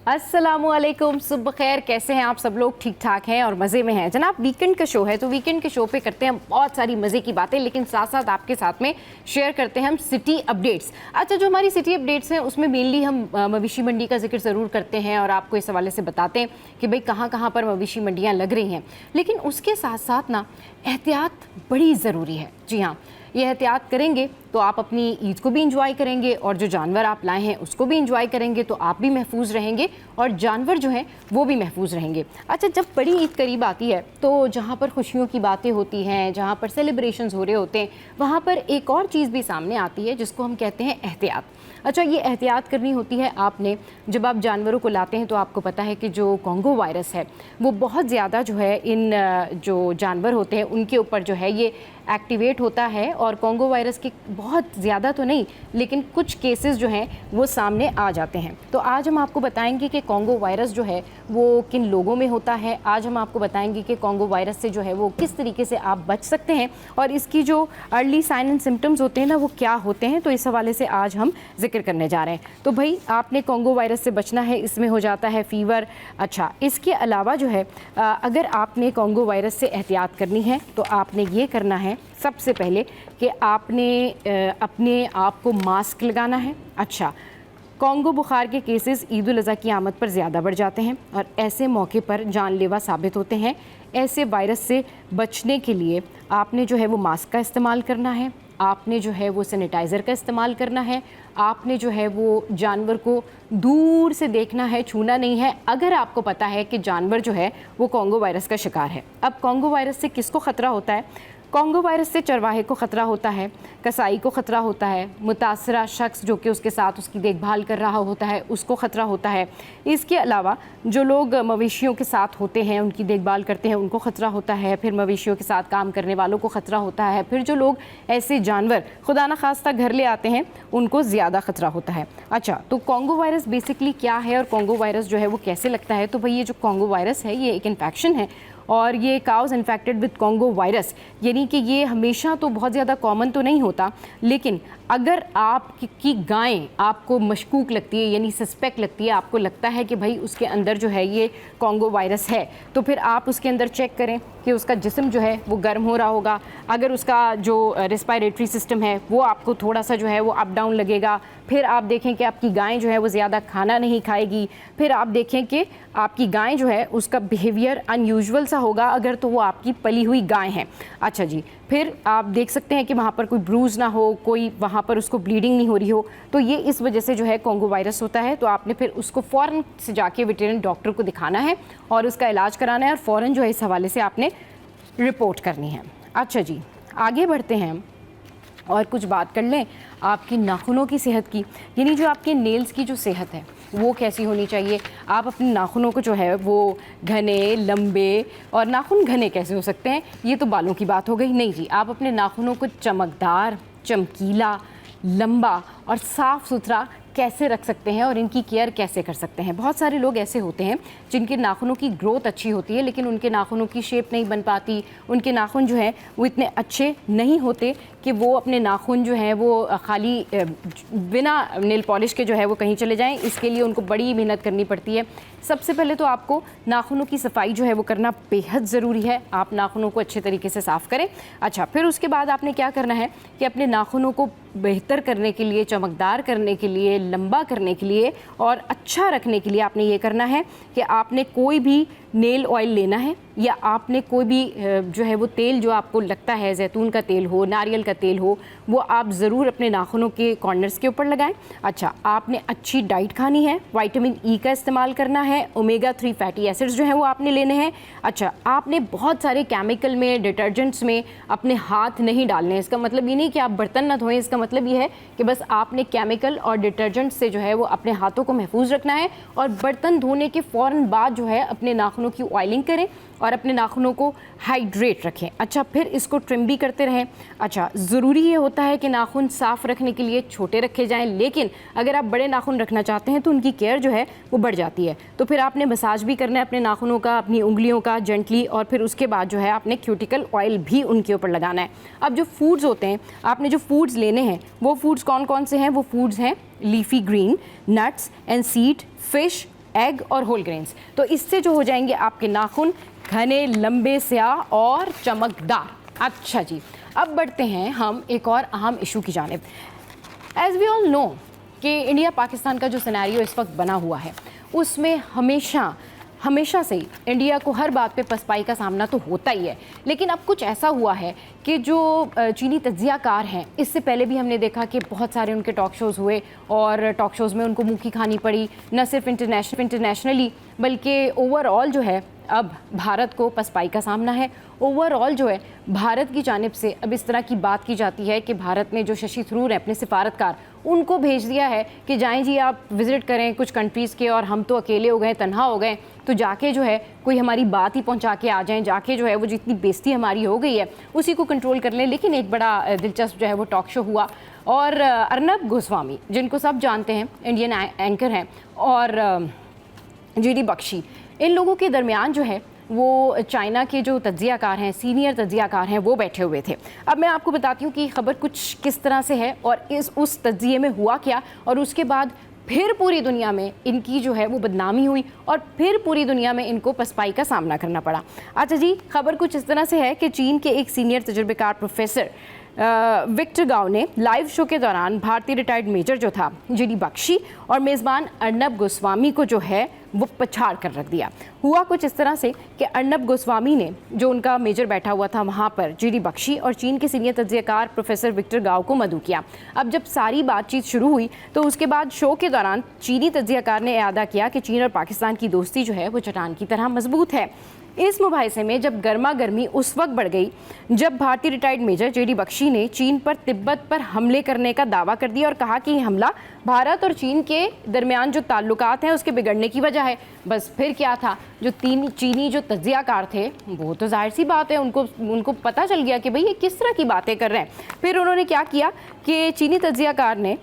अस्सलामुअलैकुम, सुबह खैर। कैसे हैं आप सब लोग? ठीक ठाक हैं और मज़े में हैं जनाब। वीकेंड का शो है तो वीकेंड के शो पे करते हैं बहुत सारी मज़े की बातें, लेकिन साथ साथ आपके साथ में शेयर करते हैं हम सिटी अपडेट्स। अच्छा, जो हमारी सिटी अपडेट्स हैं उसमें मेनली हम मवेशी मंडी का जिक्र ज़रूर करते हैं और आपको इस हवाले से बताते हैं कि भाई कहाँ कहाँ पर मवेशी मंडियाँ लग रही हैं। लेकिन उसके साथ साथ ना एहतियात बड़ी ज़रूरी है। जी हाँ, ये एहतियात करेंगे तो आप अपनी ईद को भी इंजॉय करेंगे और जो जानवर आप लाए हैं उसको भी इंजॉय करेंगे, तो आप भी महफूज रहेंगे और जानवर जो हैं वो भी महफूज रहेंगे। अच्छा, जब बड़ी ईद करीब आती है तो जहाँ पर खुशियों की बातें होती हैं, जहाँ पर सेलिब्रेशंस हो रहे होते हैं, वहाँ पर एक और चीज़ भी सामने आती है जिसको हम कहते हैं एहतियात। अच्छा, ये एहतियात करनी होती है आपने जब आप जानवरों को लाते हैं। तो आपको पता है कि जो कॉन्गो वायरस है वो बहुत ज़्यादा जो है इन जो जानवर होते हैं उनके ऊपर जो है ये एक्टिवेट होता है, और कॉन्गो वायरस के बहुत ज़्यादा तो नहीं लेकिन कुछ केसेस जो हैं वो सामने आ जाते हैं। तो आज हम आपको बताएंगे कि कॉन्गो वायरस जो है वो किन लोगों में होता है। आज हम आपको बताएंगे कि कॉन्गो वायरस से जो है वो किस तरीके से आप बच सकते हैं और इसकी जो अर्ली साइन एंड सिम्टम्स होते हैं ना वो क्या होते हैं। तो इस हवाले से आज हम जिक्र करने जा रहे हैं। तो भाई आपने कॉन्गो वायरस से बचना है, इसमें हो जाता है फ़ीवर। अच्छा, इसके अलावा जो है अगर आपने कॉन्गो वायरस से एहतियात करनी है तो आपने ये करना है सबसे पहले कि आपने अपने आप को मास्क लगाना है। अच्छा, कॉन्गो बुखार के केसेस ईद उल अज़हा की आमद पर ज़्यादा बढ़ जाते हैं और ऐसे मौके पर जानलेवा साबित होते हैं। ऐसे वायरस से बचने के लिए आपने जो है वो मास्क का इस्तेमाल करना है, आपने जो है वो सैनिटाइज़र का इस्तेमाल करना है, आपने जो है वो जानवर को दूर से देखना है, छूना नहीं है अगर आपको पता है कि जानवर जो है वो कॉन्गो वायरस का शिकार है। अब कॉन्गो वायरस से किसको ख़तरा होता है? कॉन्गो वायरस से चरवाहे को ख़तरा होता है, कसाई को ख़तरा होता है, मुतासरा शख्स जो कि उसके साथ उसकी देखभाल कर रहा होता है उसको ख़तरा होता है। इसके अलावा जो लोग मवेशियों के साथ होते हैं, उनकी देखभाल करते हैं, उनको ख़तरा होता है। फिर मवेशियों के साथ काम करने वालों को ख़तरा होता है। फिर जो लोग ऐसे जानवर खुदा न खास्ता घर ले आते हैं उनको ज़्यादा ख़तरा होता है। अच्छा, तो कॉन्गो वायरस बेसिकली क्या है और कॉन्गो वायरस जो है वो कैसे लगता है? तो भाई ये जो कॉन्गो वायरस है ये एक इन्फेक्शन है और ये cause infected with Congo virus, यानी कि ये हमेशा तो बहुत ज़्यादा कॉमन तो नहीं होता, लेकिन अगर आपकी गाय आपको मशकूक लगती है यानी सस्पेक्ट लगती है, आपको लगता है कि भाई उसके अंदर जो है ये कॉन्गो वायरस है, तो फिर आप उसके अंदर चेक करें कि उसका जिस्म जो है वो गर्म हो रहा होगा। अगर उसका जो रेस्पिरेटरी सिस्टम है वो आपको थोड़ा सा जो है वो अप डाउन लगेगा। फिर आप देखें कि आपकी गाय जो है वो ज़्यादा खाना नहीं खाएगी। फिर आप देखें कि आपकी गाय जो है उसका बिहेवियर अनयूजुअल सा होगा अगर तो वो आपकी पली हुई गाय है। अच्छा जी, फिर आप देख सकते हैं कि वहाँ पर कोई ब्रूज ना हो, कोई वहाँ पर उसको ब्लीडिंग नहीं हो रही हो, तो ये इस वजह से जो है कॉन्गो वायरस होता है। तो आपने फिर उसको फ़ौरन से जाके वेटरनरी डॉक्टर को दिखाना है और उसका इलाज कराना है और फ़ौरन जो है इस हवाले से आपने रिपोर्ट करनी है। अच्छा जी, आगे बढ़ते हैं और कुछ बात कर लें आपकी नाखूनों की सेहत की, यानी जो आपके नेल्स की जो सेहत है वो कैसी होनी चाहिए। आप अपने नाखूनों को जो है वो घने, लंबे, और नाखून घने कैसे हो सकते हैं? ये तो बालों की बात हो गई। नहीं जी, आप अपने नाखूनों को चमकदार, चमकीला, लंबा और साफ़ सुथरा कैसे रख सकते हैं और इनकी केयर कैसे कर सकते हैं। बहुत सारे लोग ऐसे होते हैं जिनके नाखूनों की ग्रोथ अच्छी होती है लेकिन उनके नाखूनों की शेप नहीं बन पाती, उनके नाखून जो हैं वो इतने अच्छे नहीं होते कि वो अपने नाखून जो हैं वो खाली बिना नेल पॉलिश के जो है वो कहीं चले जाएं। इसके लिए उनको बड़ी मेहनत करनी पड़ती है। सबसे पहले तो आपको नाखूनों की सफाई जो है वो करना बेहद ज़रूरी है। आप नाखूनों को अच्छे तरीके से साफ़ करें। अच्छा, फिर उसके बाद आपने क्या करना है कि अपने नाखूनों को बेहतर करने के लिए, चमकदार करने के लिए, लंबा करने के लिए और अच्छा रखने के लिए आपने ये करना है कि आपने कोई भी नेल ऑयल लेना है या आपने कोई भी जो है वो तेल जो आपको लगता है, जैतून का तेल हो, नारियल का तेल हो, वो आप ज़रूर अपने नाखूनों के कॉर्नर्स के ऊपर लगाएं। अच्छा, आपने अच्छी डाइट खानी है, विटामिन ई का इस्तेमाल करना है, ओमेगा 3 फैटी एसिड्स जो हैं वो आपने लेने हैं। अच्छा, आपने बहुत सारे केमिकल में, डिटर्जेंट्स में अपने हाथ नहीं डालने हैं। इसका मतलब ये नहीं कि आप बर्तन ना धोएं, इसका मतलब ये है कि बस आपने केमिकल और डिटर्जेंट से जो है वो अपने हाथों को महफूज रखना है और बर्तन धोने के फ़ौरन बाद जो है अपने नाखूनों की ऑयलिंग करें और अपने नाखूनों को हाइड्रेट रखें। अच्छा, फिर इसको ट्रिम भी करते रहें। अच्छा, ज़रूरी ये होता है कि नाखून साफ़ रखने के लिए छोटे रखे जाएं, लेकिन अगर आप बड़े नाखून रखना चाहते हैं तो उनकी केयर जो है वो बढ़ जाती है। तो फिर आपने मसाज भी करना है अपने नाखूनों का, अपनी उंगलियों का जेंटली, और फिर उसके बाद जो है आपने क्यूटिकल ऑयल भी उनके ऊपर लगाना है। अब जो फूड्स होते हैं, आपने जो फूड्स लेने हैं वो फूड्स कौन कौन से हैं? वो फूड्स हैं leafy green, nuts and seed, fish, egg और होल ग्रेन्स। तो इससे जो हो जाएंगे आपके नाखून घने, लंबे, स्याह और चमकदार। अच्छा जी, अब बढ़ते हैं हम एक और अहम इशू की जानिब। एज वी ऑल नो कि इंडिया पाकिस्तान का जो सिनेरियो इस वक्त बना हुआ है, उसमें हमेशा से ही इंडिया को हर बात पे पसपाई का सामना तो होता ही है। लेकिन अब कुछ ऐसा हुआ है कि जो चीनी तज्जियाकार हैं, इससे पहले भी हमने देखा कि बहुत सारे उनके टॉक शोज़ हुए और टॉक शोज़ में उनको मुँह की खानी पड़ी, न सिर्फ इंटरनेशनली बल्कि ओवरऑल जो है अब भारत को पसपाई का सामना है। ओवरऑल जो है भारत की जानिब से अब इस तरह की बात की जाती है कि भारत ने जो शशि थरूर हैं अपने सिफारतकार, उनको भेज दिया है कि जाएं जी आप विज़िट करें कुछ कंट्रीज़ के, और हम तो अकेले हो गए, तन्हा हो गए, तो जाके जो है कोई हमारी बात ही पहुंचा के आ जाएं, जाके जो है वो जितनी बेइज्जती हमारी हो गई है उसी को कंट्रोल कर लें। लेकिन एक बड़ा दिलचस्प जो है वो टॉक शो हुआ और अर्नब गोस्वामी, जिनको सब जानते हैं, इंडियन एंकर हैं, और जीडी बख्शी, इन लोगों के दरमियान जो है वो चाइना के जो तज्जियाकार हैं, सीनियर तज्जियाकार हैं, वो बैठे हुए थे। अब मैं आपको बताती हूँ कि खबर कुछ किस तरह से है और उस तज्जिये में हुआ क्या, और उसके बाद फिर पूरी दुनिया में इनकी जो है वो बदनामी हुई और फिर पूरी दुनिया में इनको पसपाई का सामना करना पड़ा। अच्छा जी, खबर कुछ इस तरह से है कि चीन के एक सीनियर तजुर्बेकार प्रोफेसर विक्टर गाओ ने लाइव शो के दौरान भारतीय रिटायर्ड मेजर जो था जीडी बख्शी और मेज़बान अर्नब गोस्वामी को जो है वो पछाड़ कर रख दिया। हुआ कुछ इस तरह से कि अर्नब गोस्वामी ने, जो उनका मेजर बैठा हुआ था वहाँ पर, जीडी बख्शी और चीन के सीनियर तज्जियाकार प्रोफेसर विक्टर गाओ को मदऊ किया। अब जब सारी बातचीत शुरू हुई तो उसके बाद शो के दौरान चीनी तज्जियाकार ने इरादा किया कि चीन और पाकिस्तान की दोस्ती जो है वो चट्टान की तरह मजबूत है। इस मुबाहिसे में जब गर्मा गर्मी उस वक्त बढ़ गई जब भारतीय रिटायर्ड मेजर जीडी बख्शी ने चीन पर तिब्बत पर हमले करने का दावा कर दिया और कहा कि यह हमला भारत और चीन के दरमियान जो ताल्लुकात हैं उसके बिगड़ने की वजह है। बस फिर क्या था, जो चीनी जो तज्जियाकार थे वो तो जाहिर सी बात है उनको पता चल गया कि भाई ये किस तरह की बातें कर रहे हैं। फिर उन्होंने क्या किया कि चीनी तज्जियाकार ने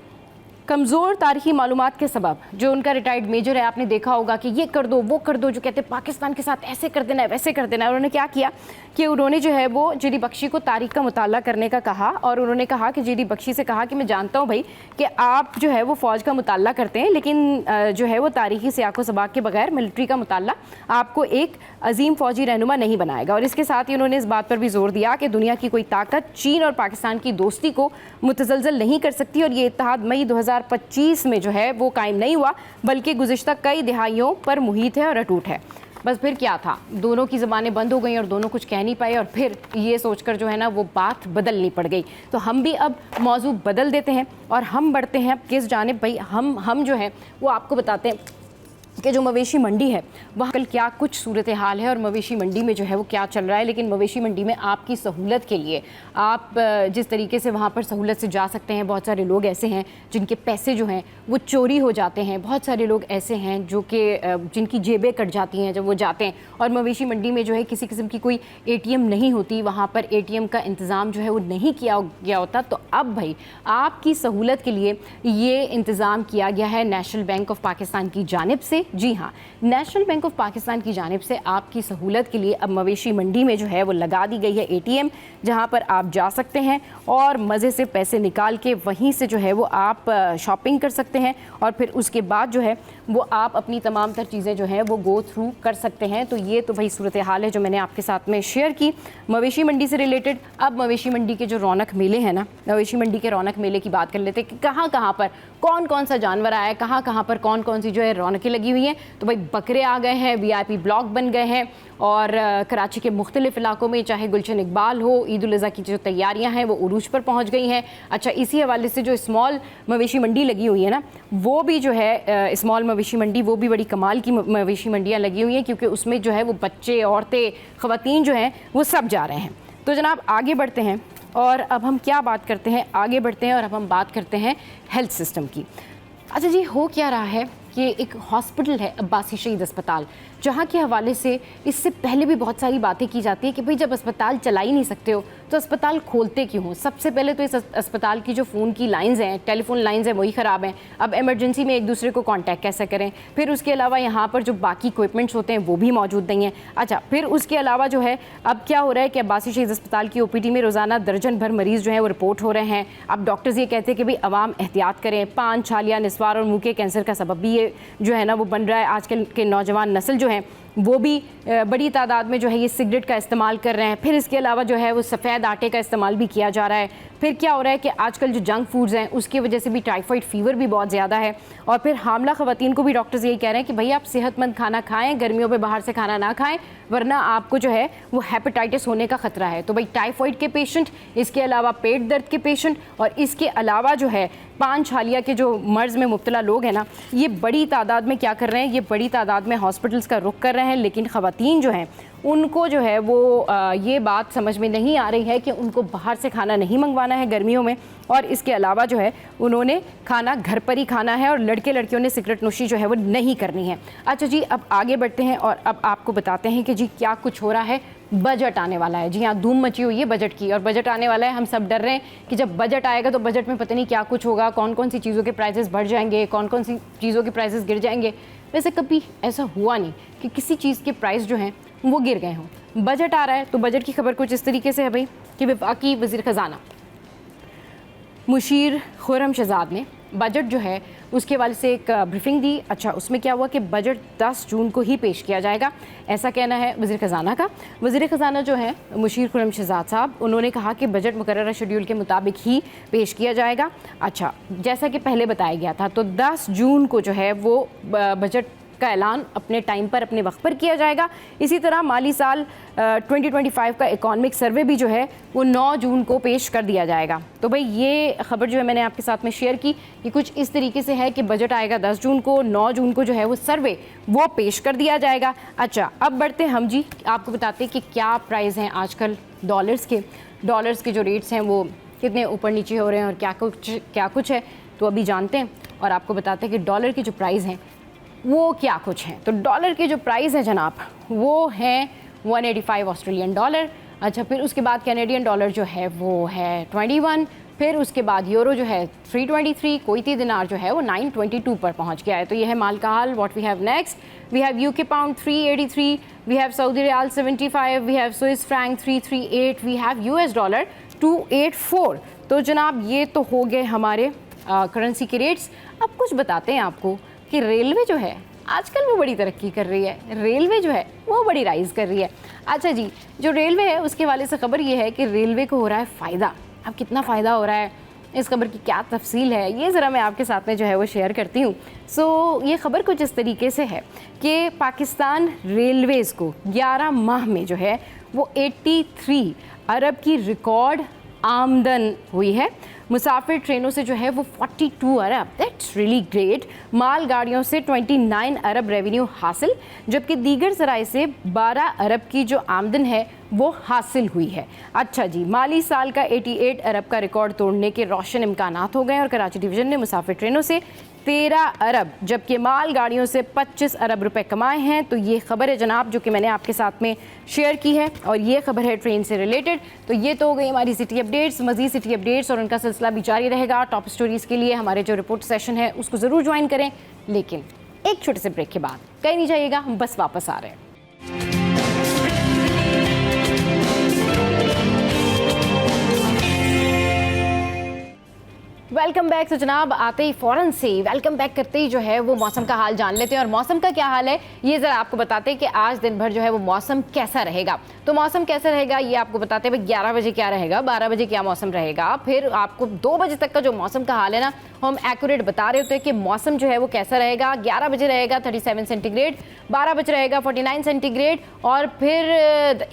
कमज़ोर तारीखी मालूमात के सबब, जो उनका रिटायर्ड मेजर है, आपने देखा होगा कि ये कर दो वो कर दो, जो कहते हैं पाकिस्तान के साथ ऐसे कर देना है वैसे कर देना है, उन्होंने क्या किया कि उन्होंने जो है वो जीडी बख्शी को तारीख का मुताला करने का कहा। और उन्होंने कहा कि जीडी बख्शी से कहा कि मैं जानता हूँ भाई कि आप जो है वो फ़ौज का मुताला करते हैं, लेकिन जो है वो तारीखी सियाको सबाक के बगैर मिलिट्री का मुताला आपको एक अजीम फ़ौजी रहनुमा नहीं बनाएगा। और इसके साथ ही उन्होंने इस बात पर भी जोर दिया कि दुनिया की कोई ताकत चीन और पाकिस्तान की दोस्ती को मुतज़लज़ल नहीं कर सकती, और ये इत्तेहाद मई 2025 में जो है वो कायम नहीं हुआ बल्कि गुज़िश्ता कई दिहाइयों पर मुहित है और अटूट है। बस फिर क्या था, दोनों की ज़बानें बंद हो गई और दोनों कुछ कह नहीं पाए, और फिर ये सोचकर जो है ना वो बात बदलनी पड़ गई। तो हम भी अब मौजू बदल देते हैं और हम बढ़ते हैं अब किस जानिब। भाई हम जो है वो आपको बताते हैं कि जो मवेशी मंडी है वह कल क्या कुछ सूरत हाल है और मवेशी मंडी में जो है वो क्या चल रहा है। लेकिन मवेशी मंडी में आपकी सहूलत के लिए आप जिस तरीके से वहाँ पर सहूलत से जा सकते हैं, बहुत सारे लोग ऐसे हैं जिनके पैसे जो हैं वो चोरी हो जाते हैं, बहुत सारे लोग ऐसे हैं जो कि जिनकी जेबें कट जाती हैं जब वो जाते हैं, और मवेशी मंडी में जो है किसी किस्म की कोई ATM नहीं होती, वहाँ पर ATM का इंतज़ाम जो है वो नहीं किया गया होता। तो अब भाई आपकी सहूलत के लिए ये इंतज़ाम किया गया है नेशनल बैंक ऑफ पाकिस्तान की जानिब से। जी हाँ, नेशनल बैंक ऑफ पाकिस्तान की जानिब से आपकी सहूलत के लिए अब मवेशी मंडी में जो है वो लगा दी गई है ATM, जहाँ पर आप जा सकते हैं और मज़े से पैसे निकाल के वहीं से जो है वो आप शॉपिंग कर सकते हैं, और फिर उसके बाद जो है वो आप अपनी तमाम तर चीज़ें जो हैं वो गो थ्रू कर सकते हैं। तो ये तो भाई सूरत हाल है जो मैंने आपके साथ में शेयर की मवेशी मंडी से रिलेटेड। अब मवेशी मंडी के जो रौनक मेले हैं ना, मवेशी मंडी के रौनक मेले की बात कर लेते हैं कि कहाँ कहाँ पर कौन कौन सा जानवर आया है, कहाँ कहाँ पर कौन कौन सी जो है रौनकें लगी हुई हैं। तो भाई बकरे आ गए हैं, VIP ब्लॉक बन गए हैं, और कराची के मुख्तलिफ इलाकों में चाहे गुलशन इकबाल हो, ईद उल अज़हा की जो तैयारियां हैं वो उरूज पर पहुंच गई हैं। अच्छा, इसी हवाले से जो स्मॉल मवेशी मंडी लगी हुई है ना, वो भी जो है स्मॉल मवेशी मंडी, वो भी बड़ी कमाल की मवेशी मंडियाँ लगी हुई हैं, क्योंकि उसमें जो है वो बच्चे, औरतें, ख़वातीन जो हैं वो सब जा रहे हैं। तो जनाब आगे बढ़ते हैं, और अब हम क्या बात करते हैं, आगे बढ़ते हैं और अब हम बात करते हैं हेल्थ सिस्टम की। अच्छा जी, हो क्या रहा है कि एक हॉस्पिटल है अब्बासी शहीद अस्पताल, जहाँ के हवाले से इससे पहले भी बहुत सारी बातें की जाती है कि भाई जब अस्पताल चला ही नहीं सकते हो तो अस्पताल खोलते क्यों हो। सबसे पहले तो इस अस्पताल की जो फ़ोन की लाइंस हैं, टेलीफोन लाइंस हैं, वही ख़राब हैं। अब इमरजेंसी में एक दूसरे को कांटेक्ट कैसे करें। फिर उसके अलावा यहाँ पर जो बाकी इक्विपमेंट्स होते हैं वो भी मौजूद नहीं है। अच्छा, फिर उसके अलावा जो है अब क्या हो रहा है कि अब्बासी शहीद अस्पताल की OPD में रोज़ाना दर्जन भर मरीज़ जो है वो रिपोर्ट हो रहे हैं। अब डॉक्टर्स ये कहते हैं कि भाई अवाम एहतियात करें, पान, छालिया, निस्वार और मुँह के कैंसर का सबब भी ये जो है ना वो बन रहा है। आजकल के नौजवान नस्ल जो है वो भी बड़ी तादाद में जो है ये सिगरेट का इस्तेमाल कर रहे हैं। फिर इसके अलावा जो है वो सफ़ेद आटे का इस्तेमाल भी किया जा रहा है। फिर क्या हो रहा है कि आजकल जो जंक फूड्स हैं उसकी वजह से भी टाइफाइड फीवर भी बहुत ज़्यादा है। और फिर हामला ख़वातीन को भी डॉक्टर्स यही कह रहे हैं कि भाई आप सेहतमंद खाना खाएं, गर्मियों में बाहर से खाना ना खाएं, वरना आपको जो है वो हेपेटाइटिस होने का ख़तरा है। तो भाई टाइफाइड के पेशेंट, इसके अलावा पेट दर्द के पेशेंट और इसके अलावा जो है पान छालिया के जो मर्ज़ में मुब्तला लोग हैं ना, ये बड़ी तादाद में क्या कर रहे हैं, ये बड़ी तादाद में हॉस्पिटल्स का रुख कर रहे हैं। लेकिन ख़वातीन जो हैं उनको जो है वो ये बात समझ में नहीं आ रही है कि उनको बाहर से खाना नहीं मंगवाना है गर्मियों में, और इसके अलावा जो है उन्होंने खाना घर पर ही खाना है, और लड़के लड़कियों ने सिगरेट नोशी जो है वो नहीं करनी है। अच्छा जी, अब आगे बढ़ते हैं और अब आपको बताते हैं कि जी क्या कुछ हो रहा है। बजट आने वाला है, जी हाँ, धूम मची हुई है बजट की, और बजट आने वाला है। हम सब डर रहे हैं कि जब बजट आएगा तो बजट में पता नहीं क्या कुछ होगा, कौन कौन सी चीज़ों के प्राइसेस बढ़ जाएंगे, कौन कौन सी चीज़ों के प्राइसेस गिर जाएंगे। वैसे कभी ऐसा हुआ नहीं कि किसी चीज़ के प्राइस जो हैं वो गिर गए हों। बजट आ रहा है तो बजट की खबर कुछ इस तरीके से है भाई कि वफाकी वज़ीर ख़जाना मुशीर खुर्रम शहजाद ने बजट जो है उसके हवाले से एक ब्रीफिंग दी। अच्छा, उसमें क्या हुआ कि बजट 10 जून को ही पेश किया जाएगा, ऐसा कहना है वज़ीर ख़जाना का। वज़ीर ख़जाना जो है मुशीर खुर्रम शहजाद साहब, उन्होंने कहा कि बजट मुकर्ररा शेड्यूल के मुताबिक ही पेश किया जाएगा। अच्छा, जैसा कि पहले बताया गया था तो 10 जून को जो है वो बजट का ऐलान अपने टाइम पर, अपने वक्त पर किया जाएगा। इसी तरह माली साल 2025 का इकोनॉमिक सर्वे भी जो है वो 9 जून को पेश कर दिया जाएगा। तो भाई ये खबर जो है मैंने आपके साथ में शेयर की, ये कुछ इस तरीके से है कि बजट आएगा 10 जून को, 9 जून को जो है वो सर्वे वो पेश कर दिया जाएगा। अच्छा, अब बढ़ते हम जी, आपको बताते हैं कि क्या प्राइस हैं आजकल डॉलर्स के जो रेट्स हैं वो कितने ऊपर नीचे हो रहे हैं और क्या कुछ है, तो अभी जानते हैं और आपको बताते हैं कि डॉलर की जो प्राइस हैं वो क्या कुछ हैं। तो डॉलर के जो प्राइस है जनाब वो हैं 185 ऑस्ट्रेलियन डॉलर। अच्छा, फिर उसके बाद कैनेडियन डॉलर जो है वो है 21, फिर उसके बाद यूरो जो है 323, कोईती दिनार जो है वो 922 पर पहुंच गया है। तो ये है माल का हाल। What we have next, we have UK pound 383, we have Saudi riyal 75, we have Swiss franc 338, we have US dollar 284। तो जनाब ये तो हो गए हमारे करेंसी के रेट्स। अब कुछ बताते हैं आपको कि रेलवे जो है आजकल वो बड़ी तरक्की कर रही है, रेलवे जो है वो बड़ी राइज़ कर रही है। अच्छा जी, जो रेलवे है उसके हवाले से ख़बर ये है कि रेलवे को हो रहा है फ़ायदा। अब कितना फ़ायदा हो रहा है, इस खबर की क्या तफसील है, ये ज़रा मैं आपके साथ में जो है वो शेयर करती हूँ। सो ये ख़बर कुछ इस तरीके से है कि पाकिस्तान रेलवेज़ को 11 माह में जो है वो 83 अरब की रिकॉर्ड आमदन हुई है। मुसाफिर ट्रेनों से जो है वो 42 अरब, दैट्स रियली ग्रेट। माल गाड़ियों से 29 अरब रेवेन्यू हासिल, जबकि दीगर ज़राए से 12 अरब की जो आमदन है वो हासिल हुई है। अच्छा जी, माली साल का 88 अरब का रिकॉर्ड तोड़ने के रोशन इम्कानात हो गए और कराची डिवीज़न ने मुसाफिर ट्रेनों से 13 अरब जबकि माल गाड़ियों से 25 अरब रुपए कमाए हैं। तो ये खबर है जनाब जो कि मैंने आपके साथ में शेयर की है, और ये खबर है ट्रेन से रिलेटेड। तो ये तो हो गई हमारी सिटी अपडेट्स। मज़ीद सिटी अपडेट्स और उनका सिलसिला भी जारी रहेगा। टॉप स्टोरीज़ के लिए हमारे जो रिपोर्ट सेशन है उसको ज़रूर ज्वाइन करें, लेकिन एक छोटे से ब्रेक के बाद कहीं नहीं जाइएगा, हम बस वापस आ रहे हैं। Welcome back. तो जनाब आते ही फ़ौरन से वेलकम बैक करते ही जो है वो मौसम का हाल जान लेते हैं, और मौसम का क्या हाल है ये ज़रा आपको बताते हैं कि आज दिन भर जो है वो मौसम कैसा रहेगा। तो मौसम कैसा रहेगा ये आपको बताते हैं। भाई 11 बजे क्या रहेगा, 12 बजे क्या मौसम रहेगा, फिर आपको 2 बजे तक का जो मौसम का हाल है ना हम एक्यूरेट बता रहे होते हैं कि मौसम जो है वो कैसा रहेगा। 11 बजे रहेगा 37 सेंटीग्रेड, 12 बजे रहेगा 49 सेंटीग्रेड, और फिर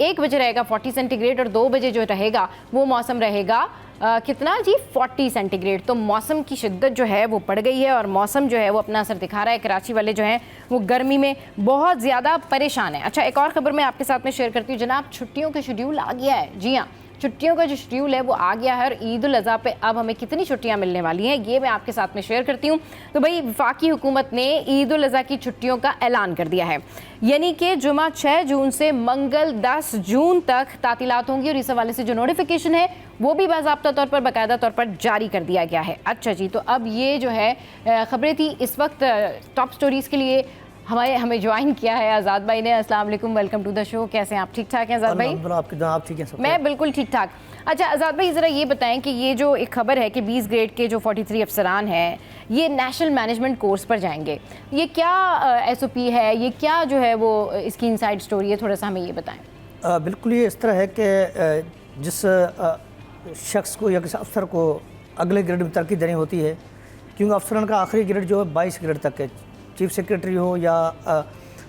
1 बजे रहेगा 40 सेंटीग्रेड, और 2 बजे जो रहेगा वो मौसम रहेगा कितना जी 40 सेंटीग्रेड। तो मौसम की शिद्दत जो है वो बढ़ गई है और मौसम जो है वो अपना असर दिखा रहा है। कराची वाले जो हैं वो गर्मी में बहुत ज़्यादा परेशान है। अच्छा, एक और ख़बर मैं आपके साथ में शेयर करती हूँ जनाब, छुट्टियों का शेड्यूल आ गया है। जी हाँ, छुट्टियों का जो शेड्यूल है वो आ गया है, और ईद उल अज़हा पे अब हमें कितनी छुट्टियां मिलने वाली हैं ये मैं आपके साथ में शेयर करती हूँ। तो भाई वफाकी हुकूमत ने ईद उल अज़हा की छुट्टियों का ऐलान कर दिया है, यानी कि जुमा 6 जून से मंगल 10 जून तक तातीलात होंगी, और इस हवाले से जो नोटिफिकेशन है वो भी बाज़ाब्ता तौर पर, बाकायदा तौर पर जारी कर दिया गया है। अच्छा जी, तो अब ये जो है ख़बरें थी इस वक्त टॉप स्टोरीज़ के लिए। हमें ज्वाइन किया है आज़ाद भाई ने। अस्सलाम वालेकुम, वेलकम टू द शो। कैसे हैं आप? ठीक ठाक हैं आज़ाद भाई? आप ठीक हैं? मैं बिल्कुल ठीक ठाक। अच्छा आज़ाद भाई, ज़रा ये बताएं कि ये जो एक खबर है कि 20 ग्रेड के जो 43 अफसरान हैं ये नेशनल मैनेजमेंट कोर्स पर जाएंगे, ये क्या SOP है, ये क्या जो है वो इसकी इनसाइड स्टोरी है, थोड़ा सा हमें ये बताएं। बिल्कुल ये इस तरह है कि जिस शख्स को या किसी अफसर को अगले ग्रेड में तरक्की देनी होती है, क्योंकि अफसरान का आखिरी ग्रेड जो है 22 ग्रेड तक है, चीफ सेक्रेटरी हो या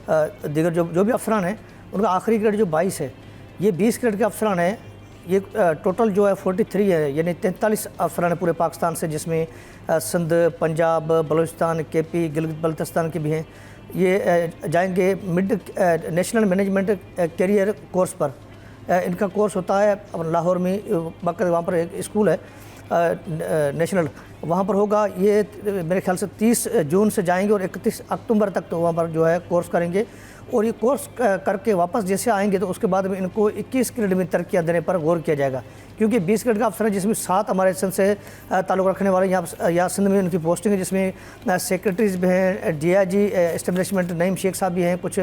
दीगर जो भी अफसरान हैं उनका आखिरी ग्रेड जो 22 है। ये 20 ग्रेड के अफसरान हैं, ये टोटल जो है 43 है, यानी 43 अफसरान है पूरे पाकिस्तान से, जिसमें सिंध, पंजाब, बलूचिस्तान, KP, गिलगित बल्तिस्तान के भी हैं। ये जाएंगे mid national management career course पर। इनका कोर्स होता है लाहौर में, वहाँ पर एक स्कूल है नेशनल, वहाँ पर होगा। ये मेरे ख्याल से 30 जून से जाएंगे और 31 अक्टूबर तक तो वहाँ पर जो है कोर्स करेंगे। और ये कोर्स करके वापस जैसे आएंगे तो उसके बाद में इनको 21 ग्रेड में तरक्की देने पर गौर किया जाएगा, क्योंकि 20 ग्रेड का अफसर है जिसमें 7 हमारे सिंध से ताल्लुक़ रखने वाले यहाँ सिंध में उनकी पोस्टिंग है, जिसमें सेक्रेटरीज भी हैं, DIG एस्टेब्लिशमेंट नईम शेख साहब भी हैं, कुछ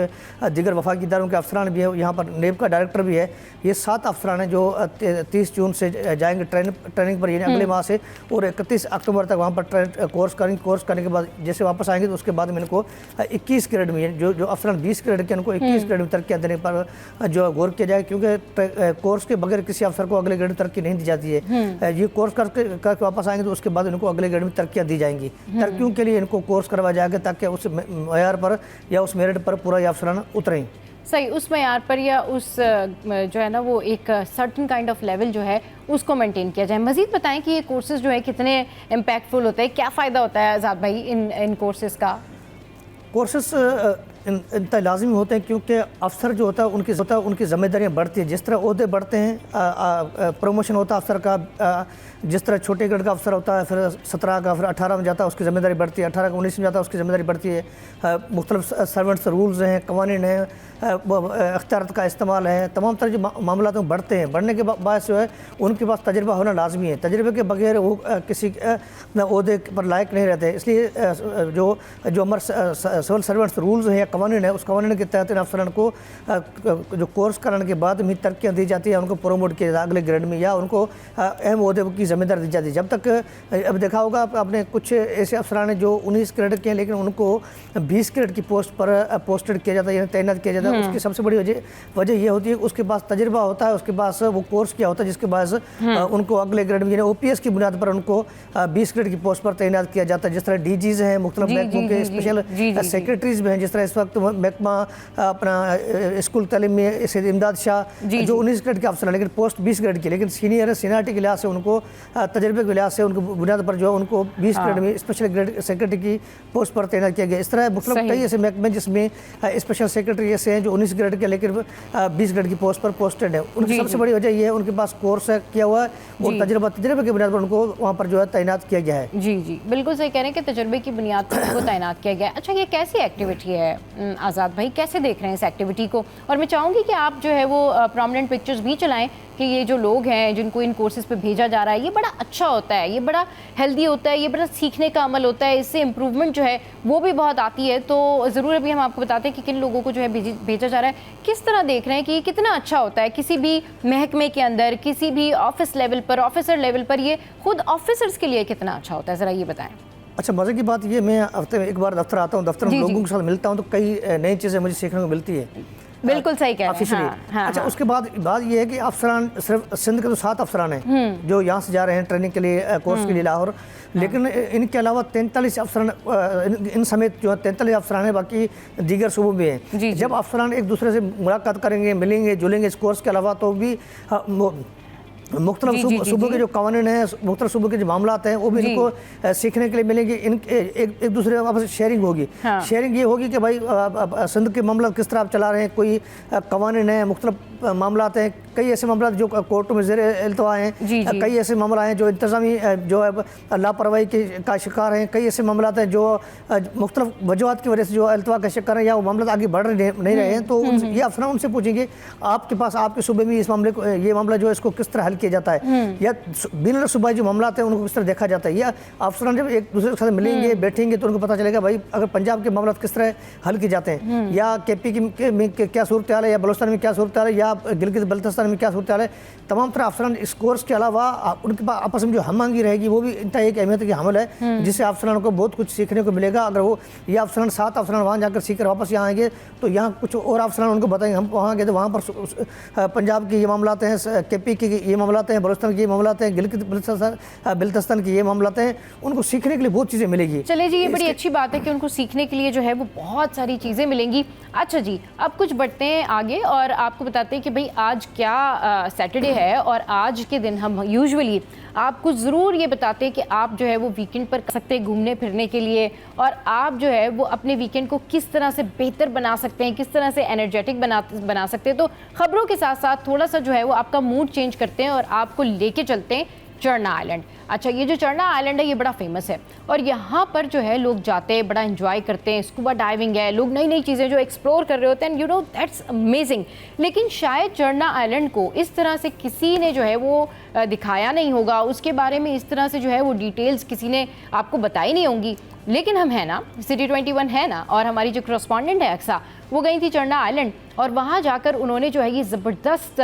दीगर वफाकी इदारों के अफसरान भी हैं, यहाँ पर नेब का डायरेक्टर भी है। ये 7 अफसरान हैं जो 30 जून से जाएंगे ट्रेनिंग पर, यानी अगले माह से, और 31 अक्टूबर तक वहाँ पर कोर्स करेंगे। कोर्स करने के बाद जैसे वापस आएंगे तो उसके बाद में इनको 21 ग्रेड में, जो अफसरान 20 ग्रेड के, इनको 21 ग्रेड में तरक्की देने पर जो गौर किया जाए, क्योंकि कोर्स के बगैर किसी अफसर को अगले ग्रेड तरक्की नहीं दी जाती है। ये कोर्स करके वापस आएंगे तो उसके बाद इनको अगले ग्रेड में तरक्कियाँ दी जाएंगी। तरक्कियों के लिए इनको कोर्स करवाया जाएगा ताकि उस मयार पर या उस मेरिट पर पूरा ये अफसरान उतरें। सही, उस मयार पर या उस जो है ना वो एक सर्टन काइंड ऑफ लेवल जो है उसको मेंटेन किया जाए। मज़ीद बताएं कि ये कोर्सेज़ जो है कितने इम्पैक्टफुल होते हैं, क्या फ़ायदा होता है आज़ाद भाई इन कोर्सेज़ का? कोर्सेस इंतहा लाजमी होते हैं, क्योंकि अफसर जो होता है उनकी ज़िम्मेदारियाँ बढ़ती हैं। जिस तरह ओहदे बढ़ते हैं, प्रमोशन होता है अफसर का, जिस तरह छोटे ग्रेड का अफसर होता है, फिर 17 का, फिर 18 में जाता है, उसकी ज़िम्मेदारी बढ़ती है, 18 का 19 में जाता है, उसकी ज़िम्मेदारी बढ़ती है। मुख्तलिफ सर्वेंट्स रूल्स हैं, कवानीन हैं, अख्तियारत का इस्तेमाल है, तमाम तरह जो मामला में बढ़ते हैं। बढ़ने के बाद जो है उनके पास तजर्बा होना लाजमी है। तजर्बे के बगैर वो किसी ओहदे पर लायक नहीं रहते। इसलिए जो हमारे सिविल सर्वेंट्स रूल्स हैं या कवानीन है, उस कवानीन के तहत इन अफसरान को जो कोर्स कराने के बाद भी तरक्कियाँ दी जाती है, उनको प्रोमोट किया जाता है अगले ग्रेड में, या उनको अहम ओहदे की ज़िम्मेदारी दी जाती है। जब तक अब देखा होगा आपने, कुछ ऐसे अफसरान हैं जो 19 ग्रेड के हैं लेकिन उनको 20 ग्रेड की पोस्ट पर पोस्टेड किया जाता है, यानी तैनात किया जाता है। उसकी सबसे बड़ी वजह ये होती है कि उसके पास तजर्बा होता है, उसके पास वो कोर्स किया होता है, जिसके पास उनको अगले ग्रेड में, यानी OPS की बुनियाद पर उनको 20 ग्रेड की पोस्ट पर तैनात किया जाता है। जिस तरह DGs हैं, मुख्तलिफ महकमों के स्पेशल सेक्रेटरीज भी हैं, जिस तरह इस वक्त महकमा अपना स्कूल तालीम में सैयद इमदाद शाह जो 19 ग्रेड के अफसर हैं लेकिन पोस्ट 20 ग्रेड की, लेकिन सीनियरिटी के लिहाज से उनको, तजर्बे के लिहाज से उनको बुनियाद पर जो है उनको 20 ग्रेड में स्पेशल ग्रेड सेक्रेटरी की पोस्ट पर तैनात किया गया। इस तरह मुख्तलिफ कई ऐसे महकमे जिसमें स्पेशल सेक्रेटरी ऐसे हैं जो 19 ग्रेड के लेकिन 20 ग्रेड की पोस्ट पर पोस्टेड है। उनकी सबसे बड़ी वजह यह है उनके पास कोर्स किया हुआ है और तजर्बे की बुनियाद पर उनको वहाँ पर जो है तैनात किया गया है। जी बिल्कुल सही कह रहे हैं कि तजर्बे की बुनियाद पर उनको तैनात किया गया है। अच्छा, ये कैसी एक्टिविटी है आज़ाद भाई, कैसे देख रहे हैं इस एक्टिविटी को? और मैं चाहूँगी कि आप जो है वो प्रोमिनेंट पिक्चर्स भी चलाएं कि ये जो लोग हैं जिनको इन कोर्सेज़ पे भेजा जा रहा है, ये बड़ा अच्छा होता है, ये बड़ा हेल्दी होता है, ये बड़ा सीखने का अमल होता है, इससे इम्प्रूवमेंट जो है वो भी बहुत आती है। तो ज़रूर अभी हम आपको बताते हैं कि किन लोगों को जो है भेजा जा रहा है। किस तरह देख रहे हैं कि ये कितना अच्छा होता है किसी भी महकमे के अंदर, किसी भी ऑफिस लेवल पर, ऑफिसर लेवल पर, ये खुद ऑफिसर्स के लिए कितना अच्छा होता है, ज़रा ये बताएं। अच्छा, मज़े की बात ये, मैं हफ्ते में एक बार दफ्तर आता हूँ, दफ्तर में लोगों के साथ मिलता हूँ तो कई नई चीज़ें मुझे सीखने को मिलती है। बिल्कुल सही कह रहे हैं। हाँ, अच्छा, उसके बाद बात ये है कि अफसरान सिर्फ सिंध के तो 7 अफसरान हैं जो यहाँ से जा रहे हैं ट्रेनिंग के लिए, कोर्स के लिए लाहौर, लेकिन इनके अलावा 43 अफसरान, इन समेत जो है 43 अफसरान हैं, बाकी दीगर सूबों में हैं। जब अफसरान एक दूसरे से मुलाकात करेंगे, मिलेंगे जुलेंगे इस कोर्स के अलावा, तो भी मुख्तलिफ सूबों के जो कवानीन हैं, मुख्तलिफ सूबों के जो मामलात हैं, वो भी इनको सीखने के लिए मिलेंगे। एक दूसरे में आपस शेयरिंग होगी। शेयरिंग ये होगी कि भाई सिंध के मामला किस तरह आप चला रहे हैं, कोई कवानीन है, मुख्तलिफ मामलात हैं, कई ऐसे मामला जो कोर्टों में ज़ेर इल्तवा हैं, कई ऐसे मामला हैं जो इंतज़ामी जो है लापरवाही का शिकार हैं, कई ऐसे मामला हैं जो मुख्तलिफ वजूहत की वजह से जो इल्तवा का शिकार हैं या वो मामला आगे बढ़ नहीं रहे हैं। तो ये अफसरान उनसे पूछेंगे आपके पास आपके सूबे में इस मामले को, ये मामला जो है इसको किस तरह हल किया जाता है, या बिन सूबाई जो मामला हैं उनको किस तरह देखा जाता है, या अफसरान जब एक दूसरे के साथ मिलेंगे बैठेंगे तो उनको पता चलेगा भाई अगर पंजाब के मामला किस तरह हल किए जाते हैं, या KP में क्या सूरत हाल है, या बलोचिस्तान में क्या सूरत हाल है, या गिलगित बल्तिस्तान में क्या सूरत हाल है। तमाम तरह अफसरान इस कोर्स के अलावा उनके पास आपस में जो हम मांगी रहेगी वो भी इतना एक अहमियत की हमल है जिससे अफसरान को बहुत कुछ सीखने को मिलेगा। अगर वो ये अफसरान 7 अफसरान वहाँ जाकर सीख कर वापस यहाँ आएंगे तो यहाँ कुछ और अफसरान उनको बताएंगे हम वहाँ गए तो वहाँ पर पंजाब के ये मामला हैं, KP के ये मामला हैं, बलोचिस्तान के ये मामला हैं, गिलगित बल्तिस्तान के ये मामला हैं, उनको सीखने के लिए बहुत चीज़ें मिलेगी। चलिए जी, ये बड़ी अच्छी बात है कि उनको सीखने के लिए जो है वो बहुत सारी चीज़ें मिलेंगी। अच्छा जी, अब कुछ बढ़ते हैं आगे और आपको बताते हैं कि भाई आज क्या सैटरडे है और आज के दिन हम यूजुअली आपको ज़रूर ये बताते हैं कि आप जो है वो वीकेंड पर कर सकते हैं घूमने फिरने के लिए, और आप जो है वो अपने वीकेंड को किस तरह से बेहतर बना सकते हैं, किस तरह से एनर्जेटिक बना सकते हैं। तो खबरों के साथ साथ थोड़ा सा जो है वो आपका मूड चेंज करते हैं और आपको लेके चलते हैं चरना आइलैंड। अच्छा, ये जो चरना आइलैंड है ये बड़ा फेमस है और यहाँ पर जो है लोग जाते हैं, बड़ा एंजॉय करते हैं, स्कूबा डाइविंग है, लोग नई नई चीज़ें जो एक्सप्लोर कर रहे होते हैं, यू नो दैट्स अमेजिंग। लेकिन शायद चरना आइलैंड को इस तरह से किसी ने जो है वो दिखाया नहीं होगा, उसके बारे में इस तरह से जो है वो डिटेल्स किसी ने आपको बताई नहीं होंगी। लेकिन हम है ना, सिटी 21 है ना, और हमारी जो करस्पॉन्डेंट है अक्सा, वो गई थी चरना आइलैंड और वहाँ जाकर उन्होंने जो है ये ज़बरदस्त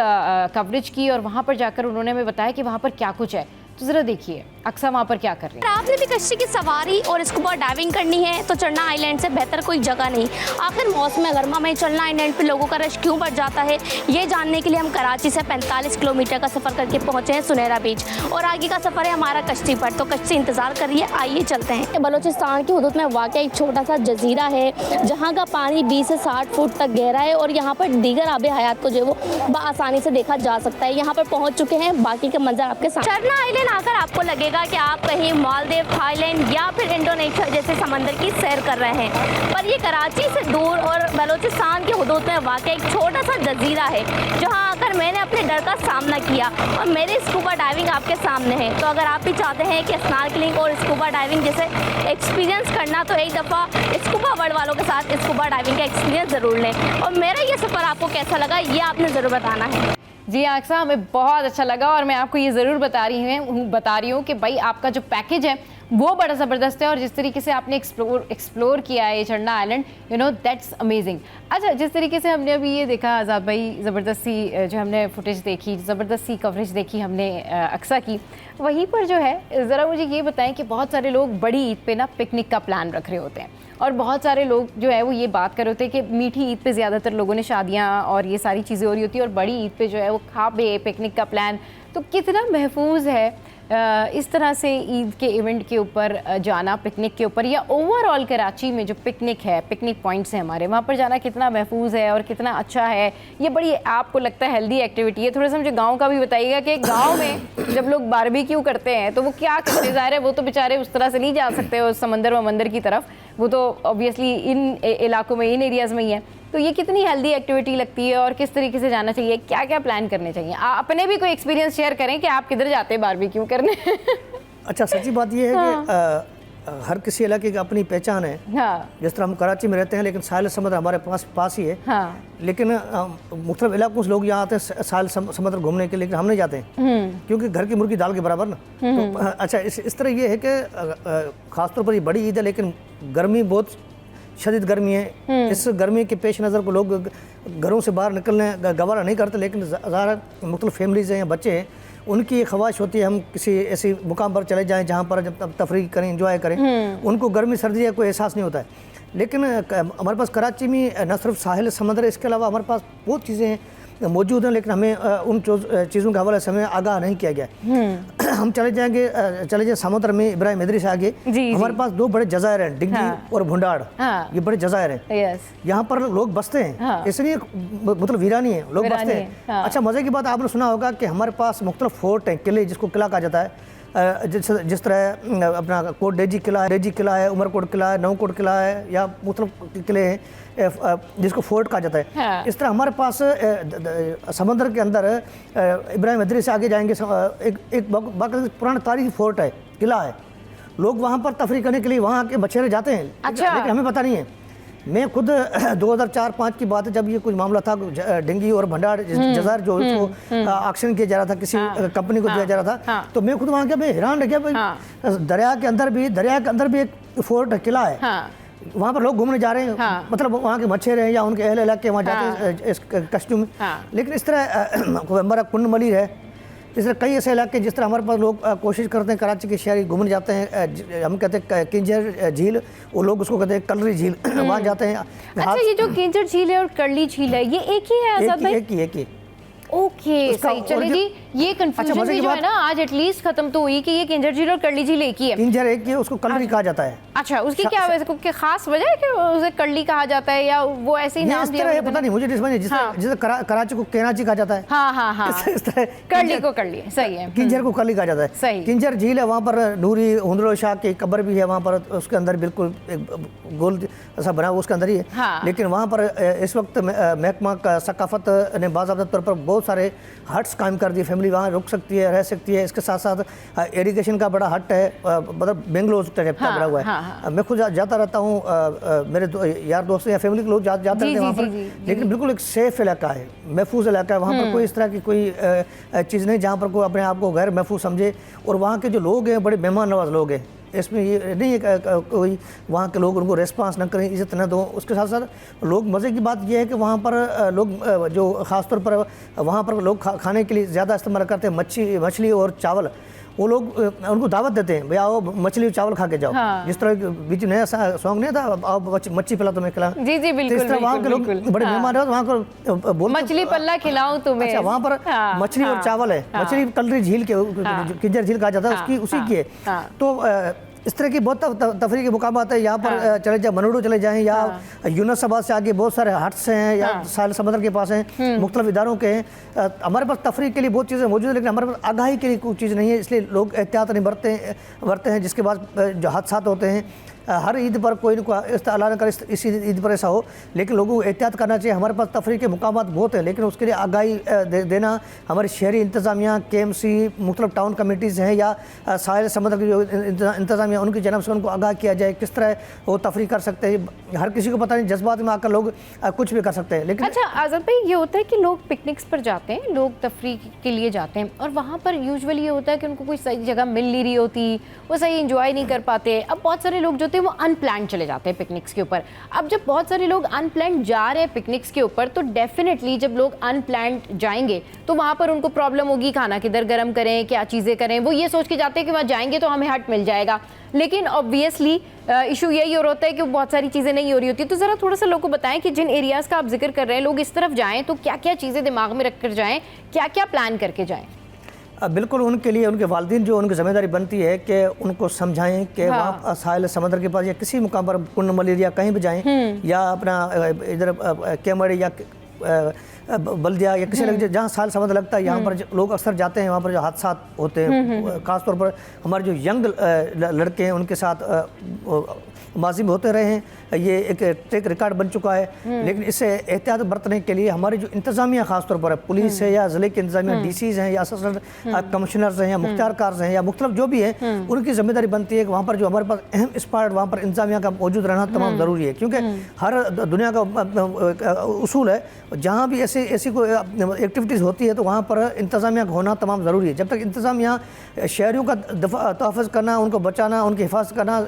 कवरेज की और वहाँ पर जाकर उन्होंने हमें बताया कि वहाँ पर क्या कुछ है। तो ज़रा देखिए अक्सा वहाँ पर क्या कर रही है। आपने भी कश्ती की सवारी और स्कूबा डाइविंग करनी है तो चरना आइलैंड से बेहतर कोई जगह नहीं। आखिर मौसम गर्मा में चरना आइलैंड पे लोगों का रश क्यों बढ़ जाता है, ये जानने के लिए हम कराची से 45 किलोमीटर का सफ़र करके पहुँचे हैं सुनहरा बीच, और आगे का सफ़र है हमारा कश्ती पर। तो कश्ती इंतज़ार कर रही है, आइए चलते हैं। बलोचिस्तान की हदूद में वाक़ एक छोटा सा जजीरा है जहाँ का पानी 20 से 60 फुट तक गहरा है और यहाँ पर दीगर आब हयात को जो है वो बआसानी से देखा जा सकता है। यहाँ पर पहुँच चुके हैं, बाकी का मंजर आपके सामने। चरना आइलैंड आकर आपको लगेगा कि आप कहीं मालदीव, थाईलैंड या फिर इंडोनेशिया जैसे समंदर की सैर कर रहे हैं, पर ये कराची से दूर और बलोचिस्तान की हदूद में वाक़ एक छोटा सा जजीरा है जहां आकर मैंने अपने डर का सामना किया और मेरी स्कूबा डाइविंग आपके सामने है। तो अगर आप भी चाहते हैं कि स्नॉर्कलिंग और स्कूबा डाइविंग जैसे एक्सपीरियंस करना तो एक दफ़ा स्कूबा वर्ल्ड वालों के साथ स्कूबा डाइविंग का एक्सपीरियंस ज़रूर लें। और मेरा ये सफ़र आपको कैसा लगा ये आपने ज़रूर बताना है। जी अक्सा, हमें बहुत अच्छा लगा और मैं आपको ये ज़रूर बता रही हूँ कि भाई आपका जो पैकेज है वो बड़ा ज़बरदस्त है और जिस तरीके से आपने एक्सप्लोर किया है चरना island, you know that's amazing. अच्छा, जिस तरीके से हमने अभी ये देखा आज़ाद भाई, ज़बरदस्त सी जो हमने फुटेज देखी, ज़बरदस्त सी कवरेज देखी हमने अक्सा की, वहीं पर जो है ज़रा मुझे ये बताएं कि बहुत सारे लोग बड़ी ईद पे ना पिकनिक का प्लान रख रहे होते हैं और बहुत सारे लोग जो है वो ये बात कर रहे होते हैं कि मीठी ईद पे ज़्यादातर लोगों ने शादियाँ और ये सारी चीज़ें हो रही होती है और बड़ी ईद पे जो है वो खाबे पिकनिक का प्लान। तो कितना महफूज है इस तरह से ईद के इवेंट के ऊपर जाना, पिकनिक के ऊपर, या ओवरऑल कराची में जो पिकनिक है, पिकनिक पॉइंट्स हैं हमारे, वहाँ पर जाना कितना महफूज है और कितना अच्छा है? ये बड़ी आपको लगता है हेल्दी एक्टिविटी है? थोड़ा सा मुझे गांव का भी बताइएगा कि गांव में जब लोग बारबेक्यू करते हैं तो वो क्या करते हैं? ज़ाहिर है वो तो बेचारे उस तरह से नहीं जा सकते उस समंदर की तरफ, वो तो ऑब्वियसली इन इलाकों में, इन एरियाज़ में ही है। तो ये कितनी हेल्दी एक्टिविटी लगती है और किस तरीके से जाना चाहिए, क्या क्या प्लान करने चाहिए? अपने भी कोई एक्सपीरियंस शेयर करें कि आप किधर जाते हैं बारबेक्यू करने। अच्छा, सच्ची बात ये है कि हर किसी इलाके की अपनी पहचान है। हाँ। जिस तरह हम कराची में रहते हैं लेकिन साहिल समुद्र हमारे पास ही है। हाँ। लेकिन मुख्तलिफ इलाकों से लोग यहाँ आते हैं साहिल समुद्र घूमने के लिए, लेकिन हम नहीं जाते हैं क्योंकि घर की मुर्गी दाल के बराबर ना। तो अच्छा, इस तरह ये है कि ख़ासतौर पर ये बड़ी ईद है लेकिन गर्मी बहुत शदीद गर्मी है। इस गर्मी के पेश नज़र को लोग घरों से बाहर निकलने गवारा नहीं करते, लेकिन ज़्यादा मुख्तलिफ फैमिलीज़ हैं या बच्चे हैं, उनकी ये ख्वाहिश होती है हम किसी ऐसे मुकाम पर चले जाएं जहाँ पर जब तफरीह करें, इंजॉय करें। उनको गर्मी सर्दी का कोई एहसास नहीं होता है। लेकिन हमारे पास कराची में न सिर्फ साहिल समंदर, इसके अलावा हमारे पास बहुत चीज़ें मौजूद हैं, लेकिन हमें उन चीज़ों के हवाले से हमें आगाह नहीं किया गया। हम चले जाए समुद्र में, इब्राहिम इदरी से आगे हमारे पास 2 बड़े जज़ायर हैं, डिग्गी और भुंडाड़। ये बड़े जज़ायर हैं। यहाँ पर लोग बसते हैं, इसलिए मतलब वीरानी है, लोग बसते हैं। अच्छा, मज़े की बात आपने सुना होगा कि हमारे पास मुख्तलिफ फोर्ट हैं, किले, जिसको किला कहा जाता है। जिस तरह अपना कोट डेजी किला है, उमरकोट किला है, नवकोट किला है, या मुख्तलिफ किले हैं जिसको फोर्ट कहा जाता है। हाँ। इस तरह हमारे पास समंदर के अंदर इब्राहिम मदरी से आगे जाएंगे, एक बाकायदा पुराना तारीखी फोर्ट है, किला है। लोग वहाँ पर तफरीह करने के लिए वहाँ के बछेरे जाते हैं। अच्छा। लेकिन हमें पता नहीं है। मैं खुद 2004-5 की बात है, जब ये कुछ मामला था डेंगी और भंडार जजार जो उसको ऑक्शन किया जा रहा था, किसी कंपनी को दिया जा रहा था, तो मैं खुद वहाँ गया, मैं हैरान रह गया भाई, दरिया के अंदर भी एक फोर्ट किला है। वहाँ पर लोग घूमने जा रहे हैं, मतलब वहाँ के मच्छेरे हैं या उनके अहले इलाके वहाँ जाते हैं इस कस्ट्यूम में। लेकिन इस तरह हमारा कुंड मलिर है, इस तरह कई ऐसे इलाके जिस तरह हमारे पास लोग कोशिश करते हैं, कराची के शहरी घूमने जाते हैं, हम कहते हैं किंजर झील, वो लोग उसको कहते हैं कलरी झील, वहाँ जाते हैं। अच्छा, ये जो किंजर झील है और करली झील है, ये एक ही है आजाद भाई? एक ही। ओके, सही। चलिए जी, ये कंफ्यूजन भी जो है ना आज एटलीस्ट खत्म तो हुई कि ये किंजर झील और करली झील एक ही है। किंजर एक ही है, उसको कलरी कहा जाता है। अच्छा, उसकी क्या कोई खास वजह है कि उसे करली कहा जाता है या वो ऐसे ही नाम दिया? पता नहीं मुझे, जिसे कराची को कराची कहा जाता है। हाँ, इस तरह करली को करली, सही है। किंजर को करली कहा जाता है, सही। किंजर झील है, वहाँ पर नूरी हुंदलो शाह की कब्र भी है वहाँ पर, उसके अंदर बिल्कुल एक गोल ऐसा बना हुआ उसके अंदर ही है। लेकिन वहाँ पर इस वक्त महकमा का सकाफत ने बाज़ाब्ता तौर पर बहुत सारे हट्स कायम कर दिए, फैमिली वहाँ रुक सकती है, रह सकती है। इसके साथ साथ इरिगेशन का बड़ा हट है, मतलब बेंगलोर टाइप का बना हुआ है। मैं खुद जाता रहता हूँ, मेरे यार दोस्त या फैमिली के लोग जाते रहते हैं वहाँ पर। लेकिन बिल्कुल एक सेफ इलाका है, महफूज इलाका है, वहाँ पर कोई इस तरह की कोई चीज़ नहीं जहाँ पर कोई अपने आप को गैर महफूज समझे। और वहाँ के जो लोग हैं बड़े मेहमान नवाज लोग हैं, इसमें ये नहीं है कोई वहाँ के लोग उनको रेस्पॉन्स न करें, इज्जत न दो। उसके साथ साथ लोग, मज़े की बात यह है कि वहाँ पर लोग जो ख़ासतौर पर वहाँ पर लोग खाने के लिए ज़्यादा इस्तेमाल करते हैं मछली और चावल। वो लोग उनको दावत देते हैं, भैया आओ मछली और चावल खा के जाओ। जिस तरह बीच नया सॉन्ग नहीं था, आओ मच्छी पिला तुम्हें खिला। जी बिल्कुल। इस तरह वहाँ के लोग बड़े मेहमान है, वहाँ को बोल मछली पल्ला खिलाऊं तुम्हें। अच्छा, वहाँ पर मछली और चावल है। मछली कलरी झील के, किंजर झील कहा जाता है, उसी की है। तो इस तरह की बहुत तफरीह के मुकामात है। यहाँ पर चले जाए, मनोडू चले जाएँ, या यूनुसाबाद से आगे बहुत सारे हट्स हैं, या साहिल समंदर के पास हैं, मुख्तलिफ इदारों के हैं। हमारे पास तफरीह के लिए बहुत चीज़ें मौजूद हैं, लेकिन हमारे पास आगाही के लिए कोई चीज़ नहीं है, इसलिए लोग एहतियात नहीं बरतते हैं, जिसके बाद जो हादसात होते हैं। हर ईद पर कोई न कोई अल्लाह न करे इस ईद पर ऐसा हो, लेकिन लोगों को एहतियात करना चाहिए। हमारे पास तफरीह के मुकामात बहुत हैं, लेकिन उसके लिए आगाही देना हमारी शहरी इंतज़ामिया, KMC, मुख्तलिफ टाउन कमेटीज़ हैं, या साहिल समंदर की जो इंतज़ामिया, उनकी जनब से उनको आगाह किया जाए किस तरह वो तफरीह कर सकते हैं। हर किसी को पता नहीं, जज्बात में आकर लोग कुछ भी कर सकते हैं। लेकिन अच्छा आज़ाद भाई, ये होता है कि लोग पिकनिक्स पर जाते हैं, लोग तफरीह के लिए जाते हैं, और वहाँ पर यूजुअली ये होता है कि उनको कोई सही जगह मिल नहीं रही होती, वो सही इंजॉय नहीं कर पाते। अब बहुत सारे लोग जो थे वो अनप्लान्ड चले जाते हैं पिकनिक्स के ऊपर। अब जब बहुत सारे लोग अनप्लान्ड जा रहे हैं पिकनिक्स के ऊपर, तो डेफिनेटली जब लोग अनप्लान्ड जाएंगे तो वहाँ पर उनको प्रॉब्लम होगी, खाना किधर गर्म करें, क्या चीज़ें करें। वो ये सोच के जाते हैं कि वहाँ जाएंगे तो हमें हट मिल जाएगा, लेकिन ऑब्वियसली इशू यही हो होता है कि बहुत सारी चीज़ें नहीं हो रही होती। तो ज़रा थोड़ा सा लोगों को बताएं कि जिन एरियाज़ का आप जिक्र कर रहे हैं, लोग इस तरफ जाएँ तो क्या क्या चीज़ें दिमाग में रख कर जाएँ, क्या क्या प्लान करके जाएँ? बिल्कुल, उनके लिए उनके वालिदैन जो उनकी ज़िम्मेदारी बनती है कि उनको समझाएं कि वहाँ साहिल समंदर के पास या किसी मुकाम पर कुंड मलिर या कहीं भी जाएं, या अपना इधर केमड़ी या बल्दिया या किसी लगे जहाँ साहिल समंदर लगता है, यहाँ पर लोग अक्सर जाते हैं। वहाँ पर जो हादसा होते हैं, ख़ासतौर पर हमारे जो यंग लड़के हैं उनके साथ माजी में होते रहे हैं, ये एक रिकॉर्ड बन चुका है। लेकिन इससे एहतियात बरतने के लिए हमारी जो इंतज़ामिया ख़ासतौर पर पुलिस है, या ज़िले के इंतज़ामिया DCs हैं, या असिस्टेंट कमिश्नर्स हैं, या मुख्तियारकार हैं, या मुख्तलिफ जो भी हैं, उनकी ज़िम्मेदारी बनती है कि वहाँ पर जो हमारे पास अहम स्पॉट, वहाँ पर इंतज़ामिया का मौजूद रहना तमाम ज़रूरी है। क्योंकि हर दुनिया का उसूल है, जहाँ भी ऐसी कोई एक्टिविटीज़ होती है तो वहाँ पर इंतज़ामिया का होना तमाम ज़रूरी है। जब तक इंतज़ामिया शहरियों का तहफ़्फ़ुज़ करना, उनको बचाना, उनकी हिफाजत करना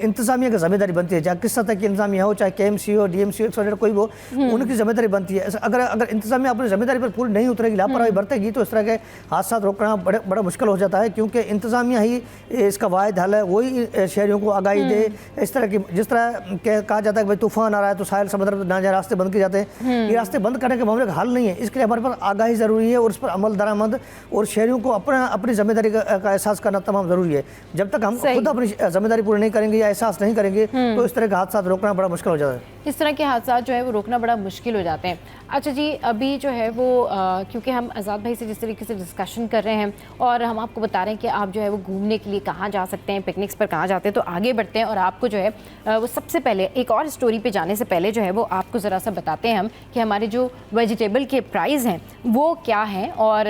इंतज़ामिया की ज़िम्मेदारी बनती है। चाहे किस सतह की इंतज़ामिया हो, चाहे KMC हो, DMC हो, कोई वो, उनकी ज़िम्मेदारी बनती है। अगर इंतज़ामिया अपनी ज़िम्मेदारी पर पूरी नहीं उतरेगी, लापरवाही बरतेगी, तो इस तरह के हादसा रोकना बड़ा मुश्किल हो जाता है। क्योंकि इंतज़ामिया ही इसका वाहिद हल है, वही शहरियों को आगाही दे। इस तरह की, जिस तरह कहा जाता है कि भाई तूफ़ान आ रहा है तो साहिल समंदर पर ना जाए, रास्ते बंद किए जाते हैं। ये रास्ते बंद करने के मामले एक हल नहीं है। इसके लिए हमारे पास आगाही ज़रूरी है और उस पर अमल दरामद और शहरियों को अपनी जिम्मेदारी का एहसास करना तमाम ज़रूरी है। जब तक हम खुद अपनी जिम्मेदारी पूरी नहीं करेंगे या एहसास नहीं करेंगे तो इस तरह के हादसा रोकना बड़ा मुश्किल हो जाता है। इस तरह के हादसा जो है वो रोकना बड़ा मुश्किल हो जाते हैं। अच्छा जी, अभी जो है वो क्योंकि हम आज़ाद भाई से जिस तरीके से डिस्कशन कर रहे हैं और हम आपको बता रहे हैं कि आप जो है वो घूमने के लिए कहाँ जा सकते हैं, पिकनिक्स पर कहाँ जाते हैं, तो आगे बढ़ते हैं और आपको जो है वो सबसे पहले एक और स्टोरी पे जाने से पहले जो है वो आपको ज़रा सा बताते हैं हम कि हमारे जो वेजिटेबल के प्राइस हैं वो क्या हैं और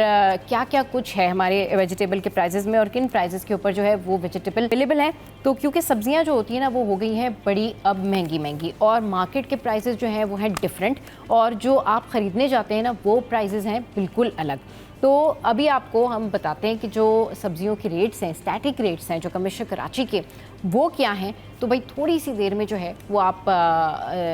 क्या क्या कुछ है हमारे वेजिटेबल के प्राइजेज़ में और किन प्राइजेज़ के ऊपर जो है वो वेजिटेबल अवेलेबल हैं। तो क्योंकि सब्जियां जो होती हैं ना वो हो गई हैं बड़ी अब महंगी और मार्केट के प्राइसेस जो हैं वो हैं डिफरेंट और जो आप ख़रीदने जाते हैं ना वो प्राइसेस हैं बिल्कुल अलग। तो अभी आपको हम बताते हैं कि जो सब्जियों के रेट्स हैं, स्टैटिक रेट्स हैं जो कमिश्नर कराची के, वो क्या हैं। तो भाई थोड़ी सी देर में जो है वो आप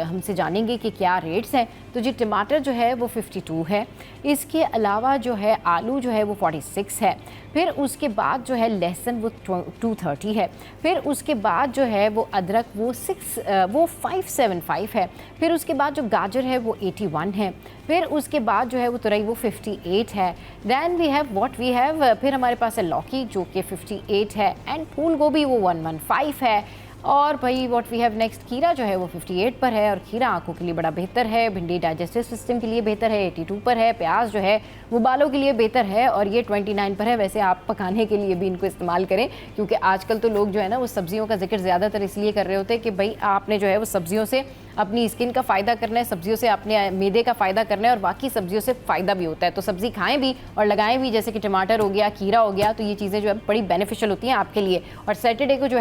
हमसे जानेंगे कि क्या रेट्स हैं। तो जी टमाटर जो है वो 52 है, इसके अलावा जो है आलू जो है वो 46 है, फिर उसके बाद जो है लहसुन वो 230 है, फिर उसके बाद जो है वो अदरक वो 575 है, फिर उसके बाद जो गाजर है वो 81 है, फिर उसके बाद जो है वो तुरई वो 58 है। Then we have what we have, फिर हमारे पास है लौकी जो कि 58 है एंड फूल गोभी वो 115 है। और भाई व्हाट वी हैव नेक्स्ट, खीरा जो है वो 58 पर है और खीरा आंखों के लिए बड़ा बेहतर है, भिंडी डाइजेस्टिव सिस्टम के लिए बेहतर है 82 पर है, प्याज जो है वो बालों के लिए बेहतर है और ये 29 पर है। वैसे आप पकाने के लिए भी इनको इस्तेमाल करें क्योंकि आजकल तो लोग जो है ना वो सब्जियों का जिक्र ज़्यादातर इसलिए कर रहे होते हैं कि भाई आपने जो है वो सब्जियों से अपनी स्किन का फ़ायदा करना है, सब्जियों से अपने मैदे का फ़ायदा करना है और बाकी सब्जियों से फ़ायदा भी होता है। तो सब्ज़ी खाएं भी और लगाएं भी, जैसे कि टमाटर हो गया, खीरा हो गया, तो ये चीज़ें जो है बड़ी बेनिफिशियल होती हैं आपके लिए। और सैटरडे को जो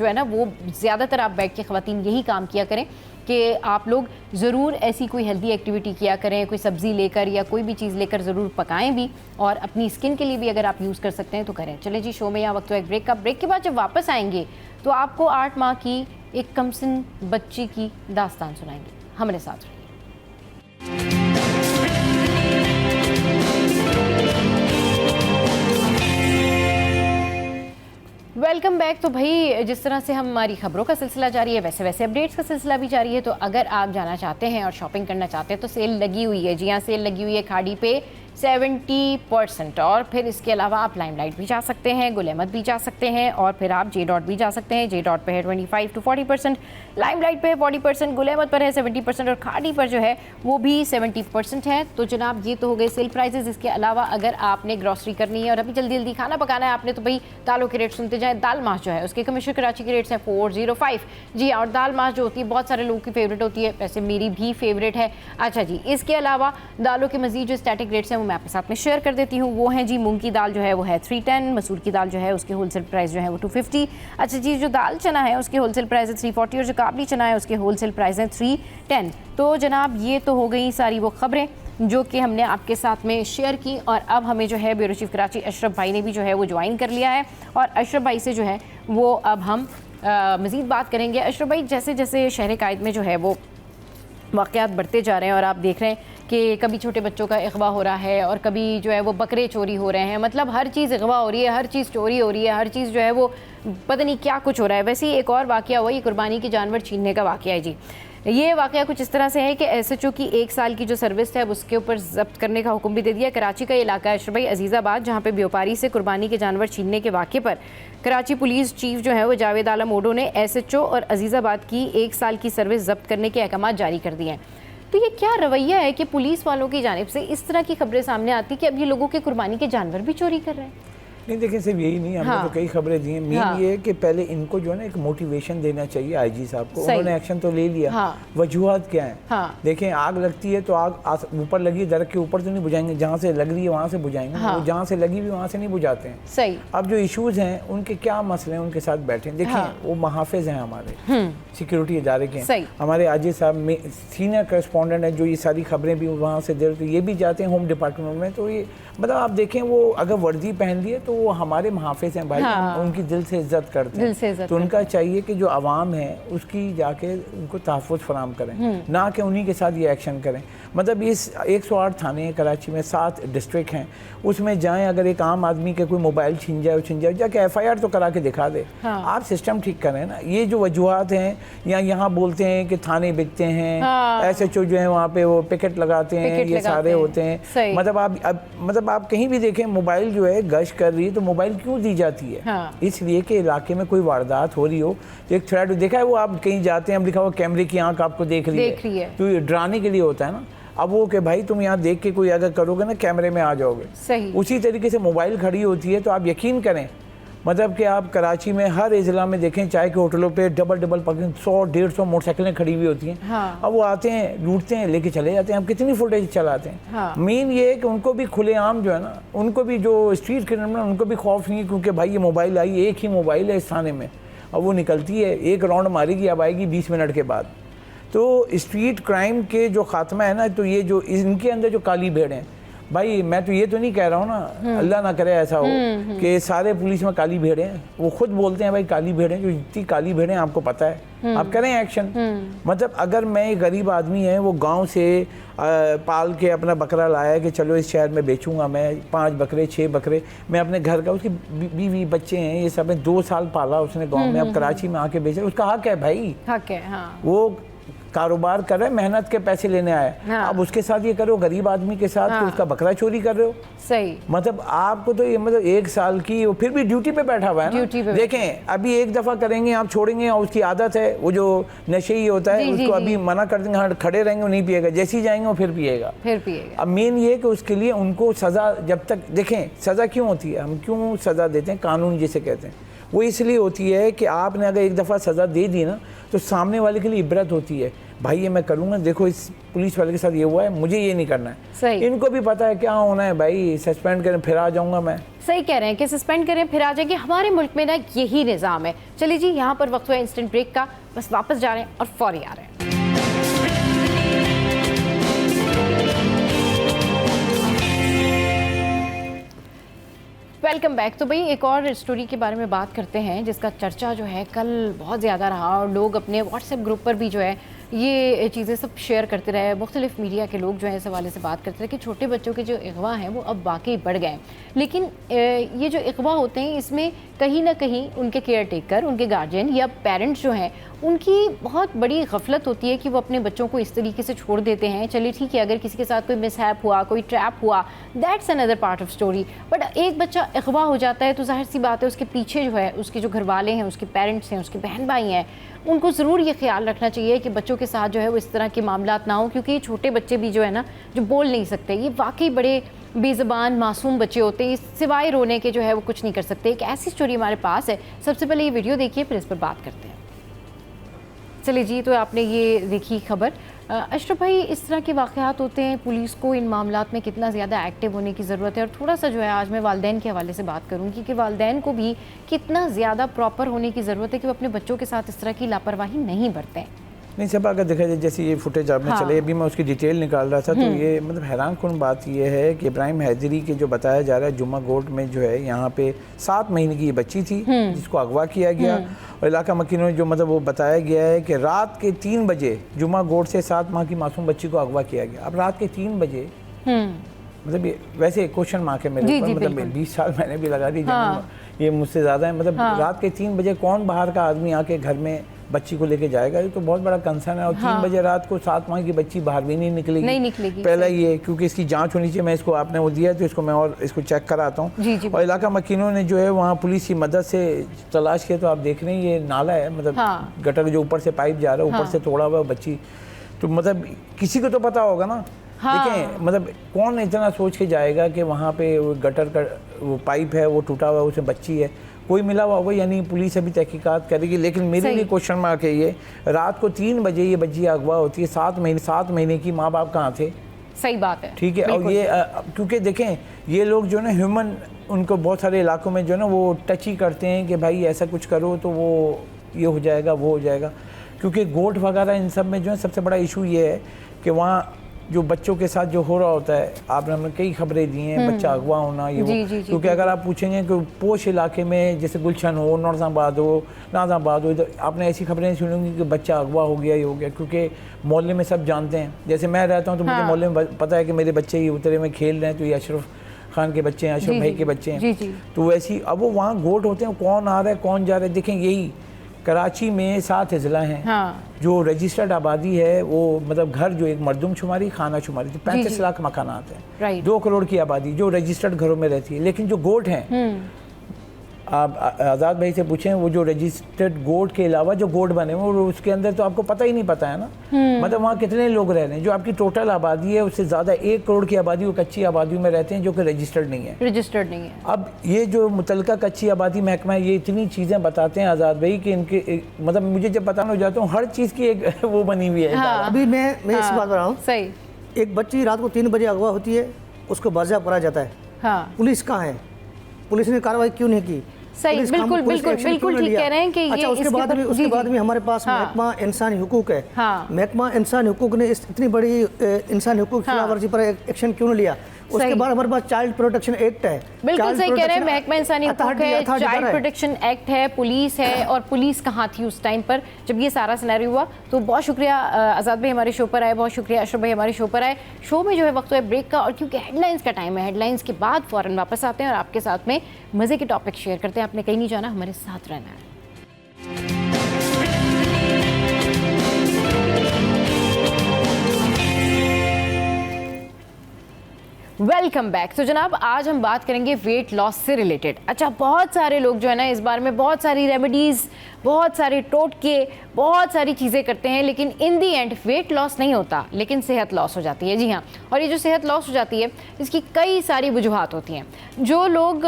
है ना वो ज़्यादातर आप बैठ के ख़वातीन यही काम किया करें कि आप लोग ज़रूर ऐसी कोई हेल्दी एक्टिविटी किया करें, कोई सब्ज़ी लेकर या कोई भी चीज़ लेकर ज़रूर पकाएं भी और अपनी स्किन के लिए भी अगर आप यूज़ कर सकते हैं तो करें। चलें जी, शो में यहाँ वक्त हुआ एक ब्रेक का। ब्रेक के बाद जब वापस आएंगे तो आपको 8 माह की एक कमसिन बच्ची की दास्तान सुनाएंगे। हमारे साथ रहिए। Welcome back. तो भाई जिस तरह से हमारी खबरों का सिलसिला जारी है वैसे वैसे अपडेट्स का सिलसिला भी जारी है। तो अगर आप जाना चाहते हैं और शॉपिंग करना चाहते हैं तो सेल लगी हुई है। जी हाँ, सेल लगी हुई है खाड़ी पे 70%। और फिर इसके अलावा आप लाइमलाइट भी जा सकते हैं, गुल अहमद भी जा सकते हैं और फिर आप जे डॉट भी जा सकते हैं। जे डॉट पे है 25 to 40%, लाइमलाइट पे है 40%, गुल अहमद पर है 70% और खाड़ी पर जो है वो भी 70% है। तो जनाब ये तो हो गए सेल प्राइजेस। इसके अलावा अगर आपने ग्रॉसरी करनी है और अभी जल्दी जल्दी खाना पकाना है आपने तो भाई दालों के रेट सुनते जाएँ। दाल माश जो है उसके कमिश्नर कराची के रेट्स हैं 405। जी और दाल माश जो होती है बहुत सारे लोगों की फेवरेट होती है, वैसे मेरी भी फेवरेट है। अच्छा जी, इसके अलावा दालों के मजीद जो स्टैटिक रेट्स हैं मैं आपके साथ में शेयर कर देती हूँ। वो हैं जी, मूंग की दाल जो है वो है 310, मसूर की दाल जो है उसके होलसेल प्राइस जो है वो 250। अच्छा जी, जो दाल चना है उसके होलसेल प्राइस है 340 और जो काबली चना है उसके होलसेल प्राइस है 310। तो जनाब ये तो हो गई सारी वो खबरें जो कि हमने आपके साथ में शेयर की। और अब हमें जो है ब्यूरो चीफ कराची अशरफ भाई ने भी जो है वो ज्वाइन कर लिया है और अशरफ भाई से जो है वो अब हम मज़ीद बात करेंगे। अशरफ भाई, जैसे जैसे शहर कायद में जो है वो वाक़यात बढ़ते जा रहे हैं और आप देख रहे हैं कि कभी छोटे बच्चों का अगवा हो रहा है और कभी जो है वो बकरे चोरी हो रहे हैं, मतलब हर चीज़ अगवा हो रही है, हर चीज़ चोरी हो रही है, हर चीज़ जो है वो पता नहीं क्या कुछ हो रहा है। वैसे ही एक और वाक़या हुआ, ये कुर्बानी के जानवर छीनने का वाक़या है जी। ये वाक़या कुछ इस तरह से है कि SHO की 1 साल की जो सर्विस है उसके ऊपर जब्त करने का हुक्म भी दे दिया। कराची का इलाका है अशरफ भाई अजीज़ाबाद, जहाँ पे व्यापारी से कुर्बानी के जानवर छीनने के वाक़े पर कराची पुलिस चीफ जो है वो जावेद आलम ओडो ने SHO और अजीज़ाबाद की 1 साल की सर्विस जब्त करने के अहकाम जारी कर दिए हैं। तो ये क्या रवैया है कि पुलिस वालों की जानिब से इस तरह की खबरें सामने आती कि अब ये लोगों के कुर्बानी के जानवर भी चोरी कर रहे हैं? नहीं देखिए, सिर्फ यही नहीं, हमने तो कई खबरें दी हैं। मेन ये है कि पहले इनको जो है ना एक मोटिवेशन देना चाहिए IG साहब को। उन्होंने एक्शन तो ले लिया, वजूहात क्या है? देखें, आग लगती है तो आग ऊपर लगी दरख्त के ऊपर तो नहीं बुझाएंगे, जहाँ से लग रही है वहाँ से बुझाएंगे। वो जहाँ से लगी हुई वहाँ से नहीं बुझाते हैं। सही। अब जो इशूज़ हैं उनके क्या मसले हैं, उनके साथ बैठे। देखें वो महाफिज हैं हमारे सिक्योरिटी इदारे के। हमारे आजी साहब सीनियर करस्पॉन्डेंट है जो ये सारी खबरें भी वहाँ से दे, तो ये भी जाते हैं होम डिपार्टमेंट में। तो ये मतलब आप देखें वो अगर वर्दी पहन ली है तो वो हमारे मुहाफिज हैं भाई, उनकी दिल से इज्जत करते हैं, तो उनका चाहिए कि जो आवाम है उसकी जाके उनको तहफ़्फ़ुज़ फराहम करें, ना कि उन्हीं के साथ ये एक्शन करें। मतलब इस 108 थाने हैं कराची में, 7 डिस्ट्रिक्ट हैं, उसमें जाएं, अगर एक आम आदमी के कोई मोबाइल छीन जाए जाके FIR तो करा के दिखा दे। आप सिस्टम ठीक करें ना। ये जो वजूहात हैं या यहाँ बोलते हैं कि थाने बिकते हैं, SHO जो है वहाँ पे वो पिकेट लगाते हैं, ये सारे होते हैं। मतलब आप कहीं भी देखें मोबाइल जो है गश्त कर रही है, तो मोबाइल क्यों दी जाती है? इसलिए कि इलाके में कोई वारदात हो रही हो, एक थ्रेट देखा है, वो आप कहीं जाते हैं, लिखा हुआ कैमरे की आंख आपको देख रही है, तो ये डराने के लिए होता है ना। अब वो कि भाई तुम यहाँ देख के कोई अगर करोगे ना कैमरे में आ जाओगे। सही। उसी तरीके से मोबाइल खड़ी होती है, तो आप यकीन करें मतलब कि आप कराची में हर ज़िला में देखें, चाय के होटलों पे डबल पकड़ 100-150 मोटरसाइकिलें खड़ी हुई होती हैं। अब वो आते हैं, लूटते हैं, लेके चले जाते हैं। अब कितनी फुटेज चलाते हैं। मेन ये है कि उनको भी खुलेआम जो है ना, उनको भी जो स्ट्रीट क्रिमिनल, उनको भी खौफ नहीं है, क्योंकि भाई ये मोबाइल आई, एक ही मोबाइल है इस थाने में, अब वो निकलती है, एक राउंड मारेगी, अब आएगी 20 मिनट के बाद। तो स्ट्रीट क्राइम के जो खात्मा है ना, तो ये जो इनके अंदर जो काली भेड़ हैं, भाई मैं तो ये तो नहीं कह रहा हूँ ना, अल्लाह ना करे ऐसा हो कि सारे पुलिस में काली भेड़ें हैं। वो खुद बोलते हैं भाई काली भेड़ें, जो जितनी काली भेड़ें आपको पता है, आप करें एक्शन। मतलब अगर मैं एक गरीब आदमी है, वो गांव से पाल के अपना बकरा लाया कि चलो इस शहर में बेचूंगा मैं, 5 बकरे 6 बकरे, मैं अपने घर का, उसकी बीवी बच्चे हैं, ये सब है, 2 साल पाला उसने गाँव में, अब कराची में आके बेच रहा है, उसका हक है भाई, हक है। वो कारोबार कर रहे, मेहनत के पैसे लेने आए। अब उसके साथ ये करो गरीब आदमी के साथ, तो उसका बकरा चोरी कर रहे हो। सही। मतलब आपको तो ये मतलब 1 साल की, वो फिर भी ड्यूटी पे बैठा हुआ है ना। देखें अभी एक दफा करेंगे, आप छोड़ेंगे, और उसकी आदत है, वो जो नशे ही होता है, उसको अभी मना कर देंगे, हाँ खड़े रहेंगे, वो नहीं पिएगा, जैसे ही जाएंगे वो फिर पिएगा। अब मेन ये कि उसके लिए उनको सजा, जब तक देखें सजा क्यों होती है, हम क्यों सजा देते हैं, कानून जिसे कहते हैं, वो इसलिए होती है कि आपने अगर एक दफ़ा सज़ा दे दी ना, तो सामने वाले के लिए इबरत होती है, भाई ये मैं करूँगा, देखो इस पुलिस वाले के साथ ये हुआ है, मुझे ये नहीं करना है। सही। इनको भी पता है क्या होना है, भाई सस्पेंड करें फिर आ जाऊँगा मैं। सही कह रहे हैं कि सस्पेंड करें फिर आ जाएंगे। हमारे मुल्क में ना यही निज़ाम है। चलिए जी, यहाँ पर वक्त हुआ इंस्टेंट ब्रेक का, बस वापस जा रहे हैं और फौरी आ रहे हैं। Welcome back. तो भाई एक और स्टोरी के बारे में बात करते हैं, जिसका चर्चा जो है कल बहुत ज़्यादा रहा, और लोग अपने व्हाट्सएप ग्रुप पर भी जो है ये चीज़ें सब शेयर करते रहे। मुख्तलिफ मीडिया के लोग जो है इस हवाले से बात करते रहे कि छोटे बच्चों के जो अगवा हैं वो अब वाकई बढ़ गए हैं। लेकिन ये जो अगवा होते हैं, इसमें कहीं ना कहीं उनके केयर टेकर, उनके गार्जियन या पेरेंट्स जो हैं, उनकी बहुत बड़ी गफलत होती है कि वो अपने बच्चों को इस तरीके से छोड़ देते हैं। चलिए ठीक है, अगर किसी के साथ कोई मिसहैप हुआ, कोई ट्रैप हुआ, that's another part of story. But एक बच्चा अगवा हो जाता है तो जाहिर सी बात है उसके पीछे जो है उसके जो घर वाले हैं, उसके पेरेंट्स हैं, उसके बहन भाई हैं, उनको ज़रूर ये ख्याल रखना चाहिए कि बच्चों के साथ जो है वो इस तरह के मामलात ना हो, क्योंकि ये छोटे बच्चे भी जो है ना, जो बोल नहीं सकते, ये वाकई बड़े बेज़बान मासूम बच्चे होते हैं, सिवाय रोने के जो है वो कुछ नहीं कर सकते। एक ऐसी स्टोरी हमारे पास है, सबसे पहले ये वीडियो देखिए, फिर इस पर बात करते हैं। चलिए जी, तो आपने ये देखी खबर। अशरफ भाई, इस तरह के वाक़यात होते हैं, पुलिस को इन मामलात में कितना ज़्यादा एक्टिव होने की ज़रूरत है? और थोड़ा सा जो है आज मैं वालिदैन के हवाले से बात करूँगी कि वालिदैन को भी कितना ज़्यादा प्रॉपर होने की ज़रूरत है कि वो अपने बच्चों के साथ इस तरह की लापरवाही नहीं बरतें। नहीं सब अगर देखा जाए, जैसे ये फुटेज आपने चले, अभी मैं उसकी डिटेल निकाल रहा था, तो ये मतलब हैरान कुन बात ये है कि इब्राहिम हैदरी के जो बताया जा रहा है, जुम्मा गोट में जो है, यहाँ पे 7 महीने की ये बच्ची थी जिसको अगवा किया गया, और इलाका मकीनों जो मतलब वो बताया गया है कि रात के 3 बजे जुम्मा गोट से 7 माह की मासूम बच्ची को अगवा किया गया। अब रात के 3 बजे मतलब ये वैसे क्वेश्चन मार्क है मेरे ऊपर, मतलब 20 साल मैंने भी लगा दी, ये मुझसे ज़्यादा है। मतलब रात के 3 बजे कौन बाहर का आदमी आके घर में बच्ची को लेके जाएगा? ये तो बहुत बड़ा कंसर्न है। और 3 बजे रात को 7 माह की बच्ची बाहर भी नहीं निकलेगी। पहला ये, क्योंकि इसकी जांच होनी चाहिए। मैं इसको, आपने वो दिया तो इसको मैं और इसको चेक कराता हूँ। और इलाका मकीनों ने जो है वहाँ पुलिस की मदद से तलाश किया, तो आप देख रहे हैं ये नाला है, मतलब गटर जो ऊपर से पाइप जा रहा है, ऊपर से तोड़ा हुआ बच्ची, तो मतलब किसी को तो पता होगा ना। देखें मतलब कौन इतना सोच के जाएगा कि वहाँ पे गटर का वो पाइप है वो टूटा हुआ है, उसमें बच्ची है, कोई मिला हुआ होगा, यानी पुलिस अभी तहकीकात करेगी। लेकिन मेरे लिए क्वेश्चन मार्क है ये, रात को 3 बजे ये बच्ची अगवा होती है, 7 महीने की, माँ बाप कहाँ थे? सही बात है, ठीक है। और ये क्योंकि देखें ये लोग जो है ना ह्यूमन, उनको बहुत सारे इलाकों में जो है ना वो टच ही करते हैं कि भाई ऐसा कुछ करो तो वो ये हो जाएगा वो हो जाएगा। क्योंकि गोट वगैरह इन सब में जो है सबसे बड़ा इशू ये है कि वहाँ जो बच्चों के साथ जो हो रहा होता है, आपने हमें कई खबरें दी हैं, बच्चा अगवा होना ये वो, क्योंकि अगर आप पूछेंगे कि पोश इलाके में जैसे गुलशन हो, नौरजाबाद हो, नाजाबाद हो, इधर आपने ऐसी खबरें नहीं सुनेंगी कि बच्चा अगवा हो गया, ये हो गया, क्योंकि मोहल्ले में सब जानते हैं। जैसे मैं रहता हूँ तो मुझे मोहल्ले में पता है कि मेरे बच्चे ये उतरे में खेल रहे हैं, तो ये अशरफ खान के बच्चे हैं, अशरफ भाई के बच्चे हैं। तो वैसी अब वो वहाँ गोट होते हैं, कौन आ रहा है कौन जा रहा है। देखें, यही कराची में 7 अजला हैं। जो रजिस्टर्ड आबादी है वो मतलब घर जो एक मरदमशुमारी खाना शुमारी, तो 35 लाख मकानात हैं, 2 करोड़ की आबादी जो रजिस्टर्ड घरों में रहती है। लेकिन जो गोट हैं, आप आज़ाद भाई से पूछें, वो जो रजिस्टर्ड गोट के अलावा जो गोट बने हुए और उसके अंदर तो आपको पता ही नहीं पता है ना, मतलब वहाँ कितने लोग रह रहे हैं। जो आपकी टोटल आबादी है उससे ज़्यादा 1 करोड़ की आबादी वो कच्ची आबादी में रहते हैं जो कि रजिस्टर्ड नहीं है। अब ये जो मुतलका कच्ची आबादी महकमा है, ये इतनी चीज़ें बताते हैं आज़ाद भाई कि इनके मतलब मुझे जब बताना हो जाता हूँ, हर चीज़ की एक वो बनी हुई है। अभी मैं इस बात कर रहा हूँ, एक बच्ची रात को 3 बजे अगवा होती है, उसको बाजियाब करा जाता है। पुलिस कहाँ है? पुलिस ने कार्रवाई क्यों नहीं की? सही, बिल्कुल ठीक कह रहे हैं कि अच्छा, उसके बाद भी हमारे पास महकमा इंसानी हुकूक है। महकमा इंसानी हुकूक ने इतनी बड़ी इंसानी हुकूक खिलाफवर्जी पर एक्शन क्यों नहीं लिया? उसके बाद हमारे पास चाइल्ड प्रोटेक्शन एक्ट है। बिल्कुल सही कह रहे हैं, महकमा इंसानी हुकूक है, चाइल्ड प्रोटेक्शन एक्ट है, पुलिस है। और पुलिस कहाँ थी उस टाइम पर जब ये सारा सिनेरियो हुआ? तो बहुत शुक्रिया आज़ाद भाई हमारे शो पर आए, बहुत शुक्रिया अशरफ भाई हमारे शो पर आए। शो में जो है वक्त है ब्रेक का, और क्योंकि हेडलाइंस का टाइम है, हेडलाइंस के बाद फ़ौरन वापस आते हैं और आपके साथ में मज़े के टॉपिक शेयर करते हैं। आपने कहीं नहीं जाना, हमारे साथ रहना है। Welcome back. तो जनाब, आज हम बात करेंगे वेट लॉस से रिलेटेड। अच्छा, बहुत सारे लोग जो है ना इस बारे में बहुत सारी रेमेडीज़, बहुत सारे टोटके, बहुत सारी चीज़ें करते हैं, लेकिन इन दी एंड वेट लॉस नहीं होता, लेकिन सेहत लॉस हो जाती है। जी हाँ, और ये जो सेहत लॉस हो जाती है इसकी कई सारी वजूहात होती हैं। जो लोग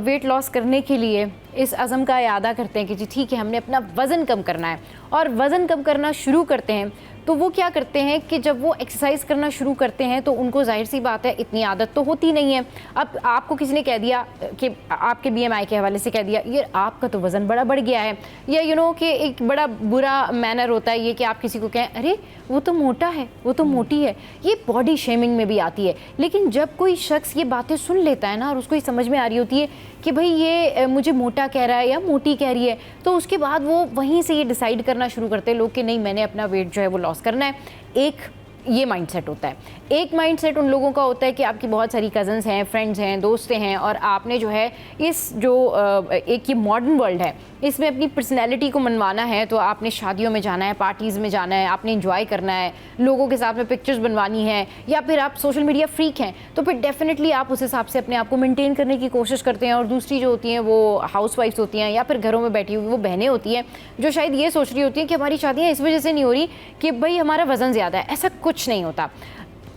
वेट लॉस करने के लिए इस अज़म का इरादा करते हैं कि जी ठीक है हमने अपना वज़न कम करना है, और वज़न कम करना शुरू करते हैं, तो वो क्या करते हैं कि जब वो एक्सरसाइज करना शुरू करते हैं तो उनको जाहिर सी बात है इतनी आदत तो होती नहीं है। अब आपको किसी ने कह दिया कि आपके BMI के हवाले से कह दिया ये आपका तो वज़न बड़ा बढ़ गया है, या कि एक बड़ा बुरा मैनर होता है ये कि आप किसी को कहें अरे वो तो मोटा है, वो तो मोटी है, ये बॉडी शेमिंग में भी आती है। लेकिन जब कोई शख्स ये बातें सुन लेता है ना और उसको ये समझ में आ रही होती है कि भाई ये मुझे मोटा कह रहा है या मोटी कह रही है, तो उसके बाद वो वहीं से ये डिसाइड करना शुरू करते हैं लोग कि नहीं, मैंने अपना वेट जो है वो लॉस करना है। एक ये माइंडसेट होता है। एक माइंडसेट उन लोगों का होता है कि आपकी बहुत सारी कज़न्स हैं, फ्रेंड्स हैं, दोस्त हैं, और आपने जो है इस जो एक ये मॉडर्न वर्ल्ड है इसमें अपनी पर्सनैलिटी को मनवाना है, तो आपने शादियों में जाना है, पार्टीज़ में जाना है, आपने इंजॉय करना है, लोगों के साथ में पिक्चर्स बनवानी है, या फिर आप सोशल मीडिया फ्रीक हैं तो फिर डेफिनेटली आप उस हिसाब से अपने आप को मेंटेन करने की कोशिश करते हैं। और दूसरी जो होती हैं वो हाउसवाइफ्स होती हैं या फिर घरों में बैठी हुई वो बहनें होती हैं जो शायद ये सोच रही होती हैं कि हमारी शादियाँ इस वजह से नहीं हो रही कि भाई हमारा वज़न ज़्यादा है। ऐसा कुछ नहीं होता।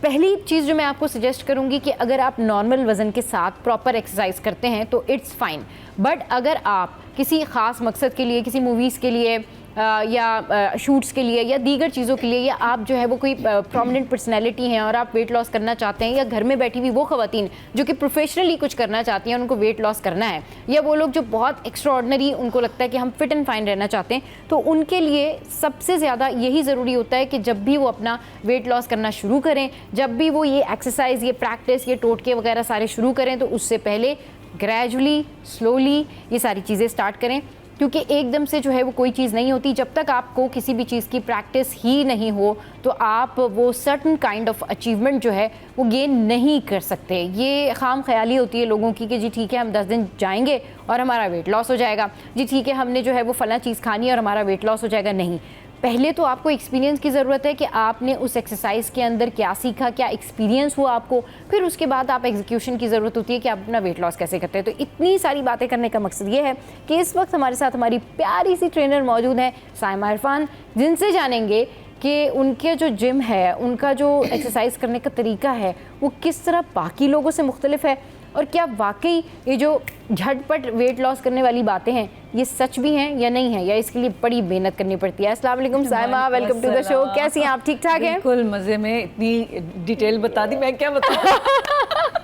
पहली चीज़ जो मैं आपको सजेस्ट करूंगी कि अगर आप नॉर्मल वज़न के साथ प्रॉपर एक्सरसाइज करते हैं तो इट्स फाइन, बट अगर आप किसी ख़ास मकसद के लिए, किसी मूवीज़ के लिए या शूट्स के लिए या दीगर चीज़ों के लिए, या आप जो है वो कोई प्रोमिनेंट पर्सनैलिटी हैं और आप वेट लॉस करना चाहते हैं, या घर में बैठी हुई वो ख़वातीन जो कि प्रोफेशनली कुछ करना चाहती हैं, उनको वेट लॉस करना है, या वो लोग जो बहुत एक्स्ट्राऑर्डिनरी उनको लगता है कि हम फिट एंड फाइन रहना चाहते हैं, तो उनके लिए सबसे ज़्यादा यही ज़रूरी होता है कि जब भी वो अपना वेट लॉस करना शुरू करें, जब भी वो ये एक्सरसाइज, ये प्रैक्टिस, ये टोटके वगैरह सारे शुरू करें, तो उससे पहले ग्रेजुअली, स्लोली ये सारी चीज़ें स्टार्ट करें, क्योंकि एकदम से जो है वो कोई चीज़ नहीं होती। जब तक आपको किसी भी चीज़ की प्रैक्टिस ही नहीं हो तो आप वो सर्टन काइंड ऑफ अचीवमेंट जो है वो गेन नहीं कर सकते। ये खाम ख्याली होती है लोगों की कि जी ठीक है हम 10 दिन जाएंगे और हमारा वेट लॉस हो जाएगा, जी ठीक है हमने जो है वो फलां चीज़ खानी है और हमारा वेट लॉस हो जाएगा। नहीं, पहले तो आपको एक्सपीरियंस की ज़रूरत है कि आपने उस एक्सरसाइज के अंदर क्या सीखा, क्या एक्सपीरियंस हुआ आपको, फिर उसके बाद आप एग्जीक्यूशन की ज़रूरत होती है कि आप अपना वेट लॉस कैसे करते हैं। तो इतनी सारी बातें करने का मकसद ये है कि इस वक्त हमारे साथ हमारी प्यारी सी ट्रेनर मौजूद है साइमा इरफान, जिनसे जानेंगे कि उनके जो जिम है, उनका जो एक्सरसाइज करने का तरीका है वो किस तरह बाकी लोगों से मुख्तलिफ है, और क्या वाकई ये जो झटपट वेट लॉस करने वाली बातें हैं ये सच भी हैं या नहीं है, या इसके लिए बड़ी मेहनत करनी पड़ती है। अस्सलाम वालेकुम Saima, welcome to the show. कैसी हैं आप? ठीक ठाक हैं? बिल्कुल मज़े में। इतनी डिटेल बता दी, मैं क्या बताऊं।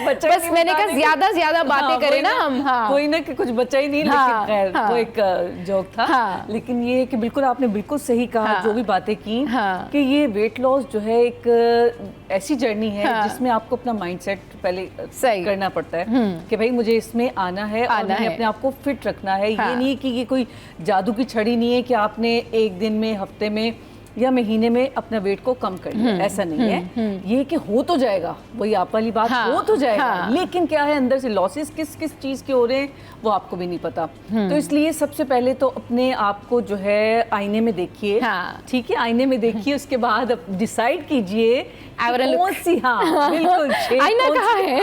बच्चा बस मैंने कहा ज्यादा ज्यादा बातें करें ना हम। हाँ कोई ना कि कुछ बच्चा ही नहीं, लेकिन खैर वो एक जोक था। लेकिन ये कि बिल्कुल आपने बिल्कुल सही कहा, जो भी बातें की, कि ये वेट लॉस जो है एक ऐसी जर्नी है जिसमें आपको अपना माइंडसेट पहले करना पड़ता है कि भाई मुझे इसमें आना है और मुझे अपने आप को फिट रखना है। ये नहीं कि ये कोई जादू की छड़ी नहीं है कि आपने एक दिन में, हफ्ते में या महीने में अपना वेट को कम कर लिया, ऐसा नहीं है। ये कि हो तो जाएगा, वही आप वाली बात, हो तो जाएगा, लेकिन क्या है अंदर से लॉसेस किस किस चीज के हो रहे हैं वो आपको भी नहीं पता। तो इसलिए सबसे पहले तो अपने आप को जो है आईने में देखिए, ठीक है, आईने में देखिए, उसके बाद डिसाइड कीजिए कौन सी, हाँ बिल्कुल, आईना कहाँ है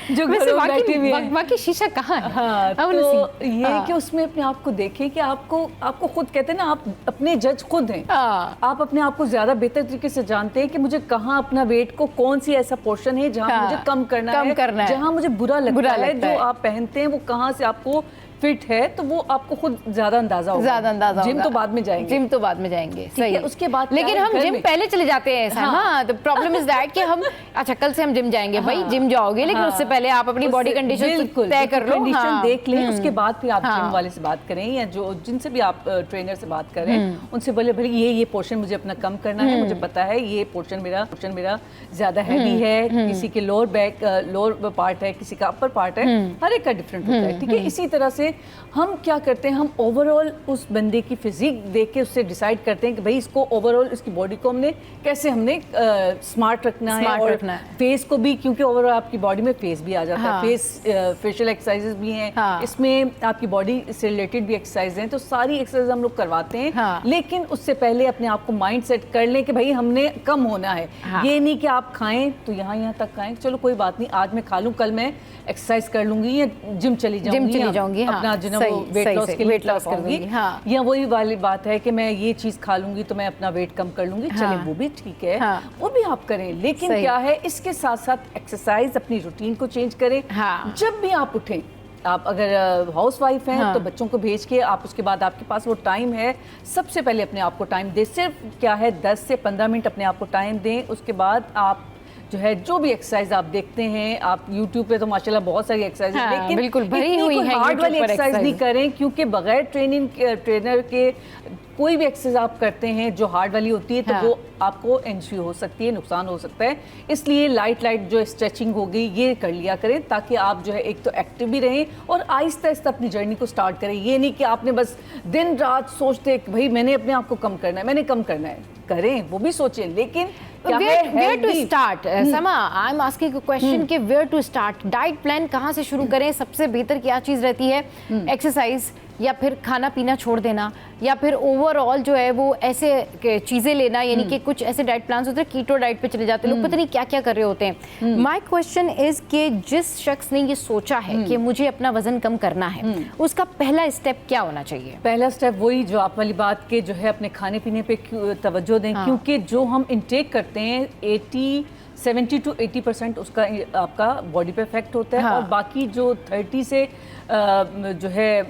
जो घर में बैठी हुई है, बाकी शीशा कहाँ है? हाँ, तो ये कि उसमें अपने आप को देखें कि आपको खुद कहते हैं ना, आप अपने जज खुद हैं। आप अपने आप को ज्यादा बेहतर तरीके से जानते हैं कि मुझे कहाँ अपना वेट को, कौन सी ऐसा पोर्शन है जहाँ मुझे कम करना है, जहाँ मुझे बुरा लगता है जो आप पहनते हैं, वो कहाँ से आपको फिट है, तो वो आपको खुद ज्यादा अंदाजा होगा। जिम तो बाद में जाएंगे, सही है, उसके बाद, लेकिन हम जिम पहले चले जाते हैं। हाँ, तो प्रॉब्लम इज दैट कि हम अच्छा कल से हम जिम जाएंगे, भाई जिम जाओगे, लेकिन उससे पहले आप अपनी बॉडी कंडीशन तय कर लो, कंडीशन देख लें, उसके बाद फिर आप जिम वाले से बात करें या जो जिनसे भी आप ट्रेनर से बात करें, उनसे बोले भाई ये पोर्शन मुझे अपना कम करना है, मुझे पता है ये पोर्शन मेरा ज्यादा हैवी है, किसी के लोअर पार्ट है, किसी का अपर पार्ट है, हर एक का डिफरेंट होता है, ठीक है। इसी तरह से हम क्या करते हैं, हम ओवरऑल उस बंदे की फिजिक देख के उससे डिसाइड करते हैं कि भाई इसको ओवरऑल, इसकी बॉडी को हमने स्मार्ट रखना है, और फेस को भी, क्योंकि ओवरऑल आपकी बॉडी में फेस भी आ जाता है, फेशियल एक्सरसाइजेस भी हैं, इसमें आपकी बॉडी से रिलेटेड भी एक्सरसाइज हैं, तो सारी एक्सरसाइज हम लोग करवाते हैं। लेकिन उससे पहले अपने आप को माइंड सेट कर लें कि भाई हमने कम होना है। ये नहीं कि आप खाएं तो यहाँ तक खाएं, चलो कोई बात नहीं, आज मैं खा लूं, कल मैं एक्सरसाइज कर लूंगी या जिम चली जाऊंगी, अपना वेट लॉस के लिए कर दूंगी, या वही वाली बात है कि मैं ये चीज खा लूंगी तो मैं अपना वेट कम कर लूंगी, चले वो भी ठीक है, वो भी आप करें, लेकिन क्या है इसके साथ साथ एक्सरसाइज, अपनी रूटीन को चेंज करें। जब भी आप उठें, आप अगर हाउस वाइफ हैं तो बच्चों को भेज के आप, उसके बाद आपके पास वो टाइम है, सबसे पहले अपने आप को टाइम दें, सिर्फ क्या है 10 से 15 मिनट अपने आप को टाइम दें। उसके बाद आप जो है जो भी एक्सरसाइज आप देखते हैं, आप YouTube पे तो माशाल्लाह बहुत सारी एक्सरसाइज है, लेकिन बिल्कुल भरी हुई है, हार्ड वाली एक्सरसाइज नहीं करें, क्योंकि बगैर ट्रेनर के कोई भी एक्सरसाइज आप करते हैं जो हार्ड वाली होती है तो वो आपको इंजरी हो सकती है, नुकसान हो सकता है। इसलिए लाइट जो स्ट्रेचिंग हो गई ये कर लिया करें, ताकि आप जो है एक तो एक्टिव भी रहें और आहिस्ता आहिस्ता अपनी जर्नी को स्टार्ट करें। ये नहीं कि आपने बस दिन रात सोचते कि भाई मैंने अपने आप को कम करना है, करें, वो भी सोचें, लेकिन where to start? समा, I'm asking a question कि where to start? Diet plan कहाँ से शुरू करें? सबसे बेहतर क्या चीज़ रहती है? एक्सरसाइज, या फिर खाना पीना छोड़ देना, या फिर ओवरऑल जो है वो ऐसे चीज़ें लेना, यानी कि कुछ ऐसे डाइट प्लान्स होते हैं, कीटो डाइट पे चले जाते हैं लोग, पता नहीं क्या क्या कर रहे होते हैं। माय क्वेश्चन इज कि जिस शख्स ने ये सोचा है कि मुझे अपना वजन कम करना है, उसका पहला स्टेप क्या होना चाहिए? पहला स्टेप वही जो आप वाली बात के जो है अपने खाने पीने पे तवज्जो दें, क्योंकि जो हम इंटेक करते हैं 70 to 80% उसका आपका बॉडी पे इफेक्ट होता है, और बाकी जो 30 से जो है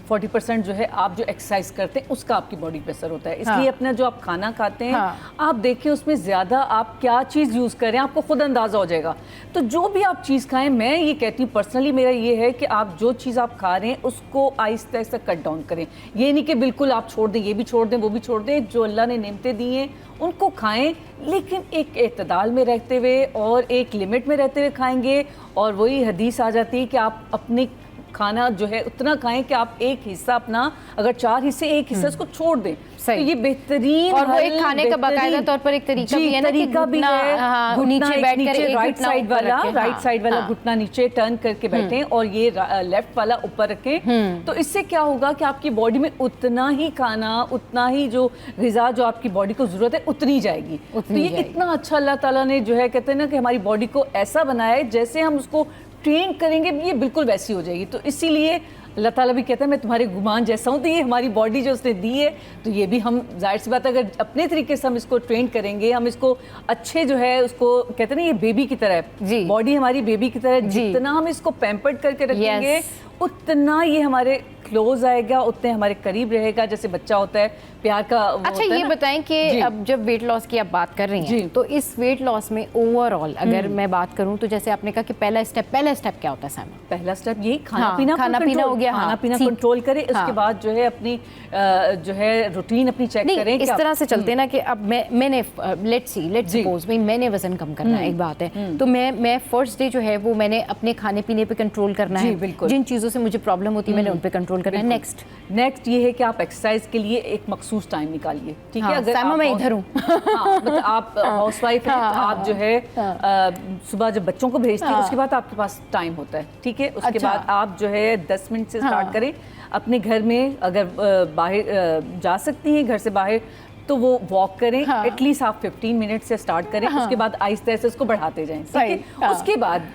40% जो है आप जो एक्सरसाइज करते हैं उसका आपकी बॉडी पे असर होता है। इसलिए अपना जो आप खाना खाते हैं आप देखिए उसमें ज़्यादा आप क्या चीज़ यूज़ करें, आपको खुद अंदाज़ा हो जाएगा। तो जो भी आप चीज़ खाएं, मैं ये कहती हूँ पर्सनली मेरा ये है कि आप जो चीज़ आप खा रहे हैं उसको आहिस्ता आहिस्ता कट डाउन करें। ये नहीं कि बिल्कुल आप छोड़ दें, ये भी छोड़ दें, वो भी छोड़ दें। जो अल्लाह ने नेमतें दी हैं उनको खाएं, लेकिन एक एतदाल में रहते हुए और एक लिमिट में रहते हुए खाएंगे। और वही हदीस आ जाती है कि आप अपनी खाना जो है उतना खाएं कि आप एक हिस्सा अपना, अगर 4 हिस्से, एक हिस्सा उसको छोड़ दें। तो ये बेहतरीन, और वो एक खाने का बाकायदा तौर पर एक तरीका भी है ना, तरीका भी है, नीचे बैठकर राइट साइड वाला घुटना नीचे टर्न करके बैठें और ये लेफ्ट वाला ऊपर रखें। तो इससे क्या होगा कि आपकी बॉडी में उतना ही खाना, उतना ही जो ग़िज़ा जो आपकी बॉडी को जरूरत है उतनी जाएगी। तो ये इतना अच्छा अल्लाह ताला ने जो है, कहते हैं ना कि हमारी बॉडी को ऐसा बनाया है, जैसे हम उसको ट्रेन करेंगे ये बिल्कुल वैसी हो जाएगी। तो इसीलिए अल्लाह ताला भी कहता है मैं तुम्हारे गुमान जैसा हूँ। तो ये हमारी बॉडी जो उसने दी है, तो ये भी हम जाहिर सी बात है अगर अपने तरीके से हम इसको ट्रेन करेंगे, हम इसको अच्छे जो है उसको कहते हैं ना, ये बेबी की तरह है, बॉडी हमारी बेबी की तरह, जितना हम इसको पैम्पर्ड करके रखेंगे उतना ये हमारे क्लोज आएगा उतने हमारे करीब रहेगा, जैसे बच्चा होता है प्यार का वो अच्छा, होता है ये ना। बताएं कि अब जब वेट लॉस की आप बात कर रही हैं, तो इस वेट लॉस में ओवरऑल अगर मैं बात करूं तो जैसे आपने कहा कि पहला स्टेप क्या होता है साइमा? पहला स्टेप यही खाना हाँ, पीना खाना पीना हो गया, खाना पीना कंट्रोल करें। उसके बाद जो है अपनी जो है रूटीन अपनी चेक करें। इस तरह से चलते ना कि अब मैंने लेट्स सपोज भाई मैंने वजन कम करना है, एक बात है, तो मैं फर्स्ट डे जो है वो मैंने अपने खाने पीने पे कंट्रोल करना है, जिन चीज़ों से मुझे प्रॉब्लम होती है मैंने उन पे कंट्रोल करना है। नेक्स्ट ये है कि आप एक्सरसाइज के लिए एक मखसूस टाइम निकालिए, ठीक है? अगर साइमा मैं इधर हूँ, मतलब आप हाउसवाइफ हैं, तो आप जो है सुबह जब बच्चों को भेजती हैं उसके बाद आपके पास टाइम होता है, ठीक है? उसके बाद आप जो है 10 मिनट से स्टार्ट करें अपने घर में। अगर बाहर जा सकती हैं घर से बाहर तो वो वॉक करें, एटलीस्ट आप 15 मिनट से स्टार्ट करें। उसके बाद आहिस्ते आहिस्ते उसको बढ़ाते जाएं, ठीक है? उसके बाद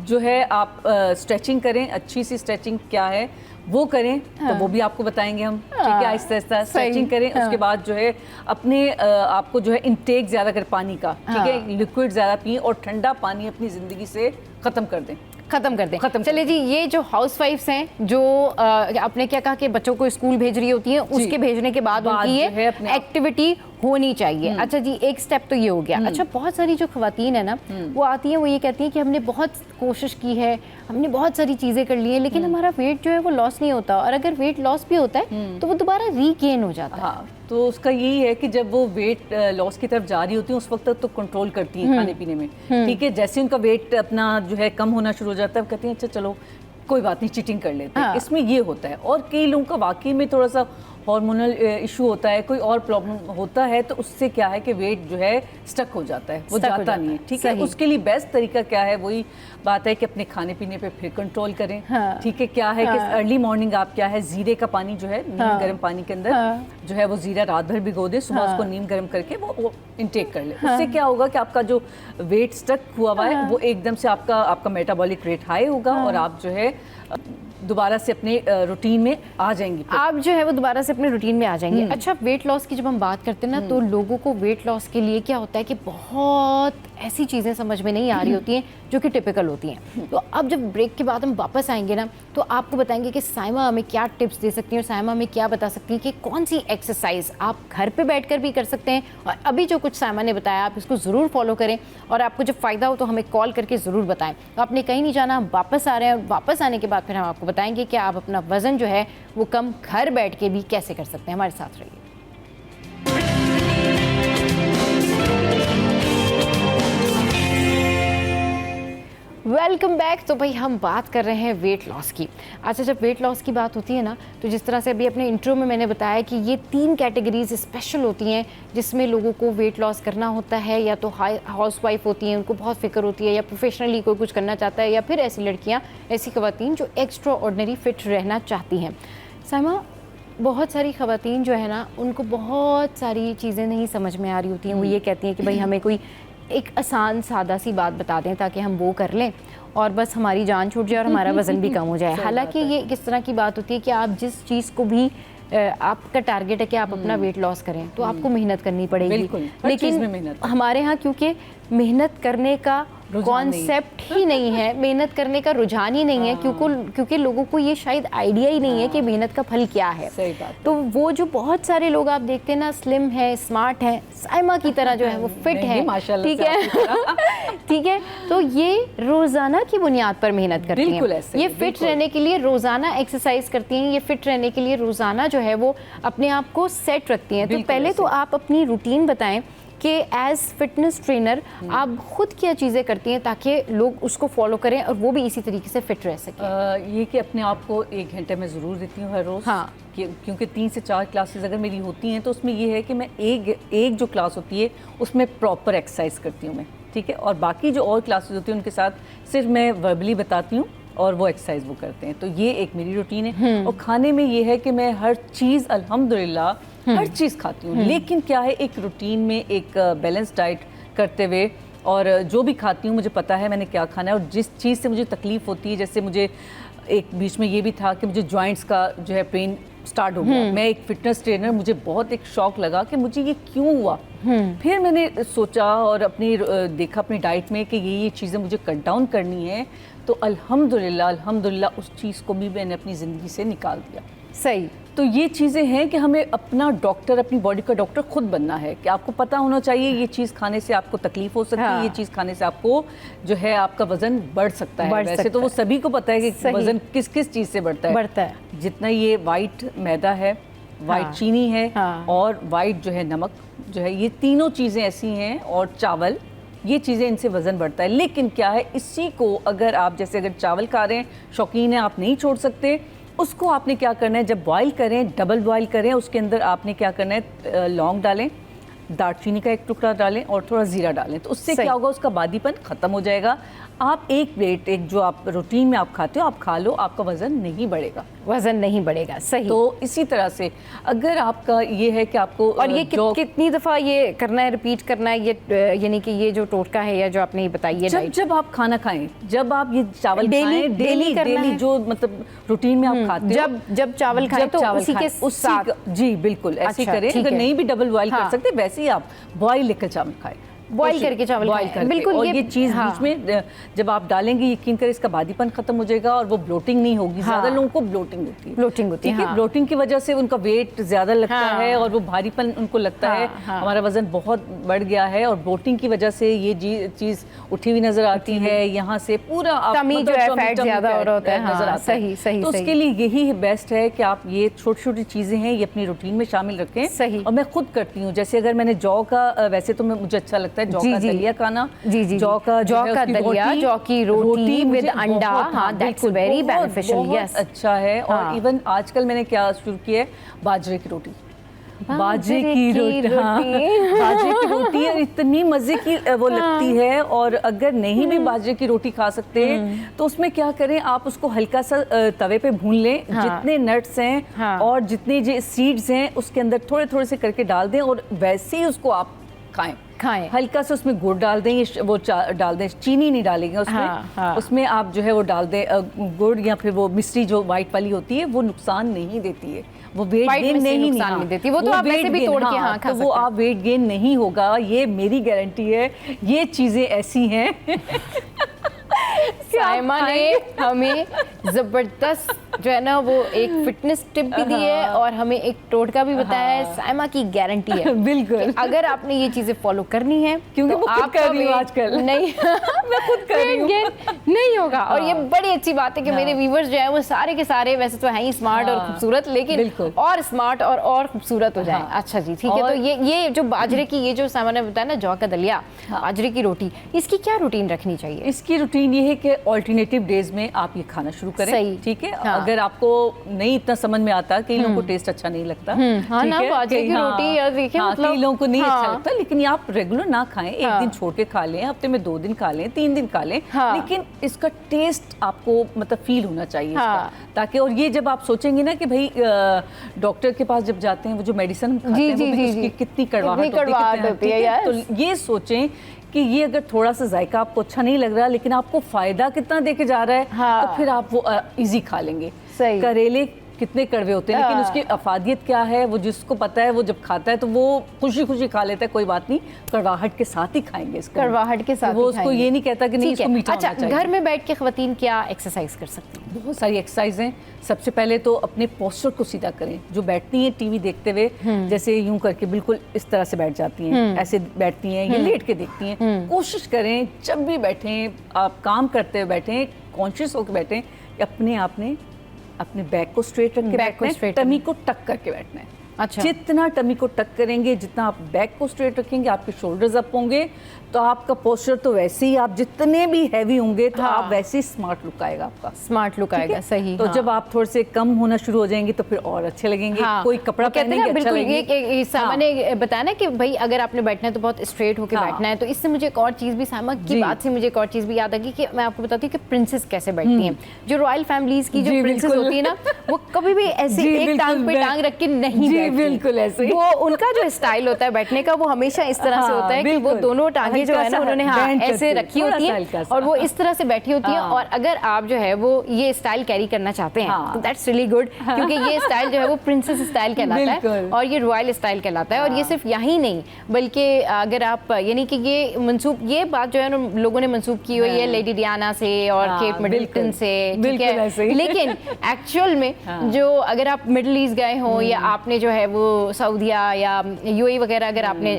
जो है आप स्ट्रेचिंग करें, अच्छी सी स्ट्रेचिंग क्या है वो करें, तो वो भी आपको बताएंगे हम, ठीक है? आहिस्ता आहिस्ता स्ट्रेचिंग करें। उसके बाद जो है अपने आपको जो है इंटेक ज़्यादा करें पानी का, ठीक है? लिक्विड ज़्यादा पिए और ठंडा पानी अपनी ज़िंदगी से ख़त्म कर दें। चलिए जी, ये जो हाउसवाइफ्स हैं जो आपने क्या कहा कि बच्चों को स्कूल भेज रही होती हैं, उसके भेजने के बाद उनकी ये एक्टिविटी होनी चाहिए। अच्छा जी, एक स्टेप तो ये हो गया। अच्छा, बहुत सारी जो खवातीन है ना वो आती हैं, वो ये कहती हैं कि हमने बहुत कोशिश की है, हमने बहुत सारी चीज़ें कर ली हैं, लेकिन हमारा वेट जो है वो लॉस नहीं होता, और अगर वेट लॉस भी होता है तो वो दोबारा रीगेन हो जाता है। हाँ, तो उसका यही है कि जब वो वेट लॉस की तरफ जा रही होती है उस वक्त तक तो कंट्रोल करती हैं खाने पीने में, ठीक है? जैसे उनका वेट अपना जो है कम होना शुरू हो जाता है, कहती हैं अच्छा चलो कोई बात नहीं, चीटिंग कर लेते हैं। इसमें ये होता है। और कई लोगों का वाकई में थोड़ा सा हार्मोनल इशू होता है, कोई और प्रॉब्लम होता है, तो उससे क्या है कि वेट जो है स्टक हो जाता है, वो जाता नहीं है, ठीक है? उसके लिए बेस्ट तरीका क्या है? वही बात है कि अपने खाने पीने पे फिर कंट्रोल करें, ठीक है? क्या है कि अर्ली मॉर्निंग आप क्या है जीरे का पानी जो है नीम गर्म पानी के अंदर जो है वो जीरा रात भर भिगो दें, सुबह उसको नीम गर्म करके वो इंटेक कर ले। उससे क्या होगा कि आपका जो वेट स्टक हुआ है वो एकदम से आपका मेटाबॉलिक रेट हाई होगा और आप जो है दोबारा से अपने रूटीन में आ जाएंगी, आप जो है वो दोबारा से अपने रूटीन में आ जाएंगे। अच्छा, वेट लॉस की जब हम बात करते हैं ना, तो लोगों को वेट लॉस के लिए क्या होता है कि बहुत ऐसी चीज़ें समझ में नहीं आ रही होती हैं जो कि टिपिकल होती हैं। तो अब जब ब्रेक के बाद हम वापस आएंगे ना, तो आपको बताएंगे कि साइमा हमें क्या टिप्स दे सकती हैं और साइमा हमें क्या बता सकती हैं कि कौन सी एक्सरसाइज आप घर पे बैठकर भी कर सकते हैं। और अभी जो कुछ साइमा ने बताया आप इसको ज़रूर फॉलो करें, और आपको जब फ़ायदा हो तो हमें कॉल करके ज़रूर बताएं। तो आपने कहीं नहीं जाना, हम वापस आ रहे हैं, और वापस आने के बाद फिर हम आपको बताएंगे कि आप अपना वज़न जो है वो कम घर बैठ के भी कैसे कर सकते हैं। हमारे साथ रहिए। Welcome back. तो भाई हम बात कर रहे हैं वेट लॉस की। अच्छा, जब वेट लॉस की बात होती है ना, तो जिस तरह से अभी अपने इंट्रो में मैंने बताया कि ये 3 कैटेगरीज स्पेशल होती हैं जिसमें लोगों को वेट लॉस करना होता है। या तो हाउसवाइफ होती हैं, उनको बहुत फिक्र होती है, या प्रोफेशनली कोई कुछ करना चाहता है, या फिर ऐसी लड़कियाँ, ऐसी ख़वातीन जो एक्स्ट्रा ऑर्डिनरी फिट रहना चाहती हैं। साइमा, बहुत सारी ख़वातीन जो है ना, उनको बहुत सारी चीज़ें नहीं समझ में आ रही होती हैं। वो ये कहती हैं कि भाई हमें कोई एक आसान सादा सी बात बता दें ताकि हम वो कर लें और बस हमारी जान छूट जाए और हमारा वज़न भी कम हो जाए। हालांकि ये किस तरह की बात होती है कि आप जिस चीज़ को भी आपका टारगेट है कि आप अपना वेट लॉस करें, तो आपको मेहनत करनी पड़ेगी। लेकिन हमारे यहाँ क्योंकि मेहनत करने का कॉन्सेप्ट ही नहीं है, मेहनत करने का रुझान ही नहीं है, क्योंकि लोगों को ये शायद आइडिया ही नहीं है कि मेहनत का फल क्या है। सही बात। तो वो जो बहुत सारे लोग आप देखते हैं ना, स्लिम है, स्मार्ट है, साइमा की तरह जो है वो फिट है, ठीक है ठीक है, तो ये रोजाना की बुनियाद पर मेहनत करती हैं। ये फिट रहने के लिए रोजाना एक्सरसाइज करती हैं, ये फिट रहने के लिए रोजाना जो है वो अपने आप को सेट रखती हैं। तो पहले तो आप अपनी रूटीन बताएं कि एज फिटनेस ट्रेनर आप खुद क्या चीज़ें करती हैं ताकि लोग उसको फॉलो करें और वो भी इसी तरीके से फिट रह सकें। ये कि अपने आप को 1 घंटे में ज़रूर देती हूँ हर रोज़। हाँ, क्योंकि 3 से 4 क्लासेस अगर मेरी होती हैं तो उसमें ये है कि मैं एक जो क्लास होती है उसमें प्रॉपर एक्सरसाइज करती हूँ मैं, ठीक है, और बाकी जो और क्लासेस होती हैं उनके साथ सिर्फ मैं वर्बली बताती हूँ और वो एक्सरसाइज वो करते हैं। तो ये एक मेरी रूटीन है। और खाने में ये है कि मैं हर चीज़ अल्हम्दुलिल्लाह हर चीज़ खाती हूँ, लेकिन क्या है एक रूटीन में एक बैलेंस डाइट करते हुए, और जो भी खाती हूँ मुझे पता है मैंने क्या खाना है। और जिस चीज़ से मुझे तकलीफ़ होती है, जैसे मुझे एक बीच में ये भी था कि मुझे जॉइंट्स का जो है पेन स्टार्ट हो गया। मैं एक फिटनेस ट्रेनर, मुझे बहुत एक शौक लगा कि मुझे ये क्यों हुआ। फिर मैंने सोचा और देखा अपनी डाइट में कि ये चीज़ें मुझे कट डाउन करनी है, तो अल्हम्दुलिल्लाह उस चीज़ को भी मैंने अपनी ज़िंदगी से निकाल दिया। सही। तो ये चीज़ें हैं कि हमें अपना डॉक्टर, अपनी बॉडी का डॉक्टर खुद बनना है कि आपको पता होना चाहिए ये चीज़ खाने से आपको तकलीफ हो सकती है, ये चीज़ खाने से आपको जो है आपका वजन बढ़ सकता है। वैसे तो वो सभी को पता है कि वजन किस किस चीज़ से बढ़ता है। जितना ये वाइट मैदा है, वाइट चीनी है और वाइट जो है नमक जो है, ये तीनों चीज़ें ऐसी हैं, और चावल, ये चीज़ें, इनसे वज़न बढ़ता है। लेकिन क्या है, इसी को अगर आप जैसे अगर चावल खा रहे हैं, शौकीन है, आप नहीं छोड़ सकते, उसको आपने क्या करना है, जब बॉईल करें, डबल बॉईल करें, उसके अंदर आपने क्या करना है, लौंग डालें, दालचीनी का एक टुकड़ा डालें और थोड़ा ज़ीरा डालें। तो उससे क्या होगा, उसका बादीपन ख़त्म हो जाएगा। आप एक प्लेट, एक जो आप रूटीन में आप खाते हो, आप खा लो, आपका वज़न नहीं बढ़ेगा, वज़न नहीं बढ़ेगा। सही। तो इसी तरह से अगर आपका ये है कि आपको, और ये कितनी दफ़ा ये करना है, रिपीट करना है, ये यानी कि ये जो टोटका है या जो आपने ये बताई है, जब आप खाना खाएं, जब आप ये चावल खाएं, डेली जो मतलब रूटीन में आप खाते हो, जब चावल खाएं तो उसी के साथ, जी बिल्कुल ऐसे करें। अगर नहीं भी डबल बॉईल कर सकते, वैसे ही आप बॉईल लेकर चावल खाएं, बॉईल करके चावल खाएं। बिल्कुल। और ये चीज़ बीच में जब आप डालेंगे, यकीन करें इसका बादीपन खत्म हो जाएगा और वो ब्लोटिंग नहीं होगी। ज़्यादा लोगों को ब्लोटिंग होती है, ब्लोटिंग की वजह से उनका वेट ज़्यादा लगता है और वो भारीपन उनको लगता है, हमारा वजन बहुत बढ़ गया है, और ब्लोटिंग की वजह से ये चीज़ उठी हुई नजर आती है, यहाँ से पूरा फैट ज़्यादा होता है नजर आता है। सही। तो उसके लिए यही बेस्ट है कि आप ये छोटी छोटी चीज़ें हैं, ये अपनी रूटीन में शामिल रखें। सही। और मैं खुद करती हूँ, जैसे अगर मैंने जौ का, वैसे तो मुझे अच्छा लगता है जौ का दलिया खाना, जौ का दलिया, जौ की रोटी विद अंडा, हाँ, दैट्स वेरी बेनिफिशियल। यस, अच्छा है। और इवन आजकल मैंने क्या शुरू किया है, बाजरे की रोटी, बाजरे की रोटी, बाजरे की रोटी इतनी मजे की वो लगती है। और अगर नहीं भी बाजरे की रोटी खा सकते तो उसमें क्या करें, आप उसको हल्का सा तवे पे भून लें, जितने नट्स हैं और जितने जो सीड्स हैं उसके अंदर थोड़े थोड़े से करके डाल दें, और वैसे ही उसको आप खाएं। हल्का सा उसमें गुड़ डाल दें, वो डाल दें, चीनी नहीं डालेंगे उसमें। उसमें आप जो है वो डाल दें गुड़, या फिर वो मिश्री जो वाइट वाली होती है, वो नुकसान नहीं देती है, वो वेट गेन नहीं देती, वो तो आप वैसे भी तोड़ के खा सकते हैं, वो आप वेट गेन नहीं होगा, ये मेरी गारंटी है। ये चीजें ऐसी हैं साइमा ने हमें जबरदस्त जो है ना वो एक फिटनेस टिप भी दी है और हमें एक टोटका भी बताया है। साइमा की गारंटी है बिल्कुल, अगर आपने ये चीजें फॉलो करनी है, क्योंकि तो आप कर रही हो आजकल, नहीं मैं खुद कर रही हूँ, नहीं होगा। और ये बड़ी अच्छी बात है कि मेरे व्यूवर्स जो है वो सारे के सारे वैसे तो हैं ही स्मार्ट और खूबसूरत, लेकिन और स्मार्ट और खूबसूरत हो जाए। अच्छा जी, ठीक है। तो ये जो बाजरे की, ये जो साइमा ने बताया ना, जौ का दलिया, बाजरे की रोटी, इसकी क्या रूटीन रखनी चाहिए? इसकी रूटीन ये है कि ऑल्टरनेटिव डेज में आप ये खाना शुरू करें, ठीक है। अगर आपको नहीं इतना समझ में आता, कई लोगों को टेस्ट अच्छा नहीं लगता, बाजरे की रोटी या देखिए कई लोगों को नहीं अच्छा लगता, लेकिन ये आप रेगुलर ना खाएं, एक दिन छोड़ के खा लें, हफ्ते में 2 दिन खा लें, 3 दिन खा लें, लेकिन इसका टेस्ट आपको मतलब फील होना चाहिए ताकि, और ये जब आप सोचेंगे ना कि भाई डॉक्टर के पास जब जाते हैं, वो जो मेडिसिन खाते हैं वो उसकी कितनी कड़वाहट होती है, तो ये सोचें कि ये अगर थोड़ा सा जायका आपको अच्छा नहीं लग रहा, लेकिन आपको फायदा कितना देके जा रहा है, तो फिर आप वो इजी खा लेंगे। करेले कितने कड़वे होते हैं, लेकिन उसकी अफादियत क्या है, वो जिसको पता है वो जब खाता है तो वो खुशी खुशी खा लेता है, कोई बात नहीं, कड़वाहट के साथ ही खाएंगे इसको, कड़वाहट के साथ वो उसको ये नहीं कहता कि नहीं इसको मीठा होना चाहिए। घर में बैठ के खवातीन क्या एक्सरसाइज कर सकती हैं? बहुत सारी एक्सरसाइज हैं। सबसे पहले तो अपने पोस्चर को सीधा करें। जो बैठती हैं टीवी देखते हुए, जैसे यूं करके बिल्कुल इस तरह से बैठ जाती हैं, ऐसे बैठती हैं, ये लेट के देखती हैं, कोशिश करें जब भी बैठें, आप काम करते हुए बैठें, कॉन्शियस होकर बैठें, अपने आप ने अपने बैक को स्ट्रेट रख के बैठना है, टमी को टक करके बैठना है। अच्छा, जितना टमी को टक करेंगे, जितना आप बैक को स्ट्रेट रखेंगे, आपके शोल्डर्स अप होंगे, तो आपका पोस्चर तो वैसे ही, आप जितने भी हैवी होंगे तो आप वैसे ही स्मार्ट लुक आएगा, आपका स्मार्ट लुक आएगा। सही। तो जब आप थोड़े से कम होना शुरू हो जाएंगे तो फिर और अच्छे लगेंगे, कोई कपड़ा पहनेंगे अच्छा लगेगा। सामा ने बताया ना कि भाई अगर आपने बैठना है तो बहुत स्ट्रेट होकर बैठना है। तो इससे मुझे एक और चीज़ भी, सामा की बात से मुझे एक और चीज़ भी याद आ गई कि मैं आपको बताती हूँ कि प्रिंसेस कैसे बैठती हैं। जो रॉयल फैमिलीज की जो प्रिंसेस होती है ना, वो कभी भी ऐसे एक टांग पे टांग रख के नहीं जी, बिल्कुल ऐसे ही। वो उनका जो स्टाइल होता है बैठने का वो हमेशा इस तरह से होता है कि वो दोनों टांगे जो है ना उन्होंने ऐसे रखी होती है और वो इस तरह से बैठी होती है। और अगर आप जो है वो ये स्टाइल कैरी करना चाहते हैं तो दैट्स रियली गुड, क्योंकि ये स्टाइल जो है वो प्रिंसेस स्टाइल कहलाता है और ये रॉयल स्टाइल कहलाता है। और ये सिर्फ यही नहीं बल्कि अगर आप यानी कि ये बात जो है लोगों ने मंसूब की हुई है लेडी डियाना से और केट मिडलटन से, ठीक है, लेकिन एक्चुअल में जो अगर आप मिडिल ईस्ट गए हो या आपने जो है वो सऊदिया या यूएई वगैरह अगर आपने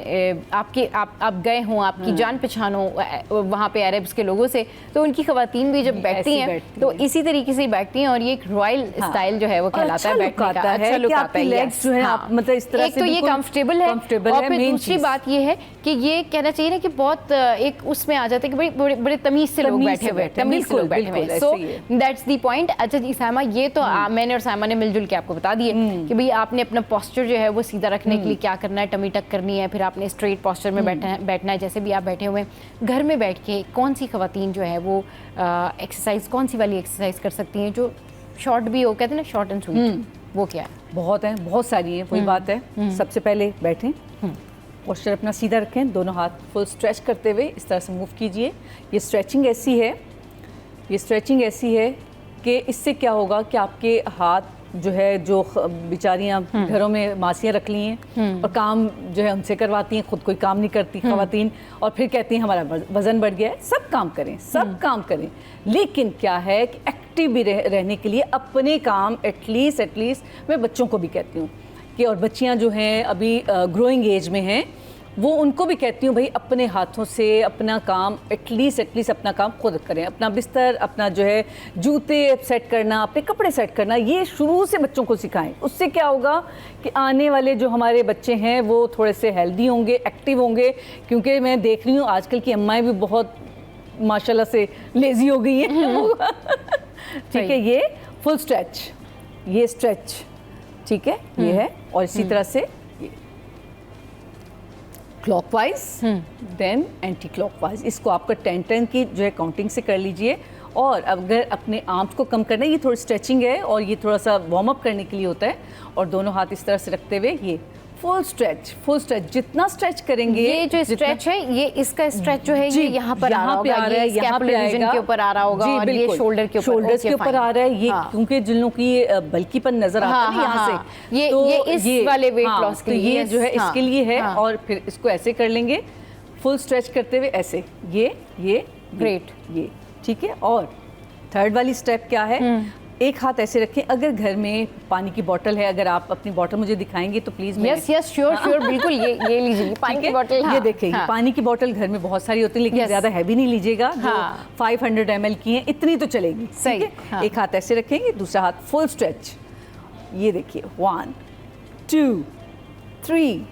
आप गए हो, आपकी जान पहचान हो वहाँ पे अरब्स के लोगों से, तो उनकी खवातीन भी जब बैठती हैं तो इसी तरीके से बैठती हैं और ये एक रॉयल स्टाइल जो है वो कहलाता है बैठने का। अच्छा लुक आता है, लेग्स जो है आप मतलब इस तरह एक तो ये कंफर्टेबल है और फिर दूसरी बात ये है कि ये कहना चाहिए ना कि बहुत एक उसमें आ जाता है कि बड़े तमीज से लोग बैठे हुए हैं। So that's the point. अच्छा जी सामा, ये तो मैंने और सामा ने मिलजुल के आपको बता दिए कि भाई आपने अपना पोस्चर जो है वो सीधा रखने के लिए क्या करना है, टमी टक करनी है, फिर आपने स्ट्रेट पोस्चर में बैठना है जैसे भी आप बैठे हुए हैं। घर में बैठ के कौन सी खवातीन जो है वो एक्सरसाइज, कौन सी वाली एक्सरसाइज कर सकती हैं जो शॉर्ट भी हो, कहते हैं ना शॉर्ट एंड स्वीट, वो क्या है? बहुत है, बहुत सारी है, वही बात है। सबसे पहले बैठें, पोस्चर अपना सीधा रखें, दोनों हाथ फुल स्ट्रेच करते हुए इस तरह से मूव कीजिए। ये स्ट्रेचिंग ऐसी है कि इससे क्या होगा कि आपके हाथ जो है जो बेचारियाँ घरों में मासियाँ रख ली हैं और काम जो है उनसे करवाती हैं, खुद कोई काम नहीं करती खवातीन, और फिर कहती हैं हमारा वजन बढ़ गया है। सब काम करें, लेकिन क्या है कि एक्टिव भी रहने के लिए अपने काम एटलीस्ट मैं बच्चों को भी कहती हूँ कि, और बच्चियाँ जो हैं अभी ग्रोइंग एज में हैं, वो उनको भी कहती हूँ भाई अपने हाथों से अपना काम एटलीस्ट अपना काम खुद करें। अपना बिस्तर, अपना जो है जूते सेट करना, अपने कपड़े सेट करना, ये शुरू से बच्चों को सिखाएं। उससे क्या होगा कि आने वाले जो हमारे बच्चे हैं वो थोड़े से हेल्दी होंगे, एक्टिव होंगे। क्योंकि मैं देख रही हूँ आजकल की अम्माएँ भी बहुत माशाल्लाह से लेज़ी हो गई हैं। ठीक है, ये फुल स्ट्रेच, ये स्ट्रेच, ठीक है, ये है। और इसी तरह से क्लॉकवाइज देन एंटी क्लॉकवाइज, इसको आपका 10 की जो है काउंटिंग से कर लीजिए। और अगर अपने आर्म्स को कम करना है, ये थोड़ी स्ट्रेचिंग है और ये थोड़ा सा वार्म अप करने के लिए होता है। और दोनों हाथ इस तरह से रखते हुए ये फुल स्ट्रेच, जितना स्ट्रेच करेंगे, ये जो स्ट्रेच है ये इसका स्ट्रेच जो है ये यहाँ पे आ रहा है, यहाँ पे आएगा, के ऊपर आ रहा होगा और ये शोल्डर के ऊपर आ रहा है। ये क्योंकि जिन लोगों की बल्कीपन नजर आता है यहाँ से, ये इस वाले वेट लॉस के लिए ये जो है इसके लिए है। और फिर इसको ऐसे कर लेंगे फुल स्ट्रेच करते हुए, ऐसे ये ग्रेट, ये ठीक है। और थर्ड वाली स्टेप क्या है, एक हाथ ऐसे रखें। अगर घर में पानी की बोतल है, अगर आप अपनी बोतल मुझे दिखाएंगे तो प्लीज। यस श्योर बिल्कुल, ये लीजिए पानी की बोतल। ये देखिए, पानी की बोतल घर में बहुत सारी होती है, लेकिन ज्यादा हैवी नहीं लीजिएगा। 500 ml की है, इतनी तो चलेगी। सही है। एक हाथ ऐसे रखेंगे, दूसरा हाथ फुल स्ट्रेच। ये देखिए 1 2 3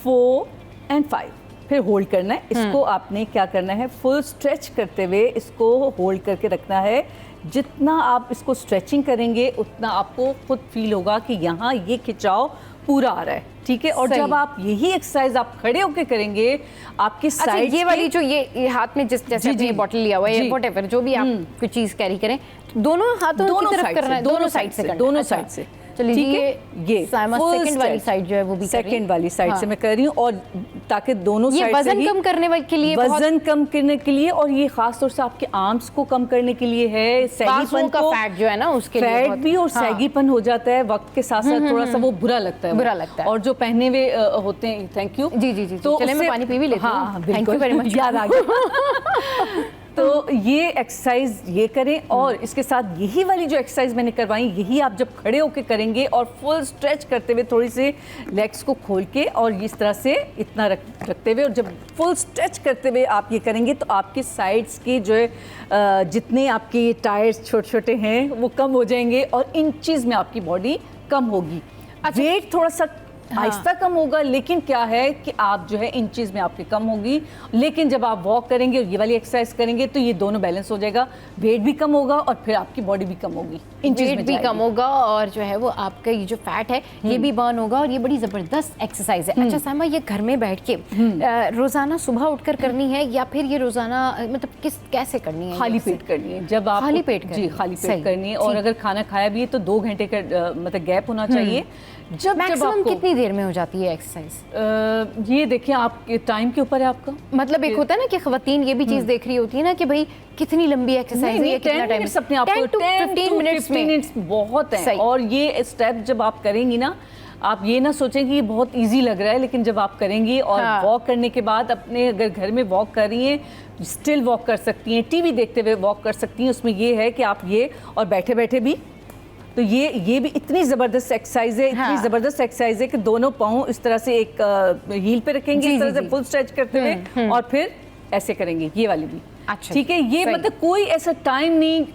4 एंड 5, फिर होल्ड करना है। इसको आपने क्या करना है, फुल स्ट्रेच करते हुए इसको होल्ड करके रखना है। जितना आप इसको स्ट्रेचिंग करेंगे उतना आपको खुद फील होगा कि यहाँ ये खिंचाव पूरा आ रहा है, ठीक है। और जब आप यही एक्सरसाइज आप खड़े होकर करेंगे, आपके साइड ये वाली जो ये हाथ में जैसे आपने बोतल लिया हुआ है, व्हाटएवर जो भी आप कोई चीज कैरी करें, दोनों हाथों की तरफ करना है, दोनों साइड से, दोनों साइड से। चलिए ये सेकंड वाली साइड जो है वो भी सेकंड वाली साइड से मैं कर रही हूँ, और ताकि दोनों साइड से वजन कम करने के लिए, वजन कम करने के लिए, और ये खास तौर से आपके आर्म्स को कम करने के लिए है। सैगीपन का फैट जो है ना उसके लिए फैट भी और सैगीपन हो जाता है वक्त के साथ साथ, थोड़ा सा वो बुरा लगता है। और जो पहने हुए होते हैं, थैंक यू जी, तो चले मैं पानी पी भी लेती हूँ। थैंक यू वेरी मच, याद आ गया। तो ये एक्सरसाइज ये करें, और इसके साथ यही वाली जो एक्सरसाइज मैंने करवाई, यही आप जब खड़े होकर करेंगे और फुल स्ट्रेच करते हुए थोड़ी सी लेग्स को खोल के और इस तरह से इतना रखते हुए, और जब फुल स्ट्रेच करते हुए आप ये करेंगे तो आपके साइड्स के जो है जितने आपके टायर्स छोटे छोटे हैं वो कम हो जाएंगे और इंचेस में आपकी बॉडी कम होगी। वेट थोड़ा सा आहिस्ता कम होगा, लेकिन क्या है कि आप जो है इंचेस में आपके कम होगी, लेकिन जब आप वॉक करेंगे और ये वाली एक्सरसाइज करेंगे तो ये दोनों बैलेंस हो जाएगा, वेट भी कम होगा और फिर आपकी बॉडी भी कम होगी, वेट भी कम होगा और जो है वो आपका ये जो फैट है ये भी बर्न होगा और ये बड़ी ज़बरदस्त एक्सरसाइज है। अच्छा साइमा, ये घर में बैठ के रोज़ाना सुबह उठकर करनी है या फिर ये रोज़ाना मतलब कैसे करनी है? खाली पेट करनी है। जब आप खाली पेट जी खाली पेट करनी है और अगर खाना खाया भी है तो 2 घंटे का मतलब गैप होना चाहिए। जब मैक्सिमम कितनी देर में हो जाती है एक्सरसाइज? ये देखिए आपके टाइम के ऊपर है आपका। मतलब एक होता है ना कि खवातीन ये भी चीज देख रही होती है ना कि भाई कितनी लंबी एक्सरसाइज है, कितना टाइम, अपने आप को 10 मिनट्स बहुत है। और ये स्टेप जब आप करेंगी ना, आप ये ना सोचें कि ये बहुत इजी लग रहा है, लेकिन जब आप करेंगी और वॉक करने के बाद अपने अगर घर में वॉक कर रही हैं, स्टिल वॉक कर सकती हैं, टीवी देखते हुए वॉक कर सकती हैं। उसमें ये है कि आप ये और बैठे बैठे भी, तो ये भी इतनी ज़बरदस्त एक्सरसाइज है, इतनी ज़बरदस्त एक्सरसाइज है कि दोनों पाँव इस तरह से एक हील पे रखेंगे, इस तरह से फुल स्ट्रेच करते हुए और फिर ऐसे करेंगे, ये वाली भी। अच्छा, ठीक है। ये मतलब कोई ऐसा टाइम नहीं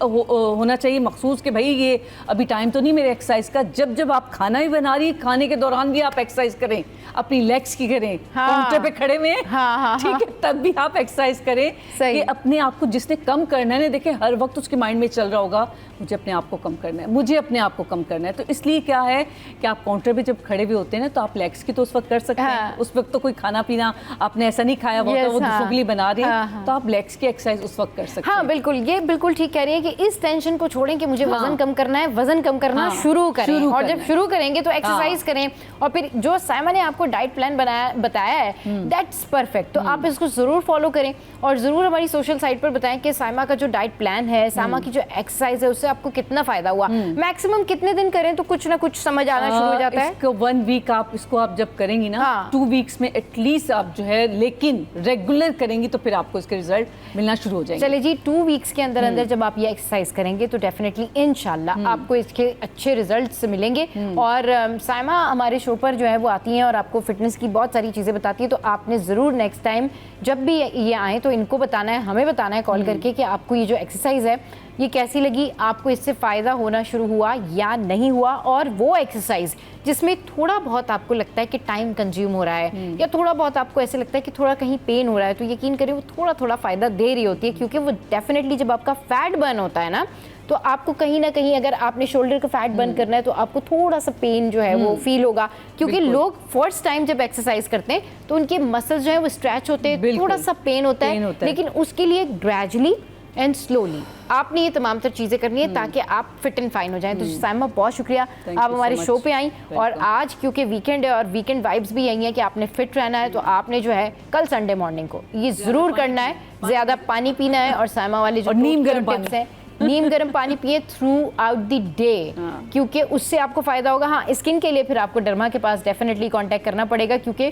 होना चाहिए मखसूस कि भाई ये अभी टाइम तो नहीं मेरे एक्सरसाइज का। जब जब आप खाना भी बना रही है, खाने के दौरान भी आप एक्सरसाइज करें, अपनी लेग्स की करें, काउंटर पे खड़े में, ठीक है, तब भी आप एक्सरसाइज करें कि अपने आप को जिसने कम करना है ना, देखिए हर वक्त उसके माइंड में चल रहा होगा मुझे अपने आप को कम करना है, मुझे अपने आप को कम करना है। तो इसलिए क्या है कि आप काउंटर पे जब खड़े भी होते हैं ना, तो आप लेग्स की तो उस वक्त कर सकते हैं, उस वक्त तो कोई खाना पीना आपने ऐसा नहीं खाया वो दूसरों के लिए बना रहे हैं, तो आप लेग्स की एक्सरसाइज उस वक्त कर सकते हैं। हाँ बिल्कुल, ये बिल्कुल ठीक कह रही है कि इस टेंशन को छोड़ें कि मुझे वजन कम करना है, वजन कम करना शुरू करें और जब शुरू करेंगे तो एक्सरसाइज करें। और फिर जो साइमा ने आपको डाइट प्लान बताया है दैट्स परफेक्ट, तो आप इसको जरूर फॉलो करें और जरूर हमारी सोशल साइट पर बताएं कि साइमा का जो डाइट प्लान है, साइमा की जो एक्सरसाइज है, उससे आपको कितना फायदा हुआ। मैक्सिमम कितने दिन करें तो कुछ ना कुछ समझ आना शुरू हो जाता है? 1 वीक आप इसको आप जब करेंगी ना, 2 वीक्स में एटलीस्ट आप जो है, लेकिन रेगुलर करेंगी तो फिर आपको इसके रिजल्ट मिलना शुरू हो जाएंगे। चले जी, 2 वीक्स के अंदर अंदर जब आप ये एक्सरसाइज करेंगे तो डेफिनेटली इंशाल्लाह आपको इसके अच्छे रिजल्ट्स मिलेंगे। और साइमा हमारे शो पर जो है वो आती हैं और आपको फिटनेस की बहुत सारी चीज़ें बताती है, तो आपने ज़रूर नेक्स्ट टाइम जब भी ये आए तो इनको बताना है, हमें बताना है कॉल करके कि आपको ये जो एक्सरसाइज है ये कैसी लगी, आपको इससे फ़ायदा होना शुरू हुआ या नहीं हुआ। और वो एक्सरसाइज जिसमें थोड़ा बहुत आपको लगता है कि टाइम कंज्यूम हो रहा है या थोड़ा बहुत आपको ऐसे लगता है कि थोड़ा कहीं पेन हो रहा है, तो यकीन करें वो थोड़ा थोड़ा फ़ायदा दे रही होती है, क्योंकि वो डेफिनेटली जब आपका फैट बर्न होता है ना, तो आपको कहीं ना कहीं अगर आपने शोल्डर का फैट बर्न करना है तो आपको थोड़ा सा पेन जो है वो फील होगा, क्योंकि लोग फर्स्ट टाइम जब एक्सरसाइज करते हैं तो उनके मसल्स जो है वो स्ट्रेच होते हैं, थोड़ा सा पेन होता है, लेकिन उसके लिए ग्रेजुअली एंड स्लोली आपने ये तमाम तर चीज़ें करनी है ताकि आप फिट एंड फाइन हो जाएं। तो साइमा बहुत शुक्रिया, आप हमारे शो पे आई और आज क्योंकि वीकेंड है और वीकेंड वाइब्स भी यही है कि आपने फिट रहना है, तो आपने जो है कल संडे मॉर्निंग को ये ज़रूर करना है, ज़्यादा पानी पीना है और साइमा वाले जो नीम गर्म टिप्स हैं, नीम गर्म पानी पिए थ्रू आउट द डे, क्योंकि उससे आपको फ़ायदा होगा। हाँ, स्किन के लिए फिर आपको डर्मा के पास डेफिनेटली कांटेक्ट करना पड़ेगा, क्योंकि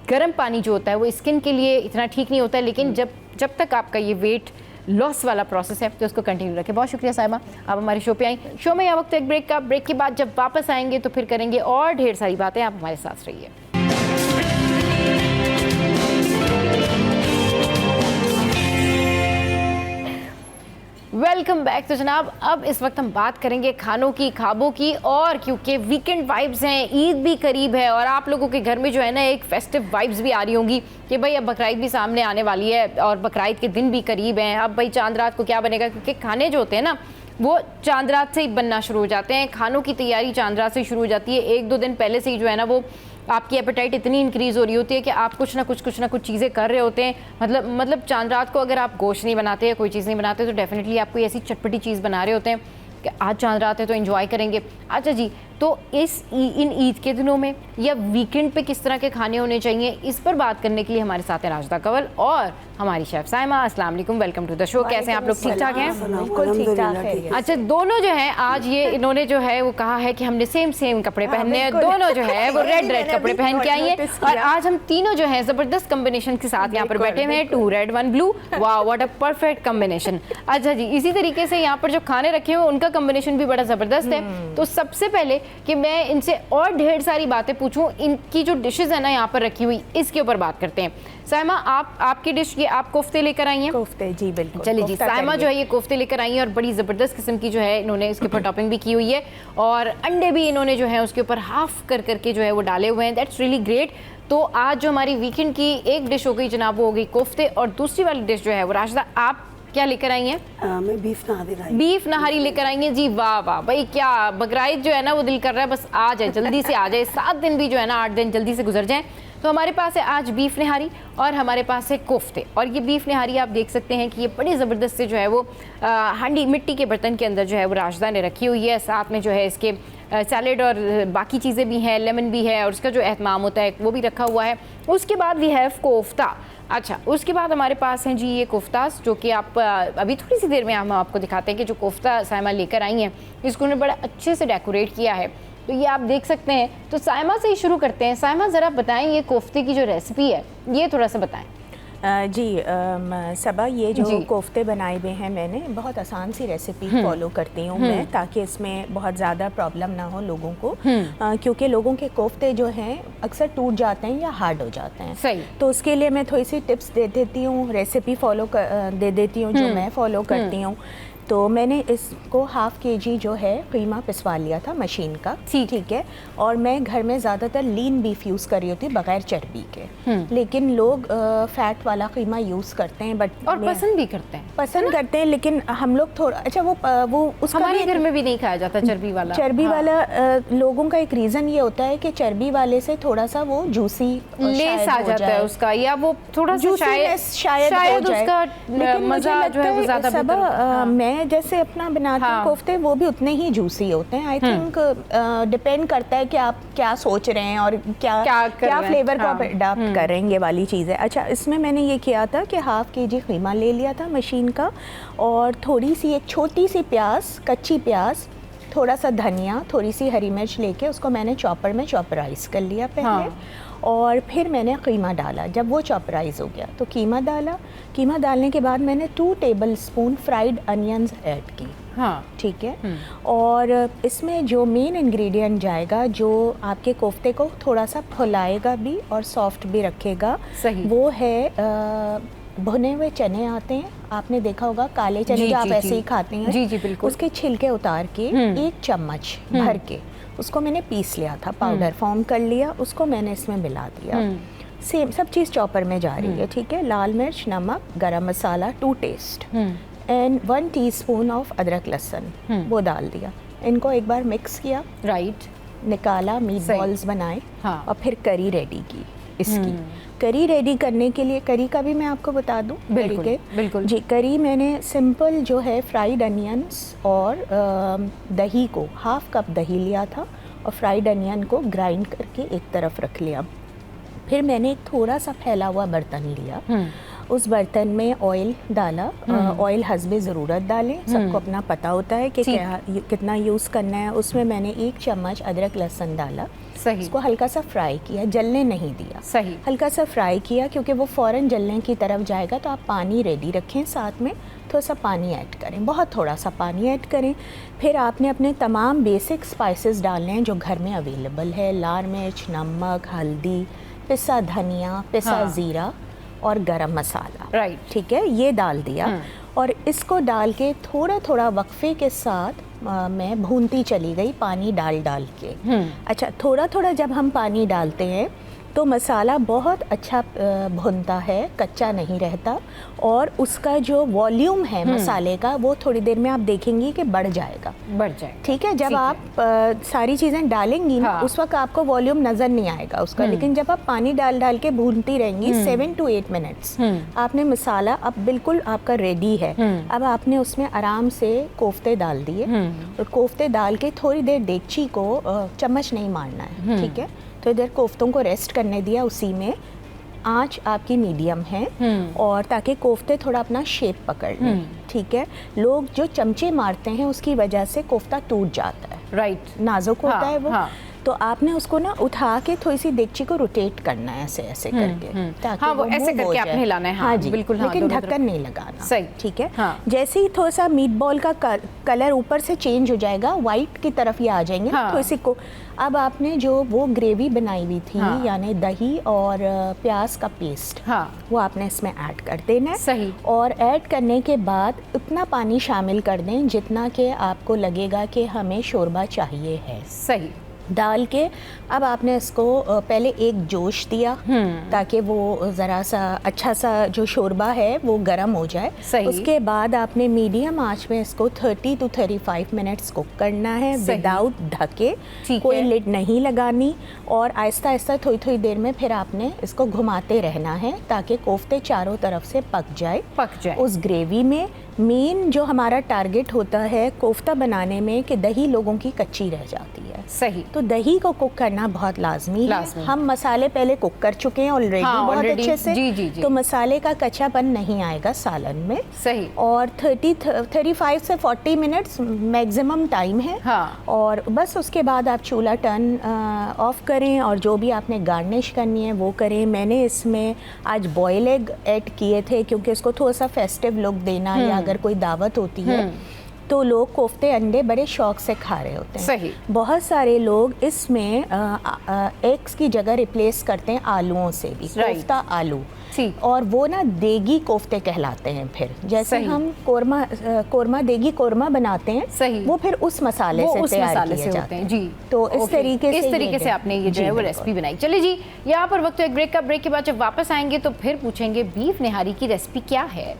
गर्म पानी जो होता है वो स्किन के लिए इतना ठीक नहीं होता है, लेकिन जब तक आपका ये वेट लॉस वाला प्रोसेस है तो उसको कंटिन्यू रखें। बहुत शुक्रिया साहिबा, आप हमारे शो पे आई। शो में यह वक्त एक ब्रेक का, ब्रेक के बाद जब वापस आएंगे तो फिर करेंगे और ढेर सारी बातें, आप हमारे साथ रहिए। Welcome back. तो जनाब अब इस वक्त हम बात करेंगे खानों की, ख्वाबों की, और क्योंकि वीकेंड वाइब्स हैं, ईद भी करीब है और आप लोगों के घर में जो है ना एक फेस्टिव वाइब्स भी आ रही होंगी कि भाई अब बकरीद भी सामने आने वाली है और बकरीद के दिन भी करीब हैं। अब भाई चांद रात को क्या बनेगा, क्योंकि खाने जो होते हैं ना वो चांद रात से ही बनना शुरू हो जाते हैं, खानों की तैयारी चांद रात से शुरू हो जाती है। 1-2 दिन पहले से ही जो है ना वो आपकी एपेटाइट इतनी इंक्रीज़ हो रही होती है कि आप कुछ ना कुछ चीज़ें कर रहे होते हैं। मतलब चांद रात को अगर आप गोश्त नहीं बनाते या कोई चीज़ नहीं बनाते तो डेफिनेटली आप कोई ऐसी चटपटी चीज़ बना रहे होते हैं कि आज चांद रात है तो एंजॉय करेंगे। अच्छा जी, तो इन ईद के दिनों में या वीकेंड पे किस तरह के खाने होने चाहिए, इस पर बात करने के लिए हमारे साथ हैं राशिदा कंवल और हमारी शेफ साइमा। अस्सलाम वालेकुम, वेलकम टू द शो। कैसे हैं आप लोग? ठीक ठाक हैं? बिल्कुल ठीक ठाक है। अच्छा, दोनों जो हैं आज ये इन्होंने जो है वो कहा है कि हमने सेम कपड़े पहनने हैं, दोनों जो है वो रेड कपड़े पहन के आई हैं और आज हम तीनों जो है जबरदस्त कॉम्बिनेशन के साथ यहाँ पर बैठे हुए हैं, 2 रेड 1 ब्लू। वाह, व्हाट अ परफेक्ट कॉम्बिनेशन। अच्छा जी, इसी तरीके से यहाँ पर जो खाने रखे हुए उनका कॉम्बिनेशन भी बड़ा जबरदस्त है। तो सबसे पहले कि मैं इनसे और ढेर सारी बातें पूछूं। इनकी जो डिशेस है ना यहाँ पर रखी हुई, इसके ऊपर बात करते हैं। साइमा, आपकी डिश ये आप कोफ्ते लेकर आई हैं? कोफ्ते, जी बिल्कुल। चलिए जी, साइमा जो है ये कोफ्ते लेकर आई हैं और बड़ी ज़बरदस्त किस्म की जो है इन्होंने इसके ऊपर टॉपिंग भी की हुई है और अंडे भी इन्होंने जो है उसके ऊपर हाफ करके जो है वो डाले हुए हैं। That's really great. तो आज जो हमारी वीकेंड की एक डिश हो गई जनाब, वो हो गई कोफ्ते, और दूसरी वाली डिश जो है वो राशिदा आप क्या लेकर आई हैं? मैं बीफ नहारी बीफ नहारी लेकर आई हैं जी। वाह वाह भाई, क्या बकराईद जो है ना वो दिल कर रहा है बस आ जाए, जल्दी से आ जाए। 7 दिन भी जो है ना 8 दिन जल्दी से गुजर जाएं। तो हमारे पास है आज बीफ नहारी और हमारे पास है कोफ्ते। और ये बीफ नहारी आप देख सकते हैं कि ये बड़ी ज़बरदस्त से जो है वो हांडी मिट्टी के बर्तन के अंदर जो है वो राशिदा ने रखी हुई है। साथ में जो है इसके सैलेड और बाकी चीज़ें भी हैं, लेमन भी है और उसका जो एहतमाम होता है वो भी रखा हुआ है। उसके बाद वी हैव कोफ्ता। अच्छा, उसके बाद हमारे पास हैं जी ये कोफ्तास, जो कि आप अभी थोड़ी सी देर में हम आपको दिखाते हैं कि जो कोफ्ता साइमा लेकर आई हैं इसको उन्होंने बड़ा अच्छे से डेकोरेट किया है। तो ये आप देख सकते हैं। तो साइमा से ही शुरू करते हैं। साइमा, ज़रा बताएं ये कोफ्ते की जो रेसिपी है ये थोड़ा सा बताएं। जी सबा, ये जो कोफ्ते बनाए हुए हैं मैंने बहुत आसान सी रेसिपी फॉलो करती हूँ मैं, ताकि इसमें बहुत ज़्यादा प्रॉब्लम ना हो लोगों को, क्योंकि लोगों के कोफ्ते जो हैं अक्सर टूट जाते हैं या हार्ड हो जाते हैं। सही। तो उसके लिए मैं थोड़ी सी टिप्स दे देती हूँ, रेसिपी दे देती हूँ जो मैं फॉलो करती हूँ। तो मैंने इसको हाफ केजी जो है कीमा पिसवा लिया था मशीन का, ठीक है। और मैं घर में ज़्यादातर लीन बीफ यूज़ कर रही होती बगैर चर्बी के, लेकिन लोग फैट वाला कीमा यूज़ करते हैं, बट और पसंद भी करते हैं, लेकिन हम लोग थोड़ा अच्छा वो उसका हमारे घर में भी नहीं खाया जाता चर्बी वाला। लोगों का एक रीज़न ये होता है कि चर्बी वाले से थोड़ा सा वो जूसी लेस आ जाता है उसका, या वो थोड़ा सा शायद उसका मज़ा जो है वो ज़्यादा। मैं जैसे अपना बनाती हूँ कोफ्ते, वो भी उतने ही जूसी होते हैं। आई थिंक डिपेंड करता है कि आप क्या सोच रहे हैं और क्या फ्लेवर को आप अडॉप्ट करेंगे वाली चीज़ है। अच्छा, इसमें मैंने ये किया था कि हाफ केजी कीमा ले लिया था मशीन का, और थोड़ी सी एक छोटी सी प्याज, कच्ची प्याज, थोड़ा सा धनिया, थोड़ी सी हरी मिर्च लेके उसको मैंने चॉपर में चॉपराइज़ कर लिया पहले। और फिर मैंने कीमा डाला। जब वो चॉपराइज़ हो गया तो कीमा डाला। कीमा डालने के बाद मैंने 2 टेबलस्पून फ्राइड अनियंस ऐड की। ठीक है। और इसमें जो मेन इंग्रेडिएंट जाएगा, जो आपके कोफ्ते को थोड़ा सा फुलाएगा भी और सॉफ्ट भी रखेगा, वो है भुने हुए चने आते हैं, आपने देखा होगा काले चने जो आप ऐसे ही खाते हैं। जी जी बिल्कुल। उसके छिलके उतार के 1 चम्मच भर के उसको मैंने पीस लिया था, पाउडर फॉर्म कर लिया, उसको मैंने इसमें मिला दिया। सेम सब चीज़ चॉपर में जा रही है, ठीक है। लाल मिर्च, नमक, garam masala to taste, and 1 teaspoon of अदरक लहसुन वो डाल दिया। इनको एक बार मिक्स किया, राइट, निकाला, मीट बॉल्स बनाए, और फिर करी रेडी की। इसकी करी रेडी करने के लिए, करी का भी मैं आपको बता दूं, बिल्कुल जी। करी मैंने सिंपल जो है फ्राइड अनियंस और दही को, हाफ कप दही लिया था और फ्राइड अनियन को ग्राइंड करके एक तरफ रख लिया। फिर मैंने एक थोड़ा सा फैला हुआ बर्तन लिया, उस बर्तन में ऑयल डाला। ऑयल हस्बे ज़रूरत डालें, सबको अपना पता होता है कि क्या कितना यूज़ करना है। उसमें मैंने 1 चम्मच अदरक लहसुन डाला, उसको हल्का सा फ्राई किया, जलने नहीं दिया, हल्का सा फ्राई किया, क्योंकि वो फ़ौरन जलने की तरफ जाएगा। तो आप पानी रेडी रखें, साथ में थोड़ा सा पानी ऐड करें, बहुत थोड़ा सा पानी ऐड करें। फिर आपने अपने तमाम बेसिक स्पाइसेस डालने हैं जो घर में अवेलेबल है, लाल मिर्च, नमक, हल्दी, पिसा धनिया, पिसा ज़ीरा और गरम मसाला, राइट, ठीक है, ये डाल दिया। और इसको डाल के थोड़ा थोड़ा वक्फे के साथ मैं भूनती चली गई, पानी डाल के। अच्छा, थोड़ा थोड़ा जब हम पानी डालते हैं तो मसाला बहुत अच्छा भुनता है, कच्चा नहीं रहता, और उसका जो वॉल्यूम है मसाले का वो थोड़ी देर में आप देखेंगी कि बढ़ जाएगा। ठीक है। जब आप सारी चीज़ें डालेंगी ना, उस वक्त आपको वॉल्यूम नज़र नहीं आएगा उसका, लेकिन जब आप पानी डाल के भूनती रहेंगी 7 to 8 मिनट्स, आपने मसाला अब बिल्कुल आपका रेडी है। अब आपने उसमें आराम से कोफ्ते डाल दिए, और कोफ्ते डाल के थोड़ी देर डेगची को चम्मच नहीं मारना है, ठीक है। तो इधर कोफ्तों को रेस्ट करने दिया, उसी में आंच आपकी मीडियम है, और ताकि कोफ्ते थोड़ा अपना शेप पकड़ लें, ठीक है। लोग जो चमचे मारते हैं उसकी वजह से कोफ्ता टूट जाता है, राइट, नाजुक होता है वो। तो आपने उसको ना उठा के थोड़ी सी देगची को रोटेट करना है ऐसे ऐसे करके, ताकि हाँ, वो ऐसे move हो करके आपने जाए। हिलाना है, हाँ, हाँ जी, बिल्कुल, हाँ, लेकिन दोनों ढक्कन नहीं लगाना। सही। ठीक है, हाँ। जैसे ही थोड़ा सा मीट बॉल का कलर ऊपर से चेंज हो जाएगा, वाइट की तरफ ये आ जाएंगे, हाँ। तो इसी को अब आपने जो वो ग्रेवी बनाई हुई थी, हाँ। यानी दही और प्याज का पेस्ट, हाँ। वो आपने इसमें ऐड कर देना है। सही। और ऐड करने के बाद उतना पानी शामिल कर दें जितना कि आपको लगेगा कि हमें शोरबा चाहिए है, सही। डाल के अब आपने इसको पहले एक जोश दिया ताकि वो ज़रा सा अच्छा सा जो शोरबा है वो गर्म हो जाए। सही। उसके बाद आपने मीडियम आंच में इसको 30 to 35 मिनट्स कुक करना है सही। विदाउट ढके, ठीक कोई है। लिड नहीं लगानी, और आहिस्ता आहिस्ता थोड़ी थोड़ी देर में फिर आपने इसको घुमाते रहना है ताकि कोफ्ते चारों तरफ से पक जाए उस ग्रेवी में। मेन जो हमारा टारगेट होता है कोफ्ता बनाने में कि दही लोगों की कच्ची रह जाती है, सही। तो दही को कुक करना बहुत लाजमी है। हम मसाले पहले कुक कर चुके हैं ऑलरेडी, हाँ, बहुत already, अच्छे से, जी, जी, जी। तो मसाले का कच्चापन नहीं आएगा सालन में। सही। और 35 से 40 मिनट्स मैक्सिमम टाइम है। हाँ। और बस उसके बाद आप चूल्हा टर्न ऑफ करें और जो भी आपने गार्निश करनी है वो करें। मैंने इसमें आज बॉयल एग ऐड किए थे क्योंकि इसको थोड़ा सा फेस्टिव लुक देना, या अगर कोई दावत होती है तो लोग कोफ्ते अंडे बड़े शौक से खा रहे होते हैं। सही। बहुत सारे लोग इसमें एग्स की जगह रिप्लेस करते हैं आलूओं से भी, Right. कोफ्ता आलू, ठीक। और वो ना देगी कोफ्ते कहलाते हैं। फिर जैसे सही। हम कोरमा देगी कोरमा बनाते हैं, सही। वो फिर उस मसाले वो से उस तैयार मसाले किए से जाते होते हैं, हैं। जी। तो इस ओके। तरीके से इस तरीके से आपने ये जो है वो रेसिपी बनाई। चलिए जी, यहाँ पर वक्त एक ब्रेक का, ब्रेक के बाद जब वापस आएंगे तो फिर पूछेंगे बीफ निहारी की रेसिपी क्या है।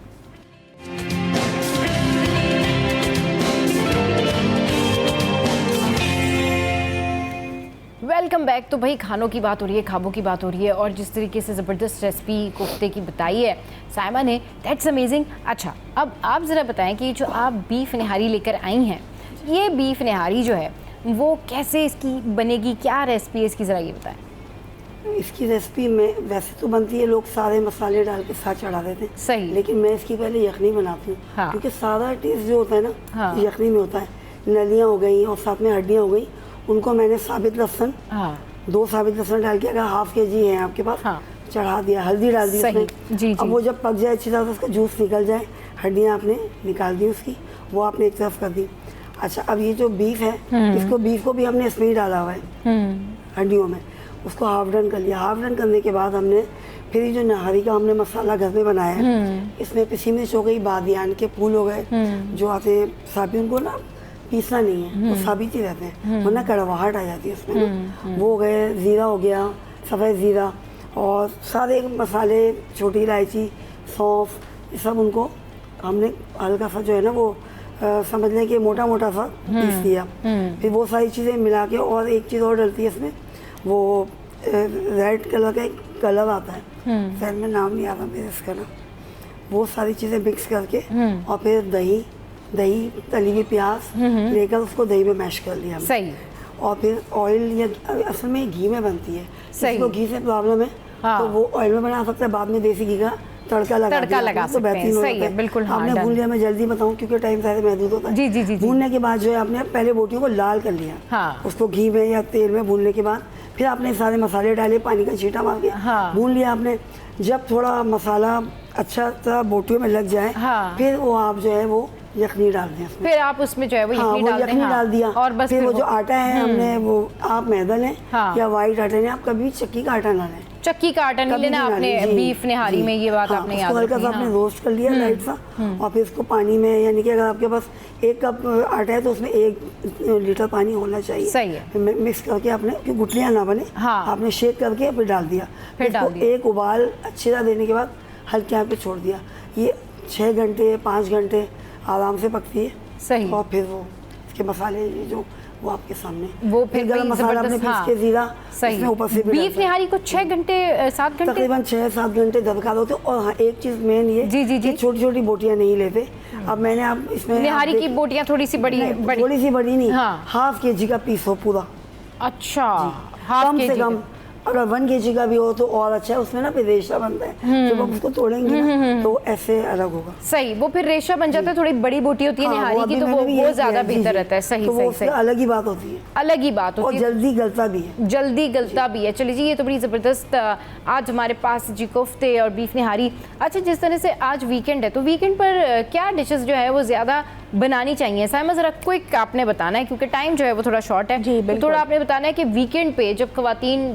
Welcome back. तो भाई खानों की बात हो रही है, खाबों की बात हो रही है, और जिस तरीके से ज़बरदस्त रेसिपी कोफ्ते की बताई है साइमा ने, दैट्स अमेजिंग। अच्छा, अब आप ज़रा बताएं कि जो आप बीफ निहारी लेकर आई हैं, ये बीफ निहारी जो है वो कैसे इसकी बनेगी, क्या रेसिपी है इसकी, ज़रा ये बताएं। इसकी रेसिपी में वैसे तो बनती है, लोग सारे मसाले डाल के साथ चढ़ा देते हैं, सही। लेकिन मैं इसकी पहले यखनी बनाती हूँ। हाँ। क्योंकि सारा टेस्ट जो होता है ना, हाँ। यखनी में होता है। नलियाँ हो गई और साथ में हड्डियाँ हो गई, उनको मैंने साबित लहसुन, हाँ। 2 साबित लहसुन डाल के, अगर हाफ kg है आपके पास, हाँ। चढ़ा दिया, हल्दी डाल दी सही। उसमें। जी, अब जी। वो जब पक जाए अच्छी तरह से, उसका जूस निकल जाए, हड्डियाँ आपने निकाल दी उसकी, वो आपने एक तरफ कर दी। अच्छा, अब ये जो बीफ है, इसको बीफ को भी हमने इसमें ही डाला हुआ है, हड्डियों में, उसको हाफ डन कर लिया। हाफ डन करने के बाद हमने फिर ये जो नहारी का हमने मसाला घर में बनाया है, इसमें पिसी मिर्च हो गई, बादियान के फूल हो गए, जो आते हैं साबी, उनको ना पीसना नहीं है, वो साबित ही रहते हैं, वरना कड़वाहट आ जाती है उसमें ना। वो हो गए, ज़ीरा हो गया, सफ़ेद ज़ीरा, और सारे मसाले, छोटी इलायची, सौंफ, ये सब उनको हमने हल्का सा जो है ना वो समझ लें कि मोटा मोटा सा पीस दिया। फिर वो सारी चीज़ें मिला के, और एक चीज़ और डलती है इसमें, वो रेड कलर का एक कलर आता है, शायद में नाम नहीं आता मेरे इसका ना, वो सारी चीज़ें मिक्स करके, और फिर दही तली हुई प्याज लेकर उसको दही में मैश कर लिया हमने। सही। और फिर ऑयल, या असल में घी में बनती है, सही। इसको घी से प्रॉब्लम है, हाँ। तो वो ऑयल में बना सकते हैं, बाद में देसी घी का तड़का लगा तड़का लगा तो सकते हैं, बेहतरीन हो सही जाता है, बिल्कुल, हाँ, आपने डन। भून लिया, मैं जल्दी बताऊं क्योंकि टाइम सारे महदूद होता है। जी, जी, जी, जी। भूनने के बाद जो है आपने पहले बोटियों को लाल कर लिया, हाँ। उसको घी में या तेल में भूनने के बाद फिर आपने सारे मसाले डाले, पानी का छींटा मार के हाँ। भून लिया आपने। जब थोड़ा मसाला अच्छा तरह बोटियों में लग जाए, हाँ। फिर वो आप जो है वो यखनी डाल दें उसमें। फिर आप उसमें जो है वो हाँ, यखनी वो डाल दें, यखनी हाँ। डाल दिया, और बस फिर वो जो आटा है हमने, वो आप मैदा लें, हाँ। या वाइट आटा लें, आप कभी चक्की का आटा ना लें, चक्की का आटा नहीं कभी लेना नहीं आपने डालें, जी, बीफ निहारी जी। में, ये बात हाँ, आपने उसको याद हल्का रखनी सा है, आपने हाँ। रोस्ट कर लिया लाइट सा, और फिर इसको पानी में, यानी कि अगर आपके पास 1 कप आटा है तो उसमें 1 लीटर पानी होना चाहिए। सही है। फिर मिक्स करके आपने, कि गुठलियाँ ना बने, हाँ। आपने शेक करके फिर डाल दिया, फिर डाल इसको दिया। एक उबाल अच्छी तरह देने के बाद हल्के आँच पे छोड़ दिया। ये 6 घंटे 5 घंटे आराम से पकती है। सही। और फिर वो इसके मसाले ये जो वो आपके सामने, वो फिर गरम वही मसाला आपने जबरदस्त, पीस हाँ। के, जीरा सही। इसमें ऊपर से भी बीफ डालता है। निहारी को 6 घंटे 7 घंटे तकरीबन 6-7 घंटे दरकार होते। और हाँ, एक चीज़ मेन ये, जी, जी, जी। कि छोटी छोटी बोटियाँ नहीं लेते। अब मैंने आप इसमें निहारी आप की देख- बोटियां थोड़ी सी बड़ी नहीं, बड़ी, थोड़ी सी बड़ी नहीं, हाँ। हाफ kg का पीस हो पूरा, अच्छा, हाफ कम केजी से कम अगर 1 kg का भी हो तो और अच्छा है, उसमें ना फिर रेशा बनता है, जब आप उसको तोड़ेंगे ना तो ऐसे अलग होगा। सही, वो फिर रेशा बन जाता है, थोड़ी बड़ी बोटी होती है निहारी की, तो वो ज्यादा बेहतर रहता है। सही सही सही, अलग ही बात होती है, अलग ही बात होती है, और जल्दी गलता भी है, जल्दी गलता भी है। चलिए जी, ये तो बड़ी ज़बरदस्त आज हमारे पास जी कोफ्ते और बीफ निहारी। अच्छा, जिस तरह से आज वीकेंड है, तो वीकेंड पर क्या डिशेस जो है वो ज़्यादा बनानी चाहिए? साइमा ज़रा क्विक आपने बताना है, क्योंकि टाइम जो है वो थोड़ा शॉर्ट है। जी, तो थोड़ा आपने बताना है कि वीकेंड पे जब ख़वातीन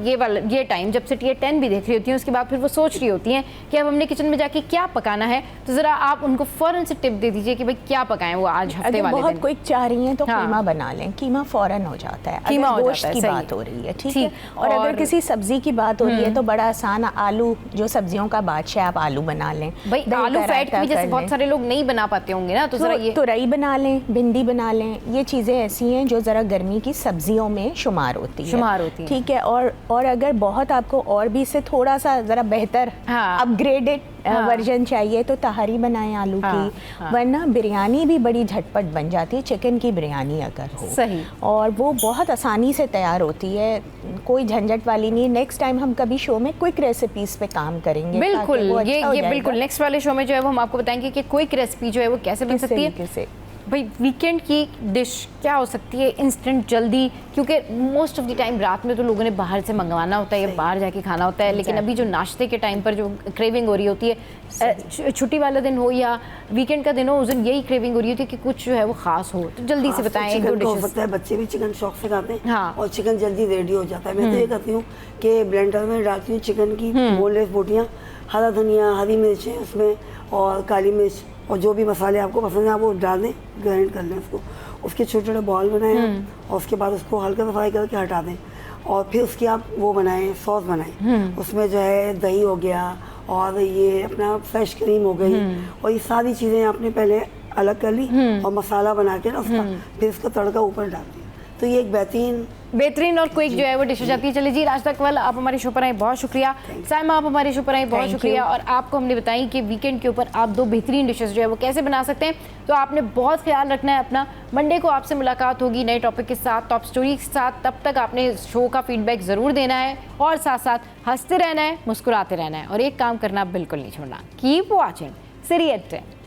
ये टाइम जब सिटी 10 भी देख रही होती हैं, उसके बाद फिर वो सोच रही होती हैं कि अब हमने किचन में जाके क्या पकाना है, तो ज़रा आप उनको फ़ौरन से टिप दे दीजिए कि भाई क्या पकाएं वो आज हफ्ते वाले दिन। बहुत क्विक चाह रही हैं तो हाँ। कीमा बना लें, कीमा फ़ौरन हो जाता है। कीमा अगर हो गोश्त जाता है, की सही बात हो रही है, ठीक ठीक। है। और अगर किसी सब्जी की बात हो रही है तो बड़ा आसान, आलू जो सब्जियों का बादशाह, आप आलू बना लें। भाई आलू फैट की वजह से बहुत सारे लोग नहीं बना पाते होंगे ना, तो ज़रा ये तुरई बना लें, भिंडी बना लें, ये चीज़ें ऐसी हैं जो ज़रा गर्मी की सब्जियों में शुमार होती है, ठीक है। और अगर बहुत आपको और भी से थोड़ा सा ज़रा बेहतर अपग्रेडेड वर्जन चाहिए तो तहारी बनाएं आलू की, वरना बिरयानी भी बड़ी झटपट बन जाती है, चिकन की बिरयानी अगर हो। सही। और वो बहुत आसानी से तैयार होती है, कोई झंझट वाली नहीं। नेक्स्ट टाइम हम कभी शो में क्विक रेसिपीज पे काम करेंगे। बिल्कुल, ये अच्छा बिल्कुल नेक्स्ट वाले शो में जो है वो हम आपको बताएंगे कि क्विक रेसिपी जो है वो कैसे बन सकती है। भाई वीकेंड की डिश क्या हो सकती है इंस्टेंट जल्दी, क्योंकि मोस्ट ऑफ द टाइम रात में तो लोगों ने बाहर से मंगवाना होता है या बाहर जाके खाना होता है, लेकिन अभी जो नाश्ते के टाइम पर जो क्रेविंग हो रही होती है, छुट्टी वाला दिन हो या वीकेंड का दिन हो, उस दिन यही क्रेविंग हो रही होती है कि कुछ जो है वो खास हो। तो जल्दी से बताएं एक दो डिशेस। हो सकता है बच्चे भी चिकन शौक से खाते हैं, और चिकन जल्दी रेडी हो जाता है। मैं तो ये करती हूँ कि ब्लेंडर में डालती हूँ चिकन की बोनलेस बोटियाँ, हरा धनिया, हरी मिर्चें उसमें, और काली मिर्च, और जो भी मसाले आपको पसंद है वो डाल दें, ग्राइंड कर लें उसको। उसके छोटे छोटे बॉल बनाएं और उसके बाद उसको हल्का सा फ्राई करके हटा दें, और फिर उसकी आप वो बनाएं, सॉस बनाएं। उसमें जो है दही हो गया और ये अपना फ्रेश क्रीम हो गई, और ये सारी चीज़ें आपने पहले अलग कर ली और मसाला बना के ना उसका फिर उसका तड़का ऊपर डाल दिया, तो ये एक बेहतरीन और क्विक जो है वो डिश हो जाती है। चलिए जी, राज तकवल आप हमारे शो पर आए, बहुत शुक्रिया। साइमा आप हमारे शो पर आए, बहुत शुक्रिया। और आपको हमने बताई कि वीकेंड के ऊपर आप 2 बेहतरीन डिशेस जो है वो कैसे बना सकते हैं, तो आपने बहुत ख्याल रखना है अपना। मंडे को आपसे मुलाकात होगी नए टॉपिक के साथ, टॉप स्टोरी के साथ। तब तक आपने शो का फीडबैक ज़रूर देना है और साथ साथ हंसते रहना है, मुस्कुराते रहना है, और एक काम करना बिल्कुल नहीं छोड़ना, कीप वॉचिंग सीरियल 10।